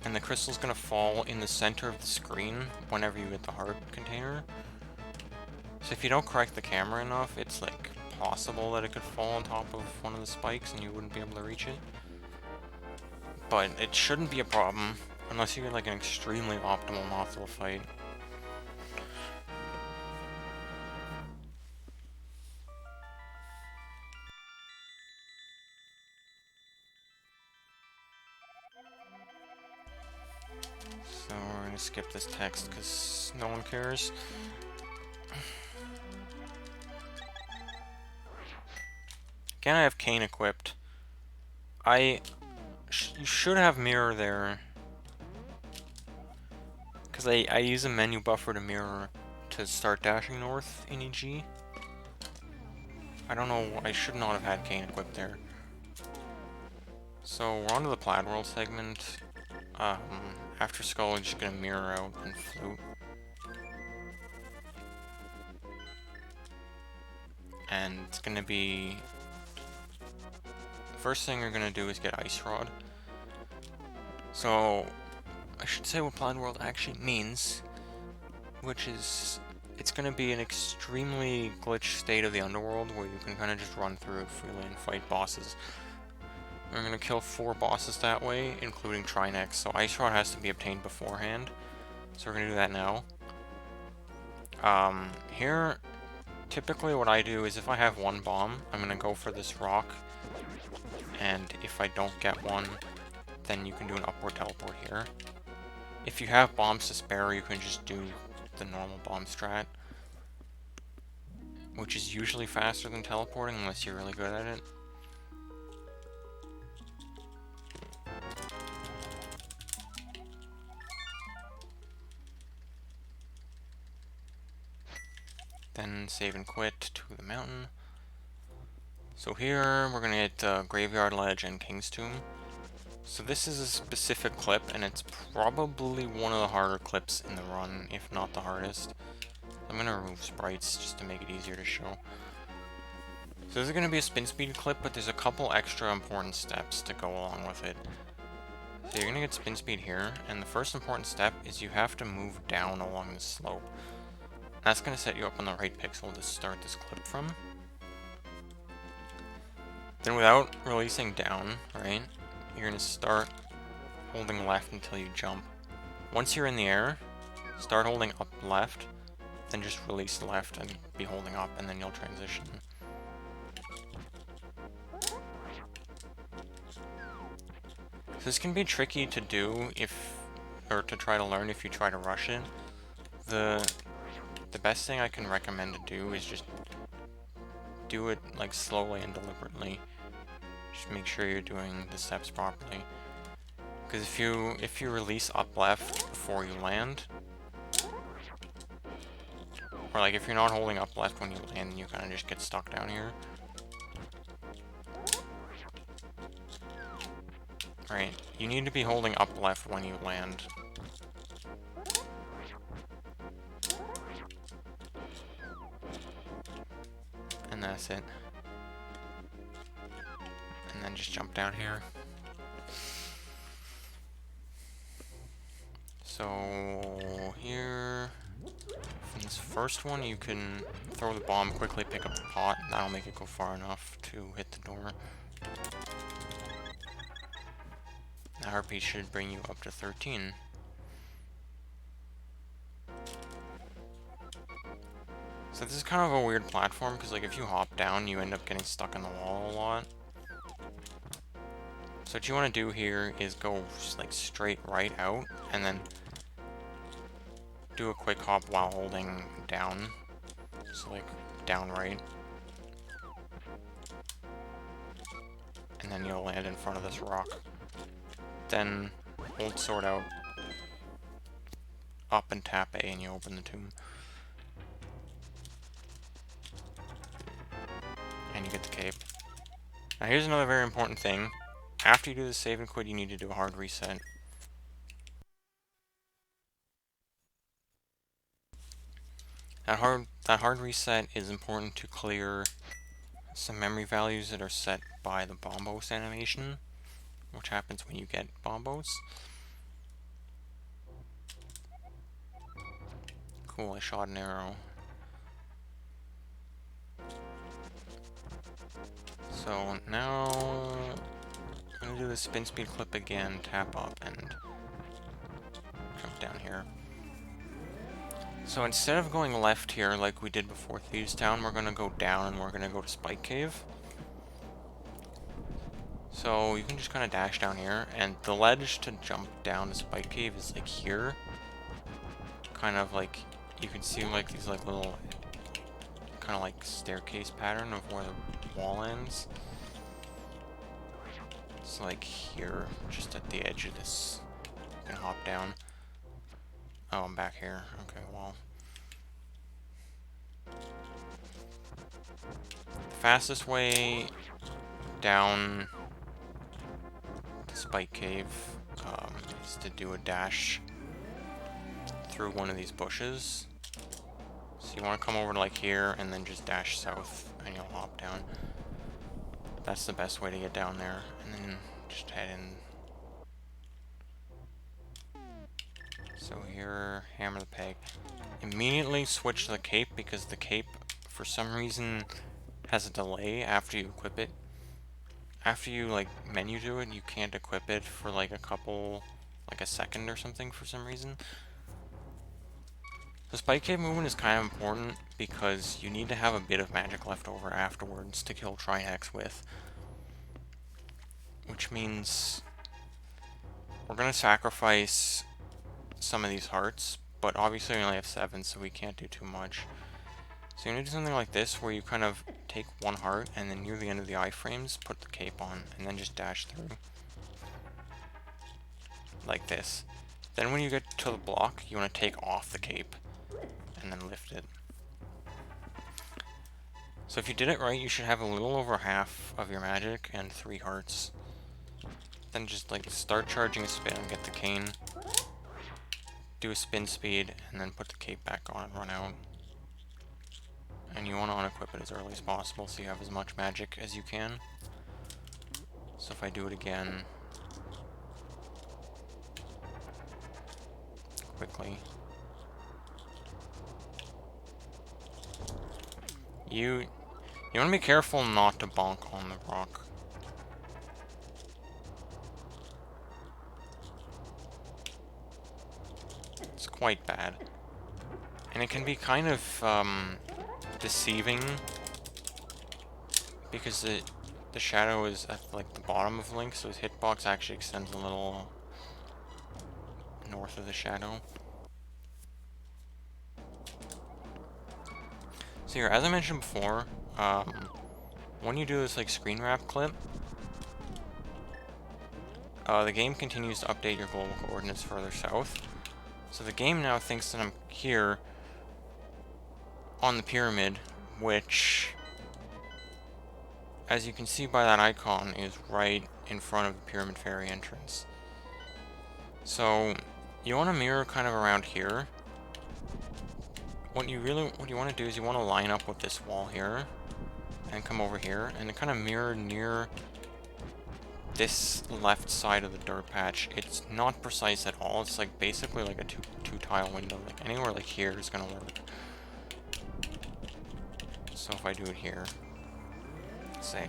And the crystal's gonna fall in the center of the screen whenever you hit the heart container. So if you don't correct the camera enough, it's like possible that it could fall on top of one of the spikes and you wouldn't be able to reach it. But it shouldn't be a problem unless you get like an extremely optimal Mothula fight. So we're gonna skip this text because no one cares. Again, I have Kane equipped. You should have mirror there. Because I use a menu buffer to mirror to start dashing north in EG. I don't know, I should not have had Cane equipped there. So we're on to the Plaid World segment. After Skull, we're just gonna mirror out and float. And it's gonna be... First thing we're gonna do is get Ice Rod. So, I should say what Plaid World actually means, which is... It's gonna be an extremely glitched state of the underworld where you can kind of just run through it freely and fight bosses. We're gonna kill 4 bosses that way, including Trinex, so Ice Rod has to be obtained beforehand. So we're gonna do that now. Here, typically what I do is if I have 1 bomb, I'm gonna go for this rock. And if I don't get one, then you can do an upward teleport here. If you have bombs to spare, you can just do the normal bomb strat, which is usually faster than teleporting unless you're really good at it. Then save and quit to the mountain. So here we're gonna get Graveyard Ledge and King's Tomb. So this is a specific clip, and it's probably one of the harder clips in the run, if not the hardest. I'm gonna remove sprites just to make it easier to show. So this is gonna be a spin speed clip, but there's a couple extra important steps to go along with it. So you're gonna get spin speed here, and the first important step is you have to move down along the slope. That's gonna set you up on the right pixel to start this clip from. Then without releasing down, right, you're gonna start holding left until you jump. Once you're in the air, start holding up left, then just release left and be holding up, and then you'll transition. So this can be tricky to do or to try to learn if you try to rush it. The best thing I can recommend to do is just do it like slowly and deliberately. Just make sure you're doing the steps properly. Because if you release up left before you land, or like if you're not holding up left when you land, you kind of just get stuck down here. Right, you need to be holding up left when you land. And that's it. And then just jump down here. So here, from this first one, you can throw the bomb, quickly pick up the pot, and that'll make it go far enough to hit the door. The RP should bring you up to 13. So this is kind of a weird platform, because like if you hop down, you end up getting stuck in the wall a lot. So what you want to do here is go just like straight right out, and then do a quick hop while holding down. So like down right. And then you'll land in front of this rock. Then hold sword out, up and tap A, and you open the tomb. And you get the cape. Now here's another very important thing. After you do the save and quit, you need to do a hard reset. That hard reset is important to clear some memory values that are set by the bombos animation, which happens when you get bombos. Cool, I shot an arrow. So now I'm gonna do the spin speed clip again, tap up, and jump down here. So instead of going left here like we did before Thieves Town, we're gonna go down and we're gonna go to Spike Cave. So you can just kind of dash down here, and the ledge to jump down to Spike Cave is like here. Kind of like, you can see like these like little, kind of like staircase pattern of where the wall ends. So like here, just at the edge of this, you can hop down. Oh, I'm back here. Okay, well. The fastest way down the spike cave is to do a dash through one of these bushes. So you want to come over to like here and then just dash south and you'll hop down. That's the best way to get down there. And then just head in. So here, hammer the peg. Immediately switch to the cape because the cape, for some reason, has a delay after you equip it. After you like menu do it, you can't equip it for like a second or something for some reason. The spike cave movement is kind of important because you need to have a bit of magic left over afterwards to kill Trihex with. Which means we're going to sacrifice some of these hearts, but obviously we only have 7, so we can't do too much. So you're going to do something like this, where you kind of take one heart, and then near the end of the iframes, put the cape on, and then just dash through. Like this. Then when you get to the block, you want to take off the cape, and then lift it. So if you did it right, you should have a little over half of your magic and 3 hearts. Then just like start charging a spin and get the cane. Do a spin speed, and then put the cape back on and run out. And you want to unequip it as early as possible so you have as much magic as you can. So if I do it again quickly, you want to be careful not to bonk on the rock. It's quite bad. And it can be kind of deceiving because the shadow is at like the bottom of Link, so his hitbox actually extends a little north of the shadow. So here, as I mentioned before, when you do this like screen wrap clip, the game continues to update your global coordinates further south. So the game now thinks that I'm here on the pyramid, which, as you can see by that icon, is right in front of the Pyramid Fairy entrance. So you want to mirror kind of around here. What you want to do is you want to line up with this wall here and come over here and kind of mirror near this left side of the dirt patch. It's not precise at all. It's like basically like a two tile window. Like anywhere like here is gonna work. So if I do it here, say,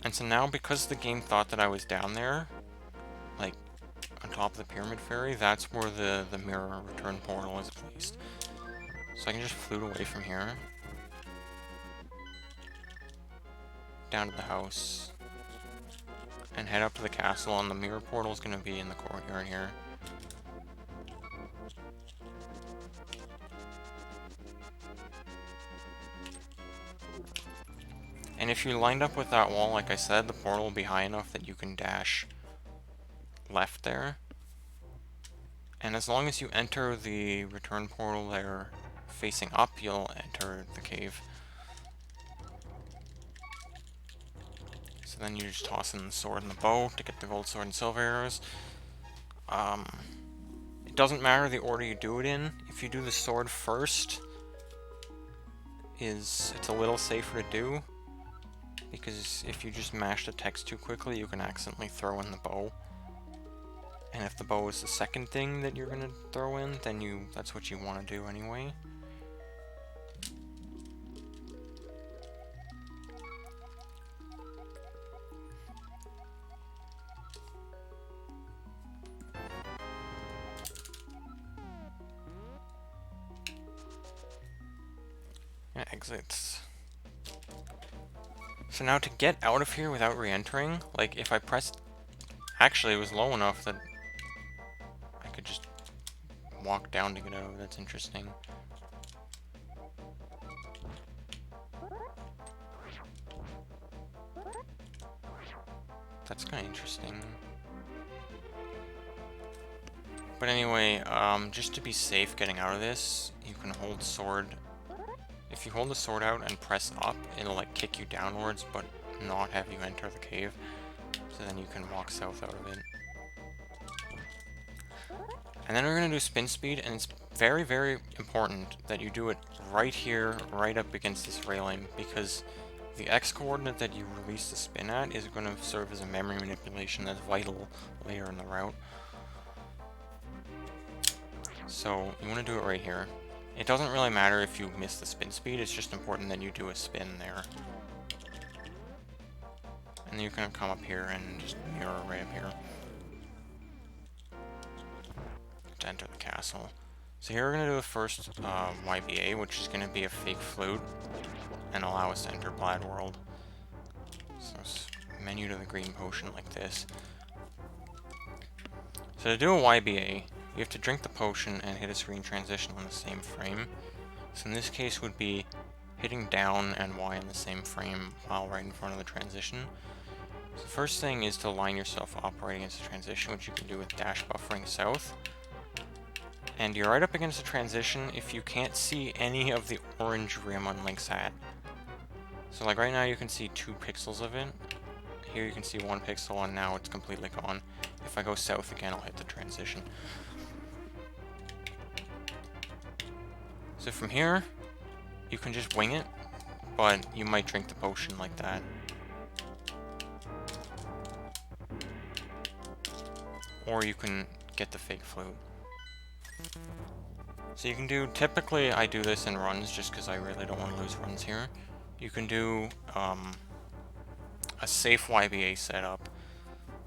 and so now because the game thought that I was down there, like on top of the Pyramid Fairy, that's where the mirror return portal is placed. So I can just flute away from here down to the house and head up to the castle, and the mirror portal is going to be in the courtyard here. And if you lined up with that wall, like I said, the portal will be high enough that you can dash left there. And as long as you enter the return portal there facing up, you'll enter the cave. So then you just toss in the sword and the bow to get the gold sword and silver arrows. It doesn't matter the order you do it in. If you do the sword first, it's a little safer to do, because if you just mash the text too quickly, you can accidentally throw in the bow. And if the bow is the second thing that you're gonna throw in, then that's what you want to do anyway. Yeah, exits. So now to get out of here without re-entering, like if I pressed, actually it was low enough that I could just walk down to get out. That's interesting. That's kind of interesting. But anyway, just to be safe getting out of this, you can hold sword. If you hold the sword out and press up, it'll like kick you downwards, but not have you enter the cave. So then you can walk south out of it. And then we're going to do spin speed, and it's very, very important that you do it right here, right up against this railing, because the X coordinate that you release the spin at is going to serve as a memory manipulation that's vital later in the route. So you want to do it right here. It doesn't really matter if you miss the spin speed, it's just important that you do a spin there. And then you're going to come up here and just mirror right up here to enter the castle. So here we're going to do the first YBA, which is going to be a fake flute, and allow us to enter Plaid World. So menu to the green potion like this. So to do a YBA, you have to drink the potion and hit a screen transition on the same frame. So in this case would be hitting down and Y in the same frame while right in front of the transition. So the first thing is to line yourself up right against the transition, which you can do with dash buffering south. And you're right up against the transition if you can't see any of the orange rim on Link's hat. So like right now you can see 2 pixels of it. Here you can see 1 pixel, and now it's completely gone. If I go south again, I'll hit the transition. So from here, you can just wing it, but you might drink the potion like that. Or you can get the fake flute. So you can do, typically I do this in runs just because I really don't want to lose runs here. You can do a safe YBA setup.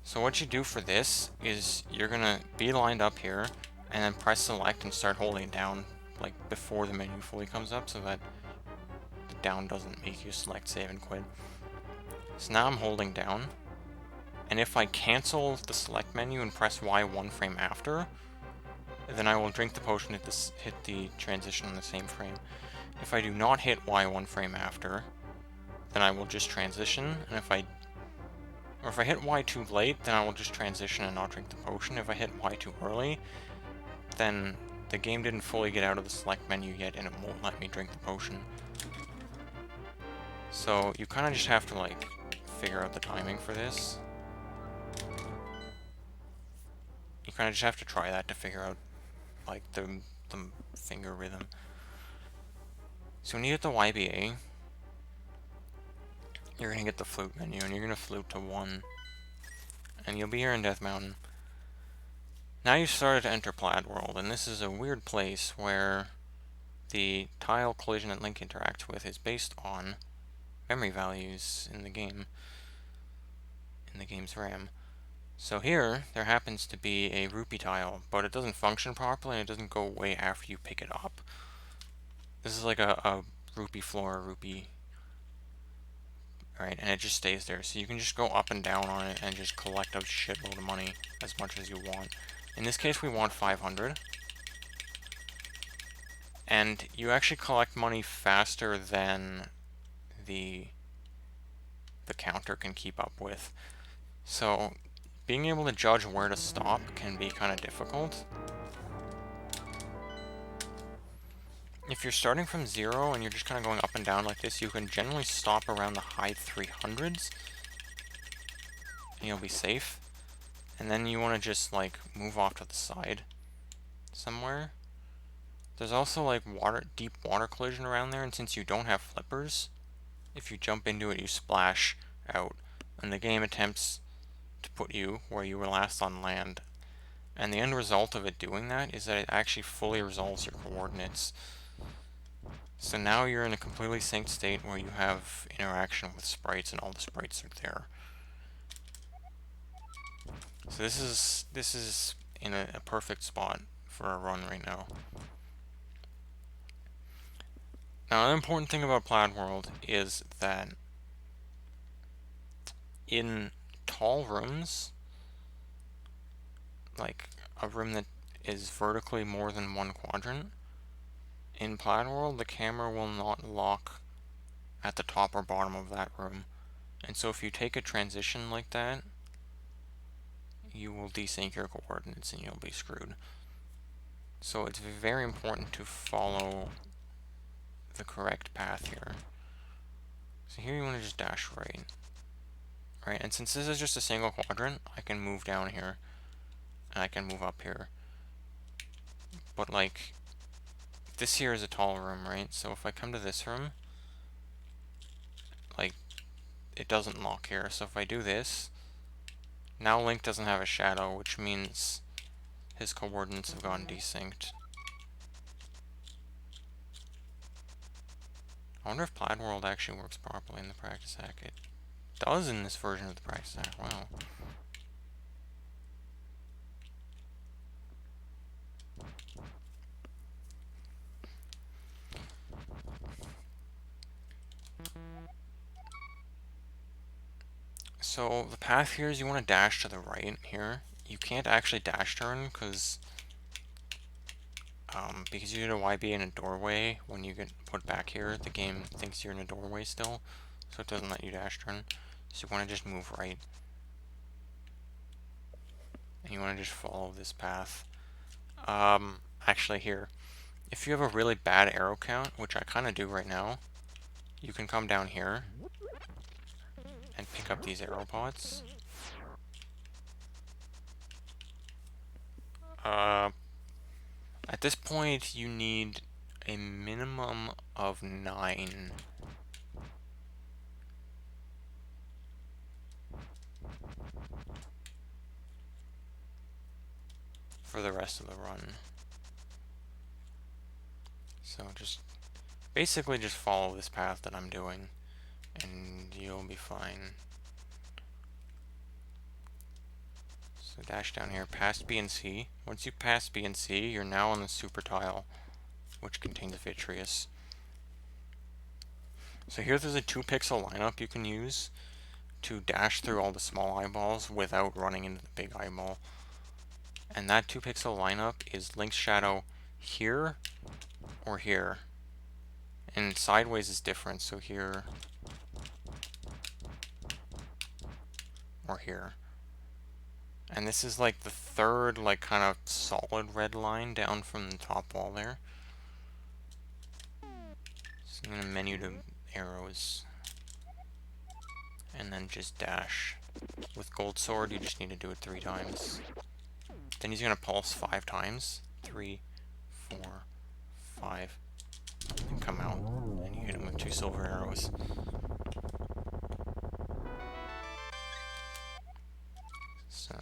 So what you do for this is you're going to be lined up here and then press select and start holding it down like before the menu fully comes up so that the down doesn't make you select save and quit. So now I'm holding down, and if I cancel the select menu and press Y 1 frame after, then I will drink the potion, hit the transition on the same frame. If I do not hit Y 1 frame after, then I will just transition, and if I hit Y too late, then I will just transition and not drink the potion. If I hit Y too early, then the game didn't fully get out of the select menu yet, and it won't let me drink the potion. So you kind of just have to like figure out the timing for this. You kind of just have to try that to figure out like the finger rhythm. So when you hit the YBA, you're going to get the flute menu, and you're going to flute to 1. And you'll be here in Death Mountain. Now you've started to enter Plaid World, and this is a weird place where the tile collision that Link interacts with is based on memory values in the game, in the game's RAM. So here, there happens to be a rupee tile, but it doesn't function properly, and it doesn't go away after you pick it up. This is like a rupee floor, rupee, right, and it just stays there. So you can just go up and down on it and just collect a shitload of money, as much as you want. In this case, we want 500. And you actually collect money faster than the counter can keep up with. So being able to judge where to stop can be kind of difficult. If you're starting from 0 and you're just kind of going up and down like this, you can generally stop around the high 300s and you'll be safe. And then you want to just like move off to the side somewhere. There's also like deep water collision around there, and since you don't have flippers, if you jump into it you splash out, and the game attempts to put you where you were last on land. And the end result of it doing that is that it actually fully resolves your coordinates. So now you're in a completely synced state where you have interaction with sprites and all the sprites are there. So this is in a perfect spot for a run right now. Now, another important thing about Plaid World is that in tall rooms, like a room that is vertically more than 1 quadrant, in Plaid World the camera will not lock at the top or bottom of that room. And so if you take a transition like that, you will desync your coordinates and you'll be screwed. So it's very important to follow the correct path here. So here you want to just dash right. Right, and since this is just a single quadrant, I can move down here, and I can move up here. But like, this here is a tall room, right? So if I come to this room, like, it doesn't lock here. So if I do this, now Link doesn't have a shadow, which means his coordinates have gone desynced. I wonder if Plaid World actually works properly in the practice hack. It does in this version of the practice hack. Wow. So the path here is you want to dash to the right here. You can't actually dash turn because you did a YB in a doorway. When you get put back here, the game thinks you're in a doorway still, so it doesn't let you dash turn. So you want to just move right. And you want to just follow this path. Actually here, if you have a really bad arrow count, which I kind of do right now, you can come down here and pick up these arrow pots. At this point, you need a minimum of 9. For the rest of the run. So just basically just follow this path that I'm doing and you'll be fine. So dash down here past B and C. Once you pass B and C, you're now on the super tile, which contains vitreous. So here there's a 2-pixel lineup you can use to dash through all the small eyeballs without running into the big eyeball. And that 2-pixel lineup is Link's shadow here or here. And sideways is different, so here or here. And this is like the third, like, kind of solid red line down from the top wall there. So I'm gonna menu to arrows. And then just dash. With gold sword, you just need to do it 3 times. Then he's gonna pulse 5 times. 3, 4, 5. And come out. And you hit him with 2 silver arrows. So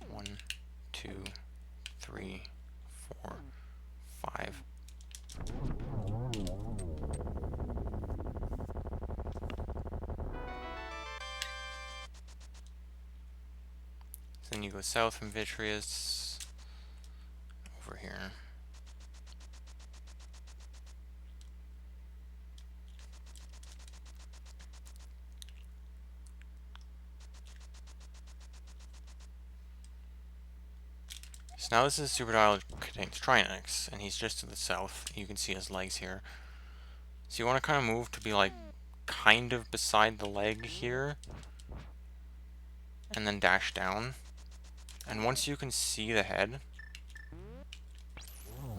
1, 2, 3, 4, 5. So then you go south from vitreous over here. So now this is super dial contains Trinex, and he's just to the south. You can see his legs here. So you want to kind of move to be like kind of beside the leg here, and then dash down. And once you can see the head,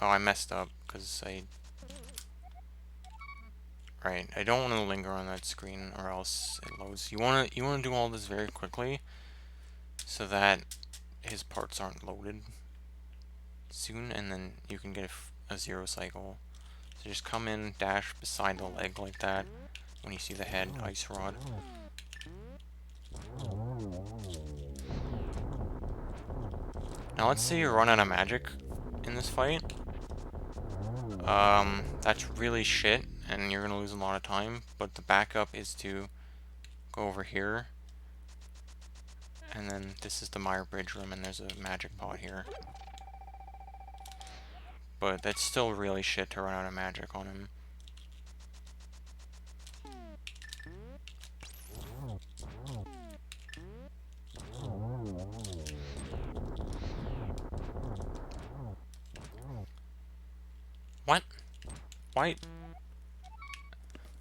oh, I messed up because I don't want to linger on that screen or else it loads. You want to do all this very quickly so that his parts aren't loaded soon, and then you can get a 0 cycle. So just come in, dash beside the leg like that when you see the head, ice rod. Now let's say you run out of magic in this fight. That's really shit, and you're gonna lose a lot of time, but the backup is to go over here, and then this is the Mire Bridge room, and there's a magic pot here. But that's still really shit to run out of magic on him. What? Why?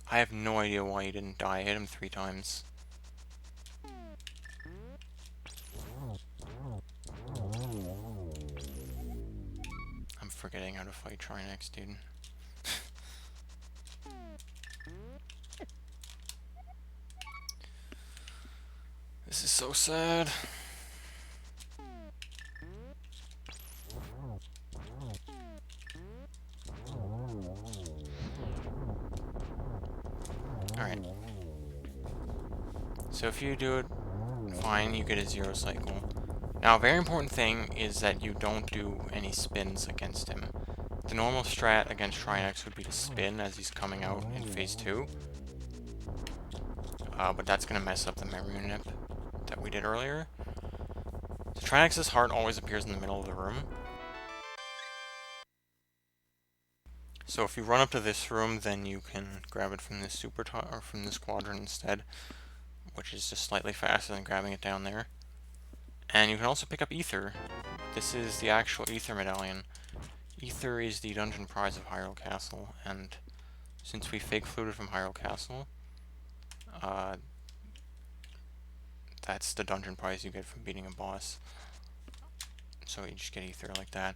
I have no idea why he didn't die. I hit him 3 times. forgetting how to fight Trinex, dude. This is so sad. Alright. So if you do it fine, you get a 0 cycle. Now, a very important thing is that you don't do any spins against him. The normal strat against Trinex would be to spin as he's coming out in phase 2. But that's going to mess up the memory nip that we did earlier. So Trinex's heart always appears in the middle of the room. So if you run up to this room, then you can grab it from this or from this quadrant instead, which is just slightly faster than grabbing it down there. And you can also pick up Ether. This is the actual Ether medallion. Ether is the dungeon prize of Hyrule Castle, and since we fake fluted from Hyrule Castle, that's the dungeon prize you get from beating a boss. So you just get Ether like that.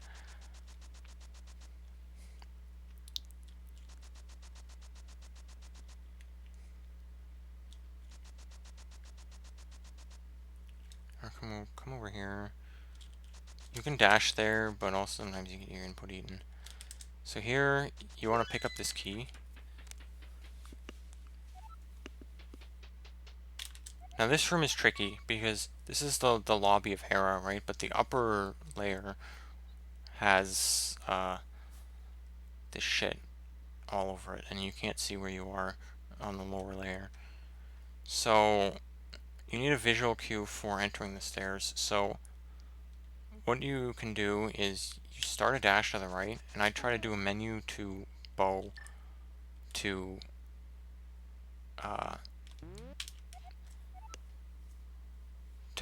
Or come over here. You can dash there, but also sometimes you get your input eaten. So here, you want to pick up this key. Now this room is tricky, because this is the lobby of Hera, right? But the upper layer has this shit all over it, and you can't see where you are on the lower layer. So you need a visual cue for entering the stairs. So what you can do is you start a dash to the right, and I try to do a menu to bow to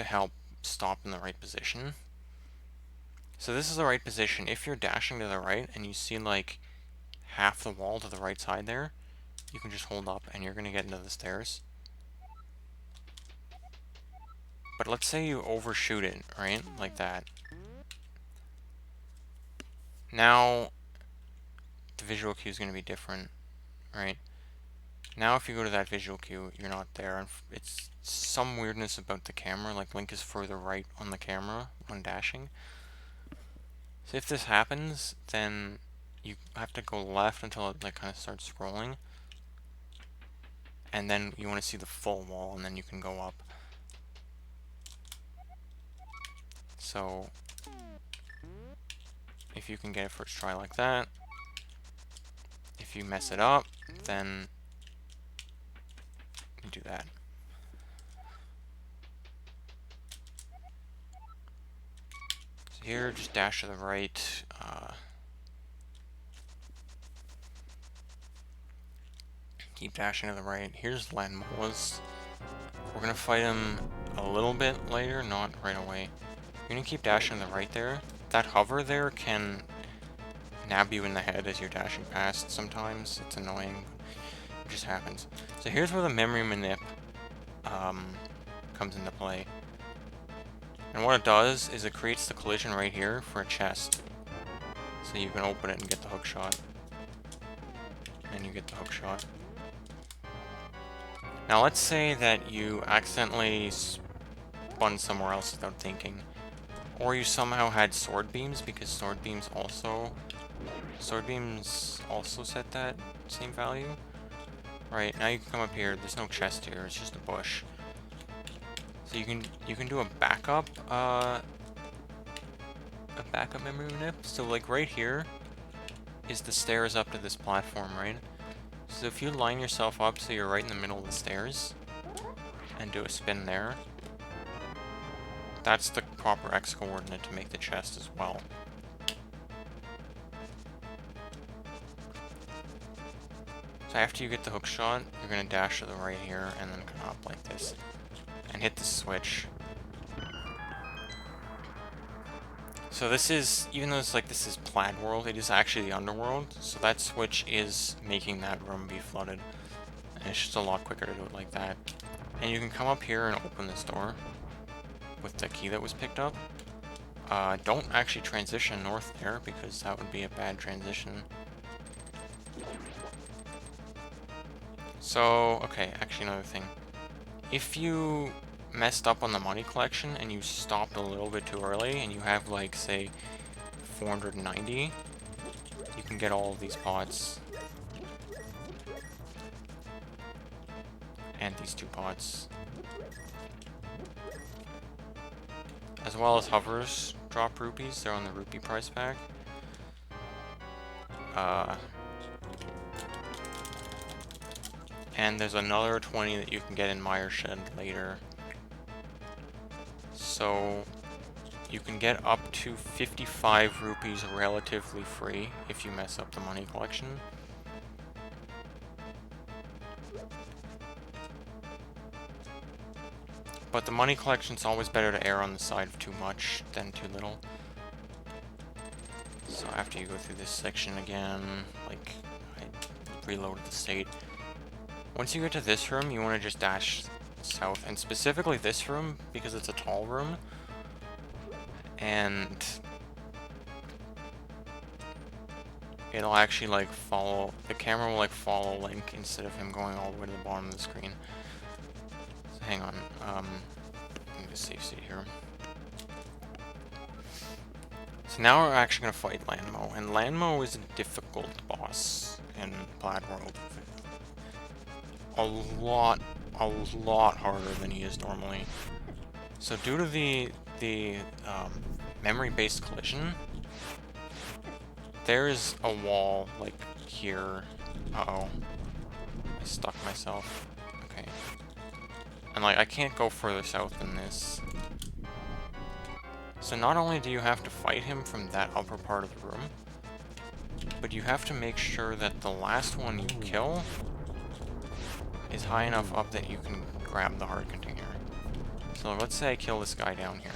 help stop in the right position. So this is the right position. If you're dashing to the right and you see like half the wall to the right side there, you can just hold up and you're going to get into the stairs. But let's say you overshoot it, right? Like that. Now, the visual cue is going to be different, right? Now if you go to that visual cue, you're not there. And it's some weirdness about the camera, like Link is further right on the camera when dashing. So if this happens, then you have to go left until it like kind of starts scrolling. And then you want to see the full wall, and then you can go up. So if you can get it first try like that, if you mess it up, then you do that. So here, just dash to the right. Keep dashing to the right. Here's Lanmolas. We're gonna fight him a little bit later, not right away. You're gonna keep dashing to the right there. That hover there can nab you in the head as you're dashing past sometimes. It's annoying, but it just happens. So here's where the memory manip comes into play. And what it does is it creates the collision right here for a chest. So you can open it and get the hook shot. And you get the hook shot. Now let's say that you accidentally spun somewhere else without thinking. Or you somehow had sword beams, because sword beams also set that same value. Right, now you can come up here, there's no chest here, it's just a bush. So you can do a backup memory nip. So like right here is the stairs up to this platform, right? So if you line yourself up so you're right in the middle of the stairs and do a spin there, that's the proper X coordinate to make the chest as well. So after you get the hook shot, you're going to dash to the right here and then come up like this and hit the switch. So this is, even though it's like this is Plaid World, it is actually the Underworld, so that switch is making that room be flooded. And it's just a lot quicker to do it like that. And you can come up here and open this door with the key that was picked up. Don't actually transition north there, because that would be a bad transition. So, okay, actually another thing. If you messed up on the money collection and you stopped a little bit too early and you have, like, say, 490, you can get all of these pots. And these 2 pots. As well as hovers drop rupees, they're on the rupee price pack. And there's another 20 that you can get in Mire Shed later. So you can get up to 55 rupees relatively free if you mess up the money collection. But the money collection's always better to err on the side of too much than too little. So after you go through this section again, like, I reloaded the state. Once you get to this room, you want to just dash south, and specifically this room, because it's a tall room, and it'll actually, like, follow, the camera will, like, follow Link instead of him going all the way to the bottom of the screen. So hang on, let me just save state here. So now we're actually going to fight Landmo, and Landmo is a difficult boss in Plaid World. A lot harder than he is normally. So due to the memory-based collision, there is a wall, like, here. Uh-oh. I stuck myself. Okay. And, like, I can't go further south than this. So not only do you have to fight him from that upper part of the room, but you have to make sure that the last one you kill is high enough up that you can grab the heart container. So let's say I kill this guy down here.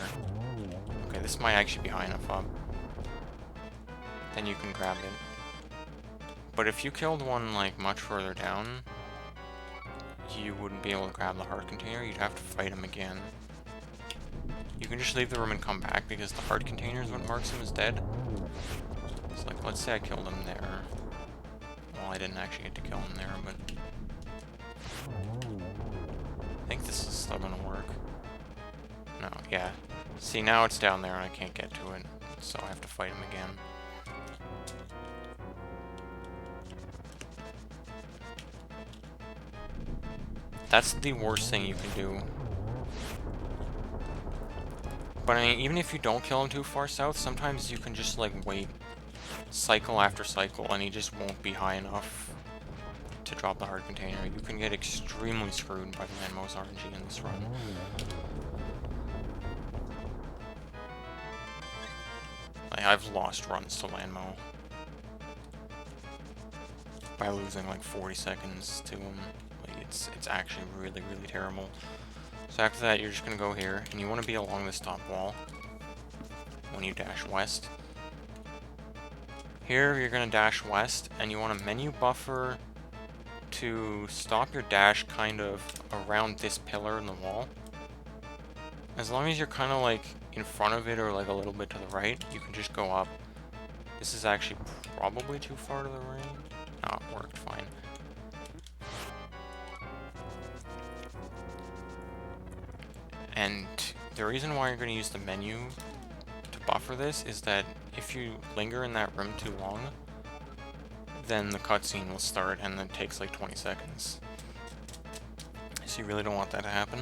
Okay, this might actually be high enough up. Then you can grab it. But if you killed one, like, much further down, you wouldn't be able to grab the heart container. You'd have to fight him again. You can just leave the room and come back, because the heart container is what marks him as dead. So, like, let's say I killed him there. Well, I didn't actually get to kill him there, but I think this is still gonna work. No, yeah. See, now it's down there and I can't get to it, so I have to fight him again. That's the worst thing you can do. But I mean, even if you don't kill him too far south, sometimes you can just, like, wait cycle after cycle and he just won't be high enough to drop the heart container. You can get extremely screwed by Landmo's RNG in this run. Like, I've lost runs to Landmo by losing like 40 seconds to him. Like, it's actually really, really terrible. So after that, you're just gonna go here, and you want to be along this top wall when you dash west. Here, you're gonna dash west, and you want a menu buffer to stop your dash kind of around this pillar in the wall. As long as you're kind of like in front of it or like a little bit to the right, you can just go up. This is actually probably too far to the right. No, it worked fine. And the reason why you're going to use the menu to buffer this is that if you linger in that room too long, then the cutscene will start and then it takes like 20 seconds. So you really don't want that to happen.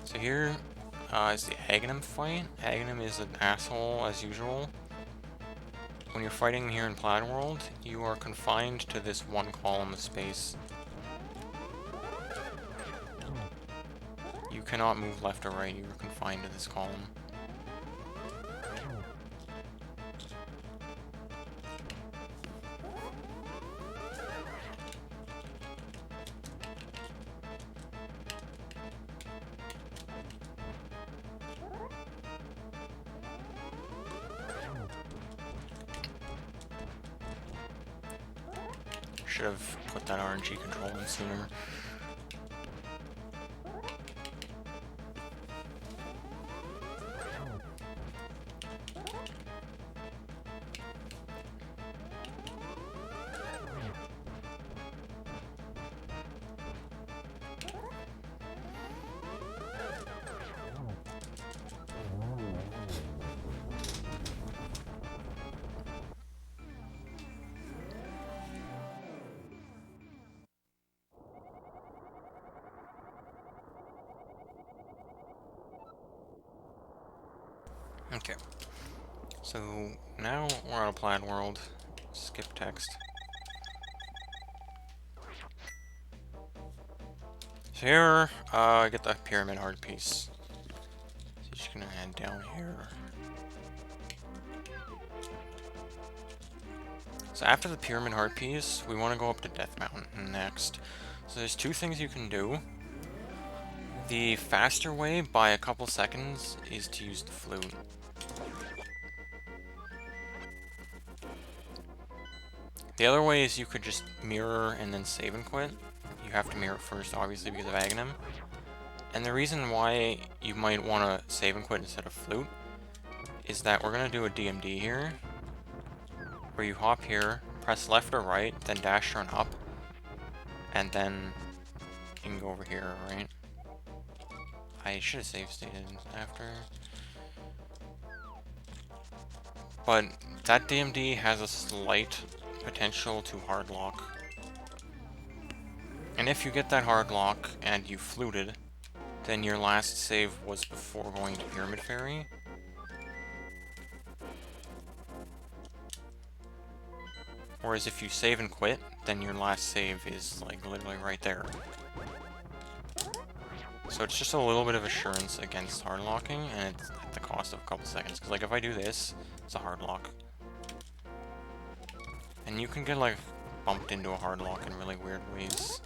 So here is the Aghanim fight. Aghanim is an asshole as usual. When you're fighting here in Plaid World, you are confined to this one column of space. You cannot move left or right, you are confined to this column. Should have put that RNG control in sooner. Okay. So now we're on a plaid world. Skip text. So here, I get the pyramid heart piece. So just gonna head down here. So after the pyramid heart piece, we want to go up to Death Mountain next. So there's two things you can do. The faster way, by a couple seconds, is to use the flute. The other way is you could just mirror and then save and quit. You have to mirror first, obviously, because of Aghanim. And the reason why you might want to save and quit instead of flute is that we're going to do a DMD here, where you hop here, press left or right, then dash turn up, and then you can go over here, right? I should have save stated after. But that DMD has a slight potential to hard lock. And if you get that hard lock and you fluted, then your last save was before going to Pyramid Fairy. Whereas if you save and quit, then your last save is like literally right there. So it's just a little bit of assurance against hard locking, and it's at the cost of a couple seconds. Because like if I do this, it's a hard lock. And you can get like bumped into a hard lock in really weird ways.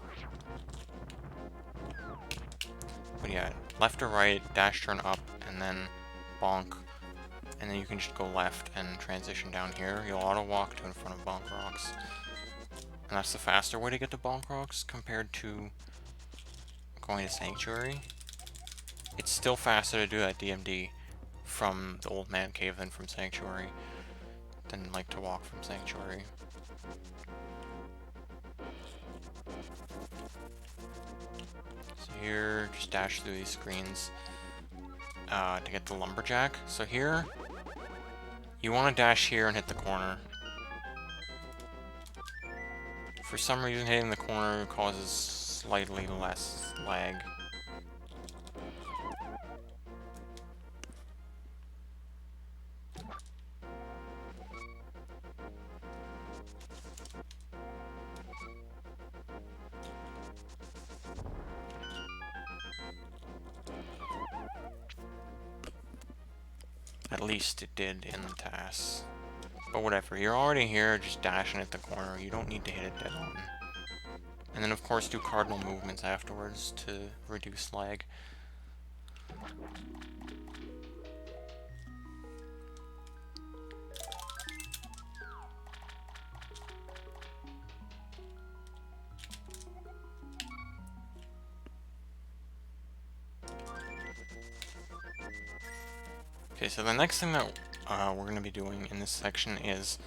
But yeah, left or right, dash turn up, and then bonk. And then you can just go left and transition down here. You'll auto walk to in front of bonk rocks. And that's the faster way to get to bonk rocks compared to going to Sanctuary. It's still faster to do that DMD from the Old Man Cave than from Sanctuary. Than like to walk from Sanctuary. So here, just dash through these screens to get the lumberjack. So here, you want to dash here and hit the corner. For some reason, hitting the corner causes slightly less lag. At least it did in the task. But whatever, you're already here, just dashing at the corner. You don't need to hit it dead on. And then of course do cardinal movements afterwards to reduce lag. Okay, so the next thing that we're going to be doing in this section is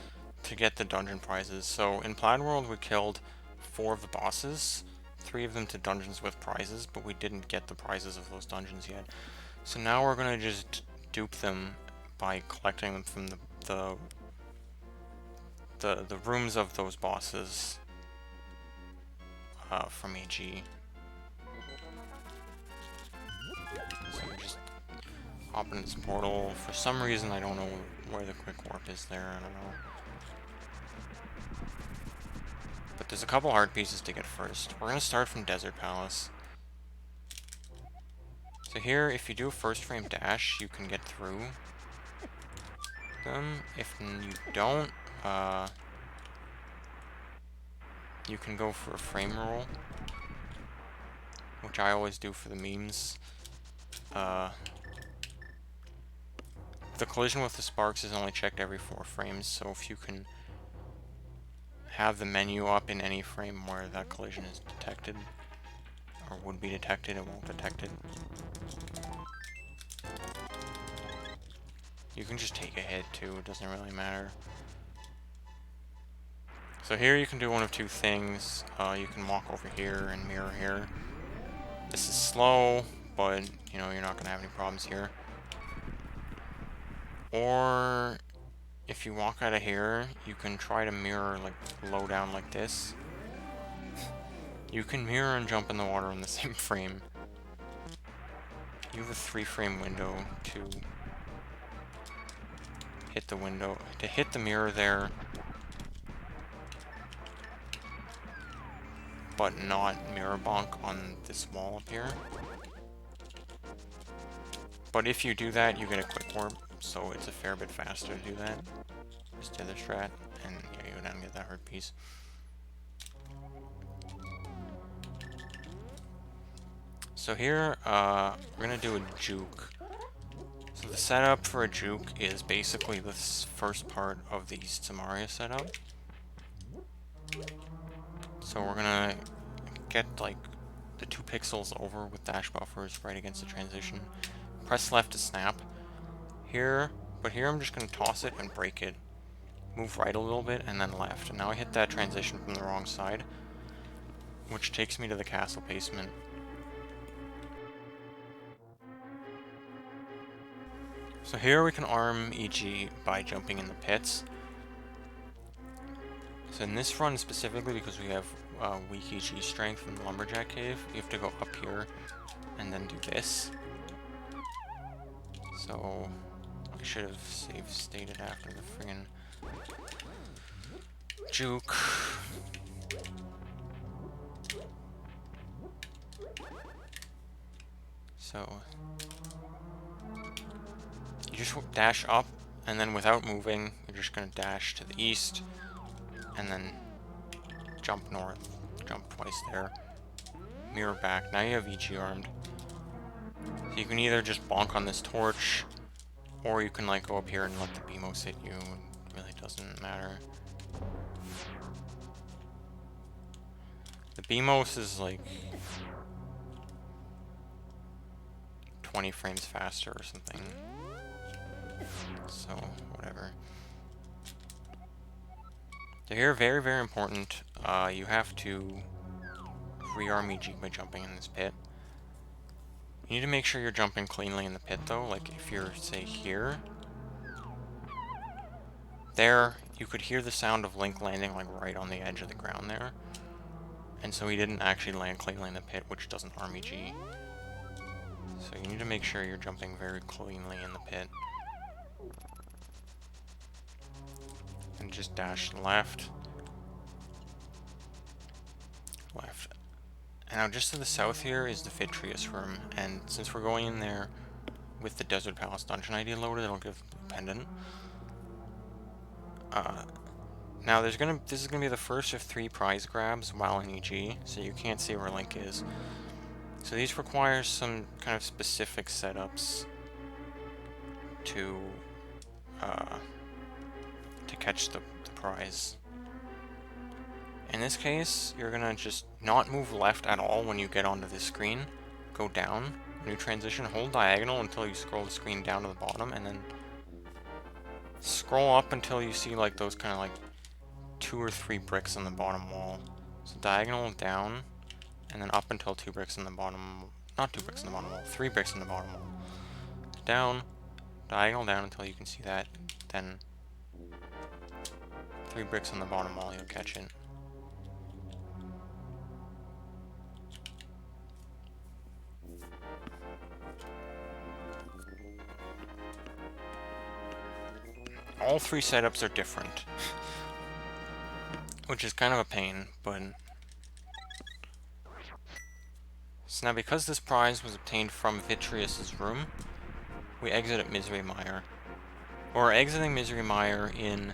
to get the dungeon prizes. So in Plaid World we killed 4 of the bosses, 3 of them to dungeons with prizes, but we didn't get the prizes of those dungeons yet. So now we're going to just dupe them by collecting them from the rooms of those bosses from AG. So we just hop into this portal. For some reason, I don't know where the quick warp is there. I don't know. But there's a couple hard pieces to get first. We're going to start from Desert Palace. So here, if you do a first frame dash, you can get through them. If you don't, you can go for a frame roll, which I always do for the memes. The collision with the sparks is only checked every 4 frames, so if you can have the menu up in any frame where that collision is detected, or would be detected, it won't detect it. You can just take a hit too, it doesn't really matter. So here you can do one of 2 things. You can walk over here and mirror here. This is slow, but you know, you're not going to have any problems here. Or if you walk out of here, you can try to mirror like low down like this. You can mirror and jump in the water in the same frame. You have a 3 frame window to hit the window, to hit the mirror there, but not mirror bonk on this wall up here. But if you do that, you get a quick warp, so it's a fair bit faster to do that. Just the other strat, and yeah, you go down and get that hurt piece. So here, we're gonna do a juke. So the setup for a juke is basically this first part of the Samaria setup. So we're gonna get like the 2 pixels over with dash buffers right against the transition. Press left to snap. Here, but here I'm just gonna toss it and break it. Move right a little bit and then left. And now I hit that transition from the wrong side, which takes me to the castle basement. So here we can arm EG by jumping in the pits. So in this run specifically, because we have weak EG strength from the Lumberjack Cave, you have to go up here and then do this. So I should have save stated after the friggin' juke. So you just dash up, and then without moving, you're just gonna dash to the east, and then jump north. Jump twice there. Mirror back. Now you have EG armed. So you can either just bonk on this torch, or you can like go up here and let the BMOS hit you. It really doesn't matter. The BMOS is like 20 frames faster or something. So, whatever. So here, very, very important, you have to rearm EG by jumping in this pit. You need to make sure you're jumping cleanly in the pit though, like if you're, say, here, there, you could hear the sound of Link landing like right on the edge of the ground there. And so he didn't actually land cleanly in the pit, which doesn't harm EG. So you need to make sure you're jumping very cleanly in the pit. And just dash left. Left. And now just to the south here is the Vitreous room, and since we're going in there with the Desert Palace Dungeon ID loaded, it'll give the pendant. Now this is gonna be the first of 3 prize grabs while in EG, so you can't see where Link is. So these require some kind of specific setups to catch the prize. In this case, you're gonna just not move left at all when you get onto this screen. Go down. When you transition, hold diagonal until you scroll the screen down to the bottom, and then scroll up until you see like those kind of like 2 or 3 bricks on the bottom wall. So diagonal down, and then up until 2 bricks on the bottom. Not 2 bricks on the bottom wall. 3 bricks on the bottom wall. Down, diagonal down until you can see that. Then 3 bricks on the bottom wall. You'll catch it. All 3 setups are different, which is kind of a pain, but... So now because this prize was obtained from Vitreous' room, we exit at Misery Mire. We're exiting Misery Mire in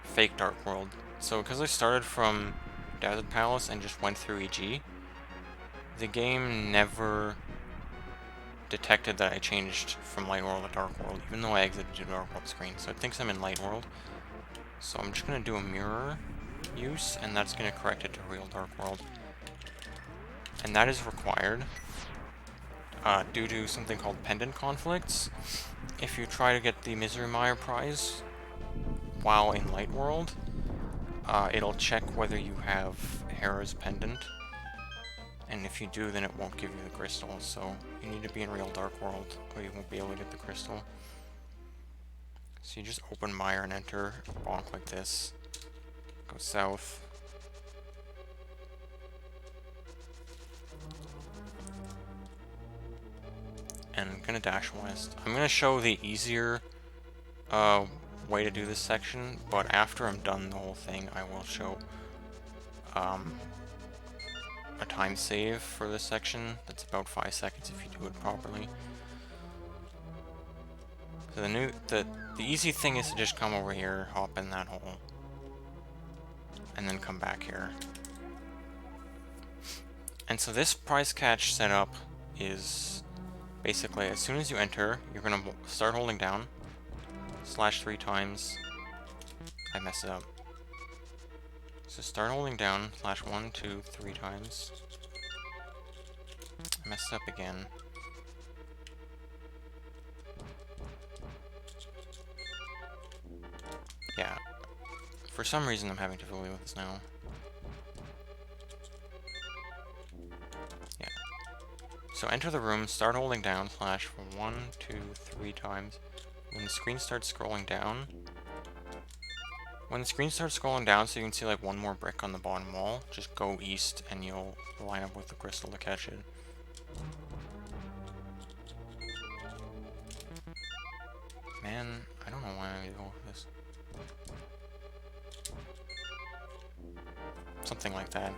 Fake Dark World. So because I started from Desert Palace and just went through EG, the game never detected that I changed from Light World to Dark World, even though I exited the Dark World screen. So it thinks I'm in Light World. So I'm just going to do a mirror use, and that's going to correct it to real Dark World. And that is required due to something called pendant conflicts. If you try to get the Misery Mire prize while in Light World, it'll check whether you have Hera's pendant. And if you do, then it won't give you the crystal, so you need to be in real Dark World, or you won't be able to get the crystal. So you just open Mire and enter, bonk like this, go south. And I'm gonna dash west. I'm gonna show the easier way to do this section, but after I'm done the whole thing, I will show a time save for this section. That's about 5 seconds if you do it properly. So the easy thing is to just come over here, hop in that hole, and then come back here. And so this prize catch setup is basically as soon as you enter, you're gonna start holding down /3 times. I messed it up. So start holding down /1, 2, 3 times. I messed it up again. Yeah. For some reason I'm having difficulty with this now. Yeah. So enter the room, start holding down /1, 2, 3 times. When the screen starts scrolling down, so you can see like one more brick on the bottom wall, just go east and you'll line up with the crystal to catch it. Man, I don't know why I go with this. Something like that.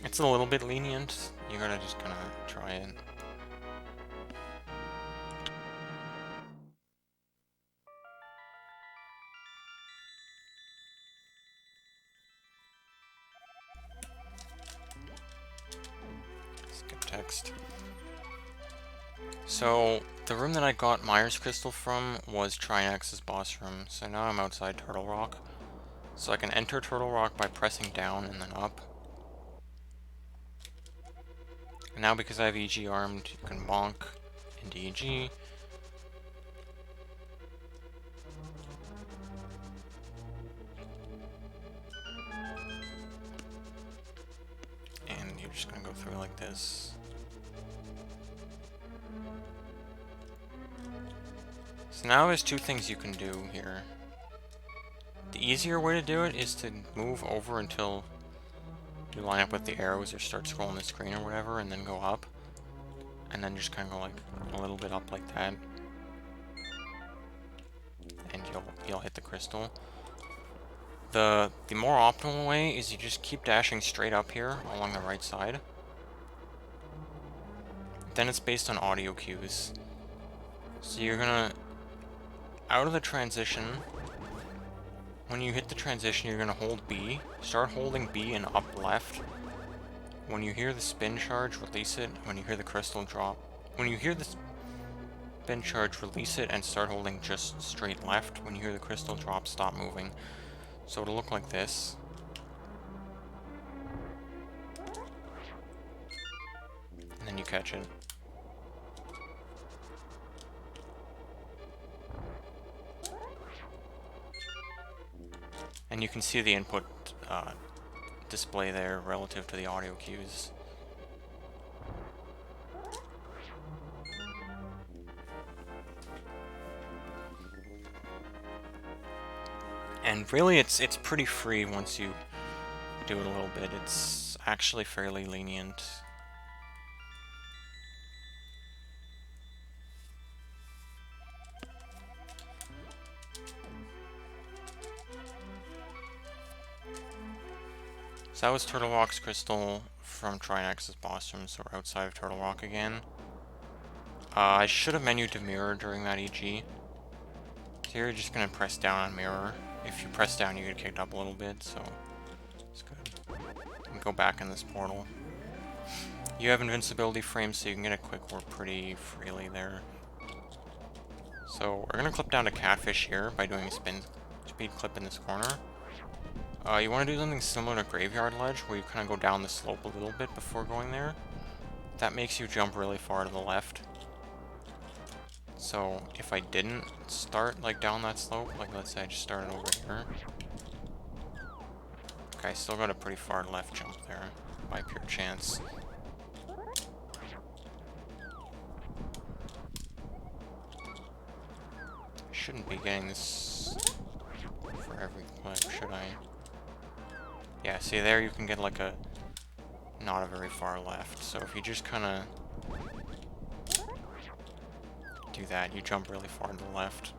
It's a little bit lenient. You gotta just kind of try it. Skip text. So the room that I got Myers Crystal from was Trinex's boss room. So now I'm outside Turtle Rock. So I can enter Turtle Rock by pressing down and then up. And now because I have EG armed, you can bonk into EG. And you're just gonna go through like this. So now there's two things you can do here. The easier way to do it is to move over until you line up with the arrows or start scrolling the screen or whatever, and then go up. And then just kind of go like a little bit up like that. And you'll hit the crystal. The more optimal way is you just keep dashing straight up here along the right side. Then it's based on audio cues. So you're gonna, out of the transition, when you hit the transition, you're gonna hold B. Start holding B and up left. When you hear the spin charge, release it. When you hear the crystal drop, when you hear the spin charge, release it and start holding just straight left. When you hear the crystal drop, stop moving. So it'll look like this. And then you catch it. And you can see the input display there relative to the audio cues. And really it's pretty free once you do it a little bit. It's actually fairly lenient. So that was Turtle Rock's crystal from Trinex's boss room, so we're outside of Turtle Rock again. I should have menued to mirror during that EG. So you're just gonna press down on mirror. If you press down, you get kicked up a little bit, so it's good. And go back in this portal. You have invincibility frames, so you can get a quick warp pretty freely there. So we're gonna clip down to Catfish here by doing a speed clip in this corner. You want to do something similar to Graveyard Ledge, where you kind of go down the slope a little bit before going there. That makes you jump really far to the left. So if I didn't start like down that slope, like let's say I just started over here. Okay, I still got a pretty far left jump there, by pure chance. Shouldn't be getting this for every clip, should I? Yeah, see there you can get like a not a very far left. So if you just kind of do that, you jump really far to the left.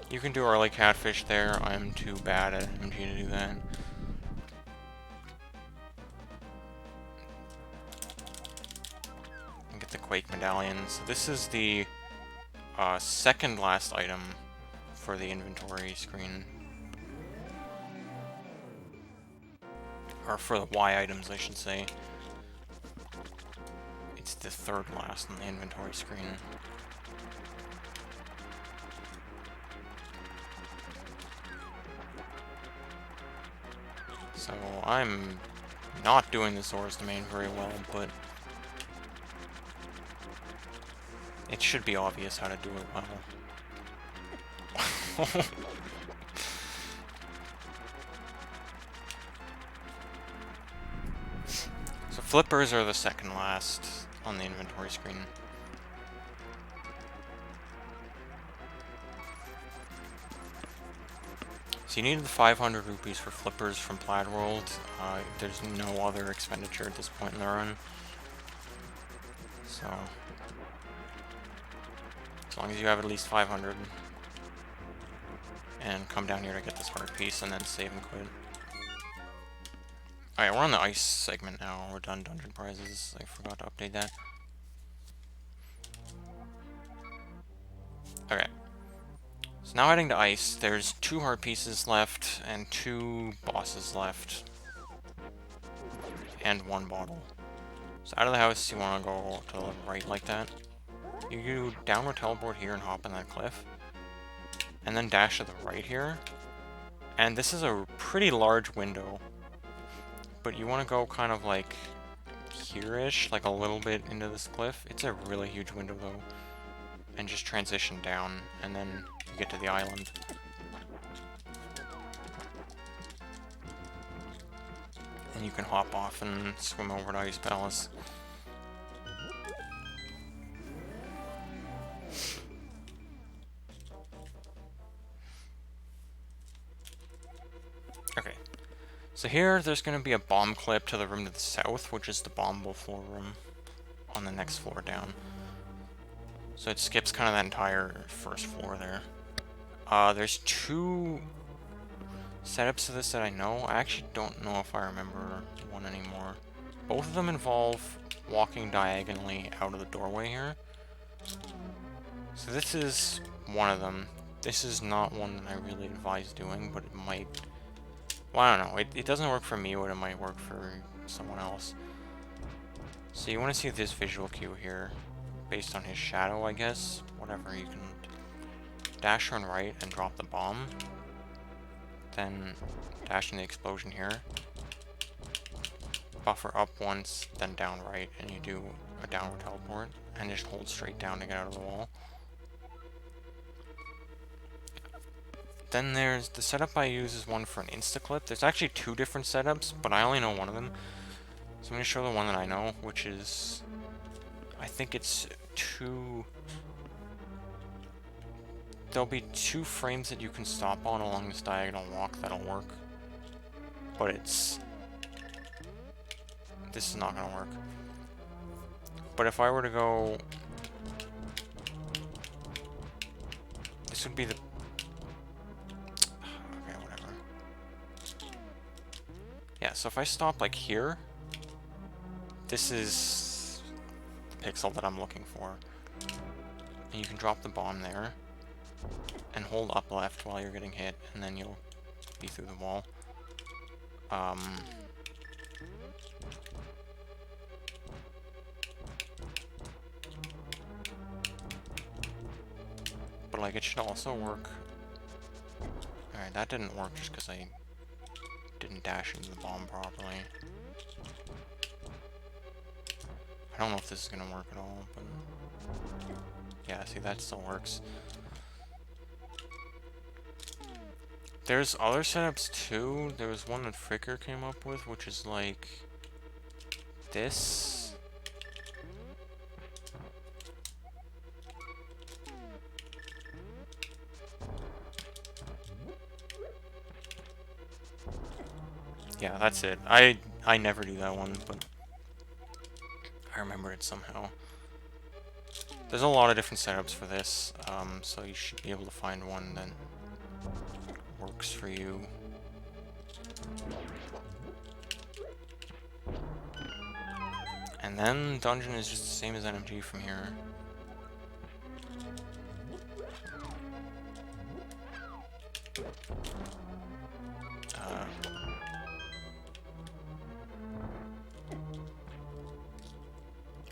You can do early catfish there. I'm too bad at MG to do that. And get the Quake medallion. So this is the second last item for the inventory screen. Or for the Y items, I should say. It's the third last on the inventory screen. So I'm not doing the Source Domain very well, but it should be obvious how to do it well. So flippers are the second last on the inventory screen. So you need the 500 rupees for flippers from Plaid World. There's no other expenditure at this point in the run. So as long as you have at least 500. And come down here to get this heart piece and then save and quit. Alright, we're on the ice segment now. We're done dungeon prizes. I forgot to update that. Okay. So now heading to ice, there's 2 heart pieces left and 2 bosses left. And 1 bottle. So out of the house, you want to go to the right like that. You do downward teleport here and hop on that cliff. And then dash to the right here. And this is a pretty large window. But you want to go kind of like here-ish, like a little bit into this cliff. It's a really huge window though. And just transition down, and then you get to the island. And you can hop off and swim over to Ice Palace. Okay. So here, there's going to be a bomb clip to the room to the south, which is the bombable floor room on the next floor down. So it skips kind of that entire first floor there. There's 2 setups to this that I know. I actually don't know if I remember one anymore. Both of them involve walking diagonally out of the doorway here. So this is one of them. This is not one that I really advise doing, but it might... Well, I don't know. It doesn't work for me, but it might work for someone else. So you want to see this visual cue here, based on his shadow, I guess. Whatever, you can dash on right and drop the bomb. Then dash in the explosion here. Buffer up once, then down right, and you do a downward teleport. And just hold straight down to get out of the wall. Then there's the setup I use is one for an insta-clip. There's actually 2 different setups, but I only know one of them. So I'm going to show the one that I know, which is... I think it's 2... There'll be 2 frames that you can stop on along this diagonal walk that'll work. But it's... This is not going to work. But if I were to go... This would be the... Okay, whatever. Yeah, so if I stop like here, this is the pixel that I'm looking for. And you can drop the bomb there. And hold up left while you're getting hit, and then you'll be through the wall. But like, it should also work. Alright, that didn't work just because I didn't dash into the bomb properly. I don't know if this is gonna work at all, but... Yeah, see, that still works. There's other setups too. There was one that Fricker came up with, which is like this. Yeah, that's it. I never do that one, but I remember it somehow. There's a lot of different setups for this, so you should be able to find one that works for you. And then dungeon is just the same as NMG from here.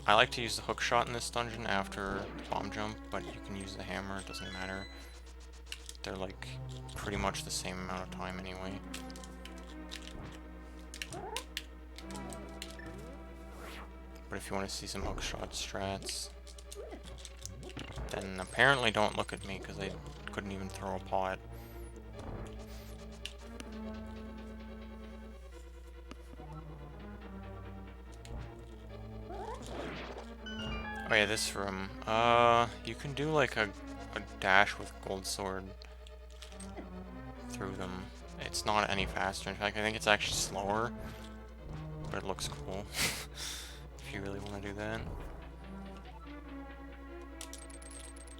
I like to use the hook shot in this dungeon after the bomb jump, but you can use the hammer, it doesn't matter. They're like pretty much the same amount of time anyway. But if you want to see some hook shot strats, then apparently don't look at me because I couldn't even throw a pot. Oh yeah, this room. You can do like a dash with gold sword through them. It's not any faster. In fact, I think it's actually slower, but it looks cool if you really want to do that.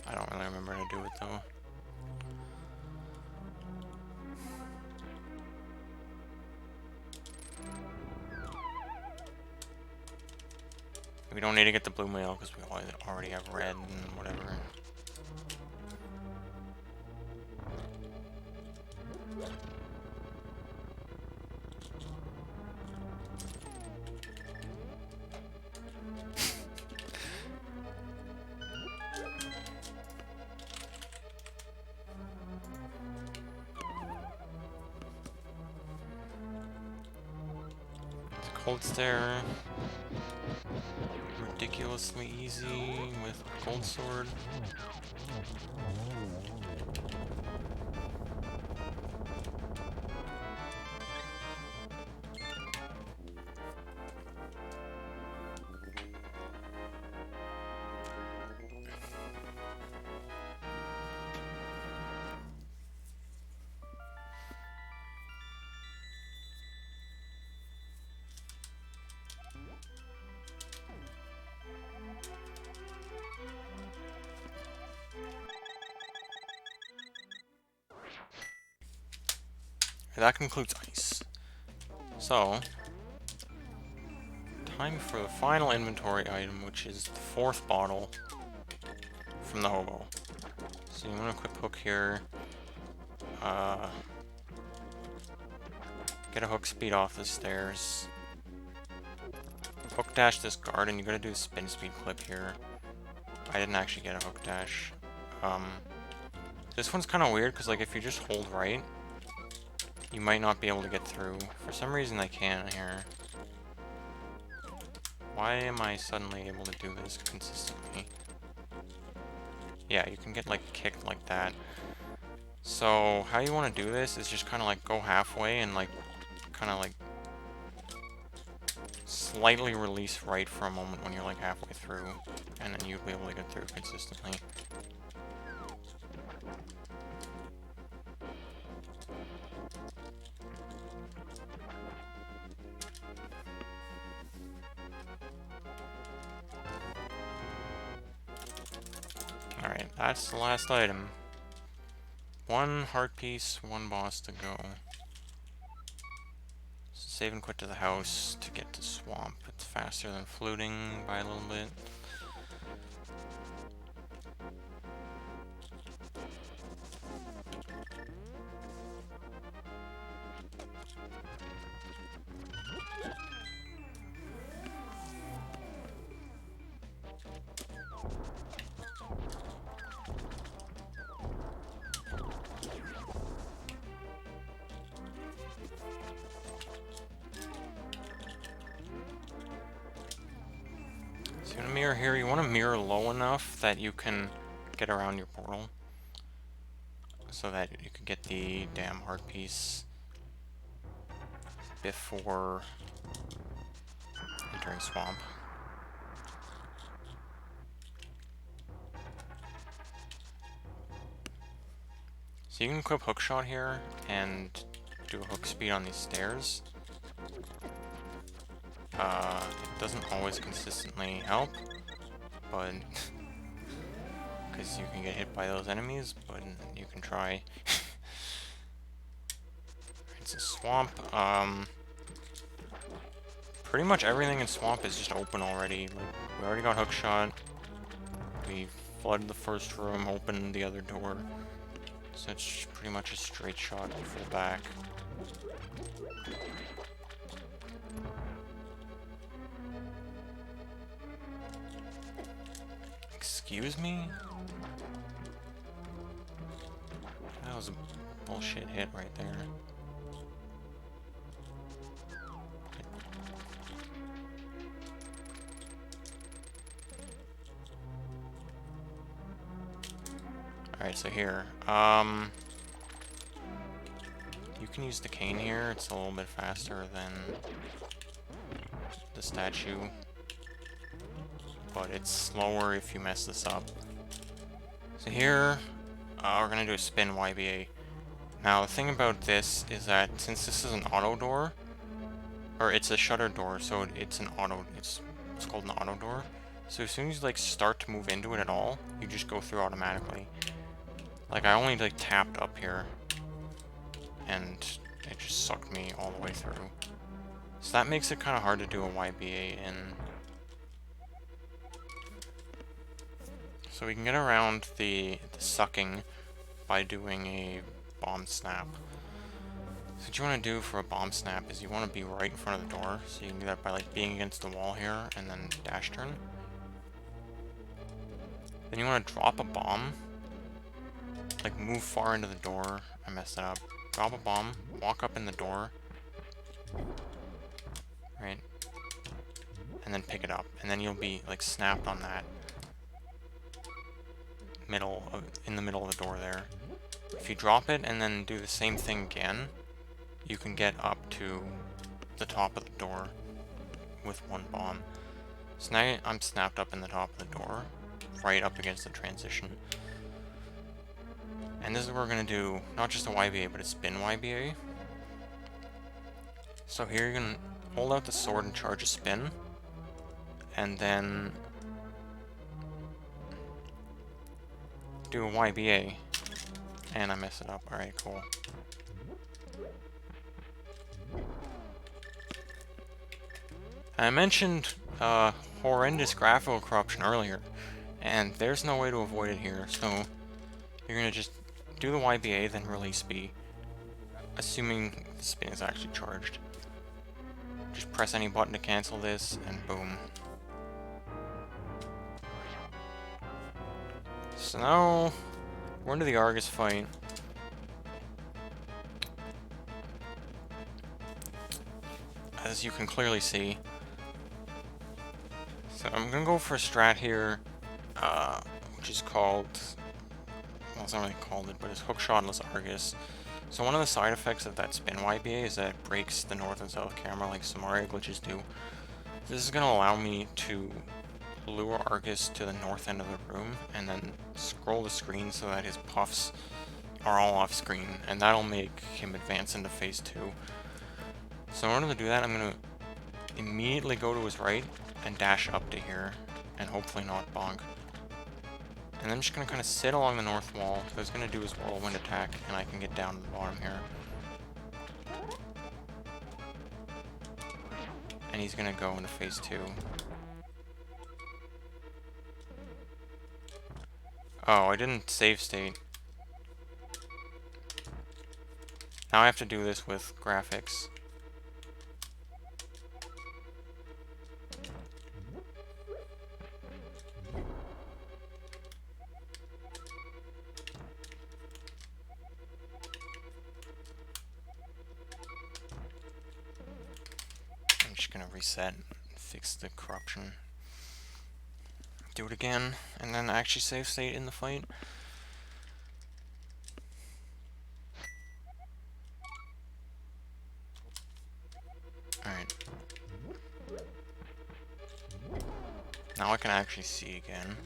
I don't really remember how to do it though. We don't need to get the blue mail because we already have red and whatever. It's a cold stair. Ridiculously easy with a gold sword. That concludes ice. So, time for the final inventory item, which is the 4th bottle from the hobo. So you want to equip hook here. Get a hook speed off the stairs. Hook dash this guard, and you gotta do a spin speed clip here. I didn't actually get a hook dash. This one's kind of weird because, like, if you just hold right, you might not be able to get through. For some reason I can here. Why am I suddenly able to do this consistently? Yeah, you can get like kicked like that. So how you want to do this is just kind of like go halfway and like kind of like slightly release right for a moment when you're like halfway through, and then you'll be able to get through consistently. Alright, that's the last item. 1 heart piece, 1 boss to go. So save and quit to the house to get to swamp. It's faster than fluting by a little bit. So you want to mirror here, you want to mirror low enough that you can get around your portal. So that you can get the damn heart piece before entering swamp. So you can equip hookshot here and do a hook speed on these stairs. It doesn't always consistently help, but because you can get hit by those enemies, but you can try. It's a swamp. Pretty much everything in swamp is just open already. Like, we already got hookshot. We flooded the first room, opened the other door. So it's pretty much a straight shot full back. Excuse me? That was a bullshit hit right there. Alright, so here. You can use the cane here. It's a little bit faster than the statue. But it's slower if you mess this up. So here, we're gonna do a spin YBA. Now, the thing about this is that since this is an auto door, or it's a shutter door, so it's an auto, it's called an auto door. So as soon as you like start to move into it at all, you just go through automatically. Like, I only like tapped up here, and it just sucked me all the way through. So that makes it kind of hard to do a YBA in. So we can get around the sucking by doing a bomb snap. So what you want to do for a bomb snap is you want to be right in front of the door. So you can do that by like being against the wall here and then dash turn. Then you want to drop a bomb. Like move far into the door. I messed that up. Drop a bomb, walk up in the door. Right? And then pick it up. And then you'll be like snapped on that. In the middle of the door there. If you drop it and then do the same thing again, you can get up to the top of the door with one bomb. So now I'm snapped up in the top of the door, right up against the transition. And this is what we're going to do, not just a YBA, but a spin YBA. So here you're going to hold out the sword and charge a spin, and then do a YBA. And I mess it up. Alright, cool. I mentioned horrendous graphical corruption earlier, and there's no way to avoid it here, so you're going to just do the YBA, then release B, assuming the spin is actually charged. Just press any button to cancel this, and boom. So now, we're into the Argus fight. As you can clearly see. So I'm gonna go for a strat here, which is called, well, it's not really called it, but it's Hookshotless Argus. So one of the side effects of that spin YBA is that it breaks the north and south camera like some Mario glitches do. This is gonna allow me to lure Argus to the north end of the room and then scroll the screen so that his puffs are all off screen, and that'll make him advance into phase 2. So in order to do that, I'm going to immediately go to his right and dash up to here, and hopefully not bonk. And then I'm just going to kind of sit along the north wall, so he's going to do his whirlwind attack, and I can get down to the bottom here. And he's going to go into phase 2. Oh, I didn't save state. Now I have to do this with graphics. I'm just gonna reset, fix the corruption. Do it again, and then actually save state in the fight. Alright. Now I can actually see again.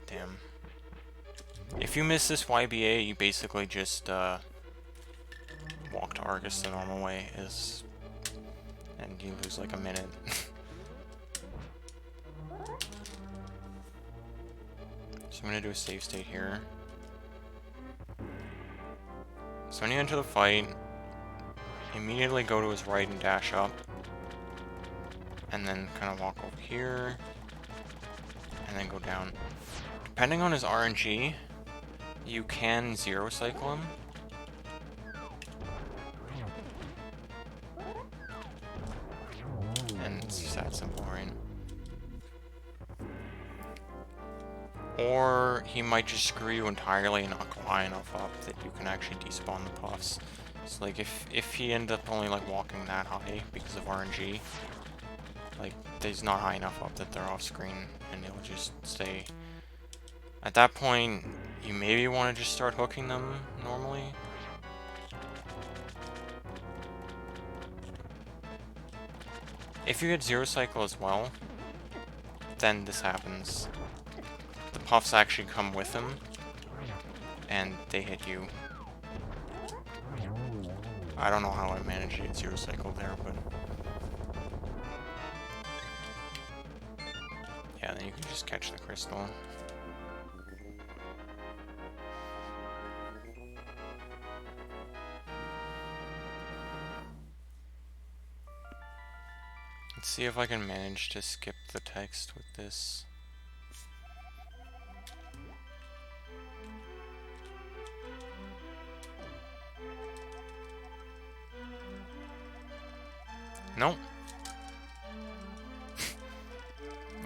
Damn. If you miss this YBA, you basically just walk to Argus the normal way, and you lose like a minute. So I'm gonna do a save state here. So when you enter the fight, immediately go to his right and dash up. And then kind of walk over here. And then go down. Depending on his RNG, you can zero cycle him. And it's just that simple, right? Or he might just screw you entirely and not go high enough up that you can actually despawn the puffs. So like if he ends up only like walking that high because of RNG, like he's not high enough up that they're off screen and they'll just stay. At that point, you maybe want to just start hooking them normally. If you get zero cycle as well, then this happens. The puffs actually come with him, and they hit you. I don't know how I managed to get zero cycle there, but... yeah, then you can just catch the crystal. Let's see if I can manage to skip the text with this. Nope.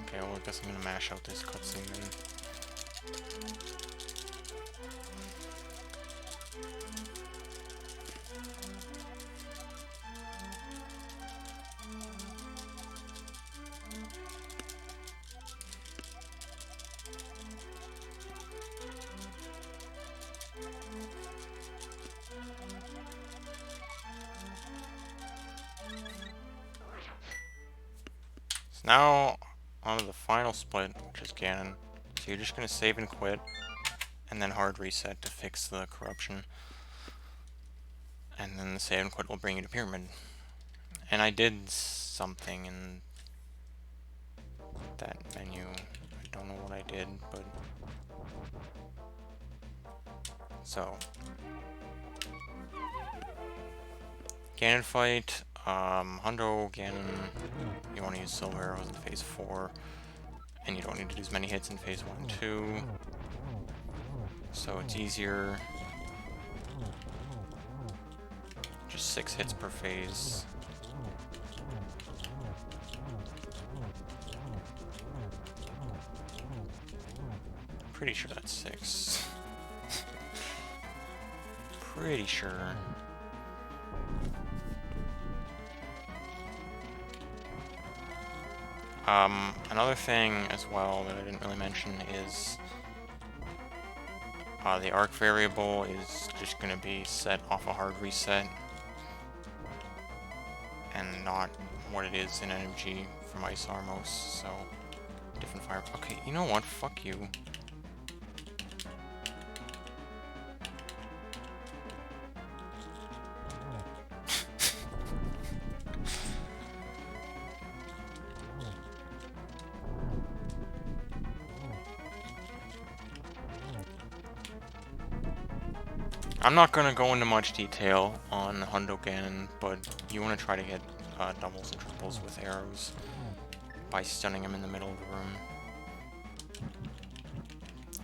Okay, well, I guess I'm gonna mash out this cutscene then. Now, on to the final split, which is Ganon. So you're just going to save and quit, and then hard reset to fix the corruption. And then the save and quit will bring you to Pyramid. And I did something in that menu. I don't know what I did, but... so... Ganon fight, Hundo, Ganon, you want to use Silver Arrows in Phase 4, and you don't need to do as many hits in Phase 1 and 2, so it's easier, just 6 hits per phase. Pretty sure that's 6. Pretty sure. Another thing as well that I didn't really mention is the arc variable is just going to be set off a hard reset and not what it is in NMG from Ice Armos, so different fire. Okay, you know what? Fuck you. I'm not going to go into much detail on Hundo Ganon, but you want to try to hit doubles and triples with arrows by stunning him in the middle of the room.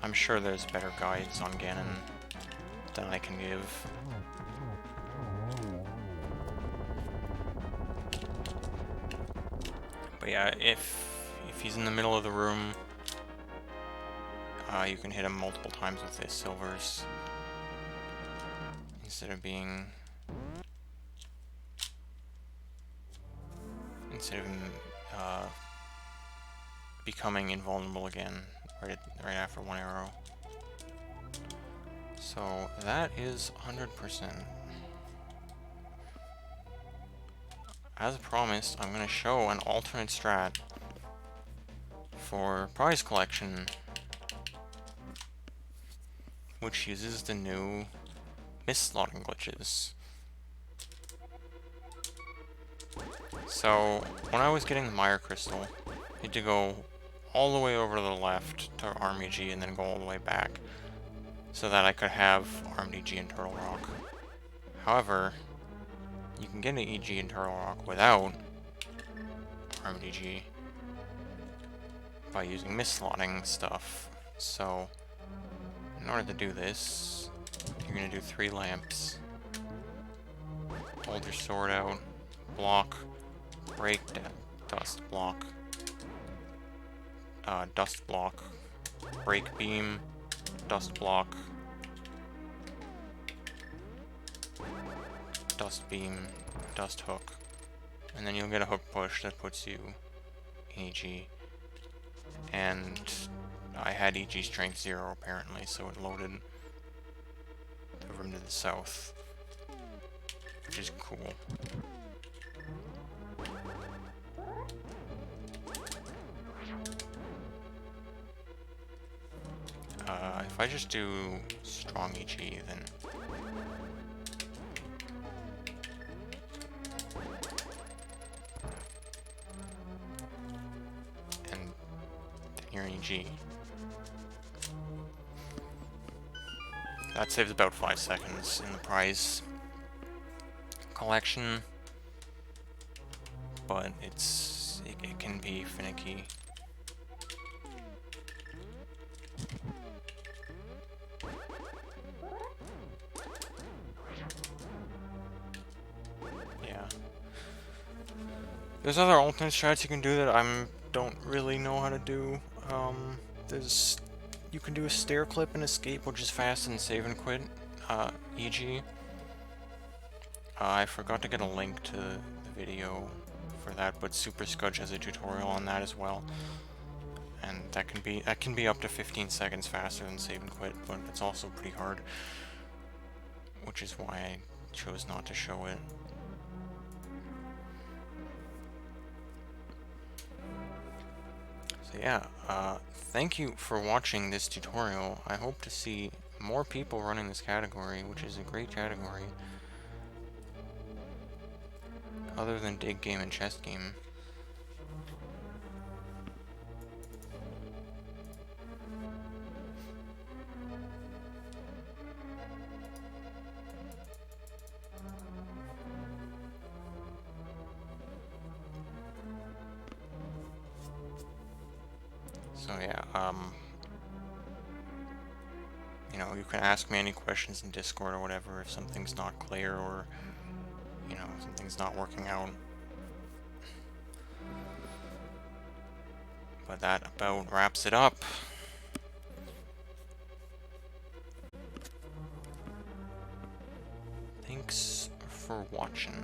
I'm sure there's better guides on Ganon than I can give. But yeah, if he's in the middle of the room, you can hit him multiple times with his silvers. Instead of him becoming invulnerable again right after one arrow. So that is 100%. As promised, I'm going to show an alternate strat for prize collection, which uses the new slotting glitches. So when I was getting the Mire Crystal, I had to go all the way over to the left to RMDG and then go all the way back so that I could have RMDG and Turtle Rock. However, you can get an EG in Turtle Rock without RMDG by using misslotting stuff. So, in order to do this, you're going to do 3 lamps. Hold your sword out, block, break, dust block, dust block, break beam, dust block, dust beam, dust hook, and then you'll get a hook push that puts you in EG. And I had EG strength 0 apparently, so it loaded the room to the south, which is cool. If I just do strong EG, then you're in EG. That saves about 5 seconds in the prize collection, but it can be finicky. Yeah. There's other alternate strats you can do that I don't really know how to do. You can do a stair clip and escape, which is fast and save and quit. EG. I forgot to get a link to the video for that, but Super SKUJ has a tutorial on that as well. And that can be up to 15 seconds faster than save and quit, but it's also pretty hard, which is why I chose not to show it. So yeah, thank you for watching this tutorial. I hope to see more people running this category, which is a great category, other than dig game and chest game. So yeah, you know, you can ask me any questions in Discord or whatever if something's not clear or, you know, something's not working out. But that about wraps it up. Thanks for watching.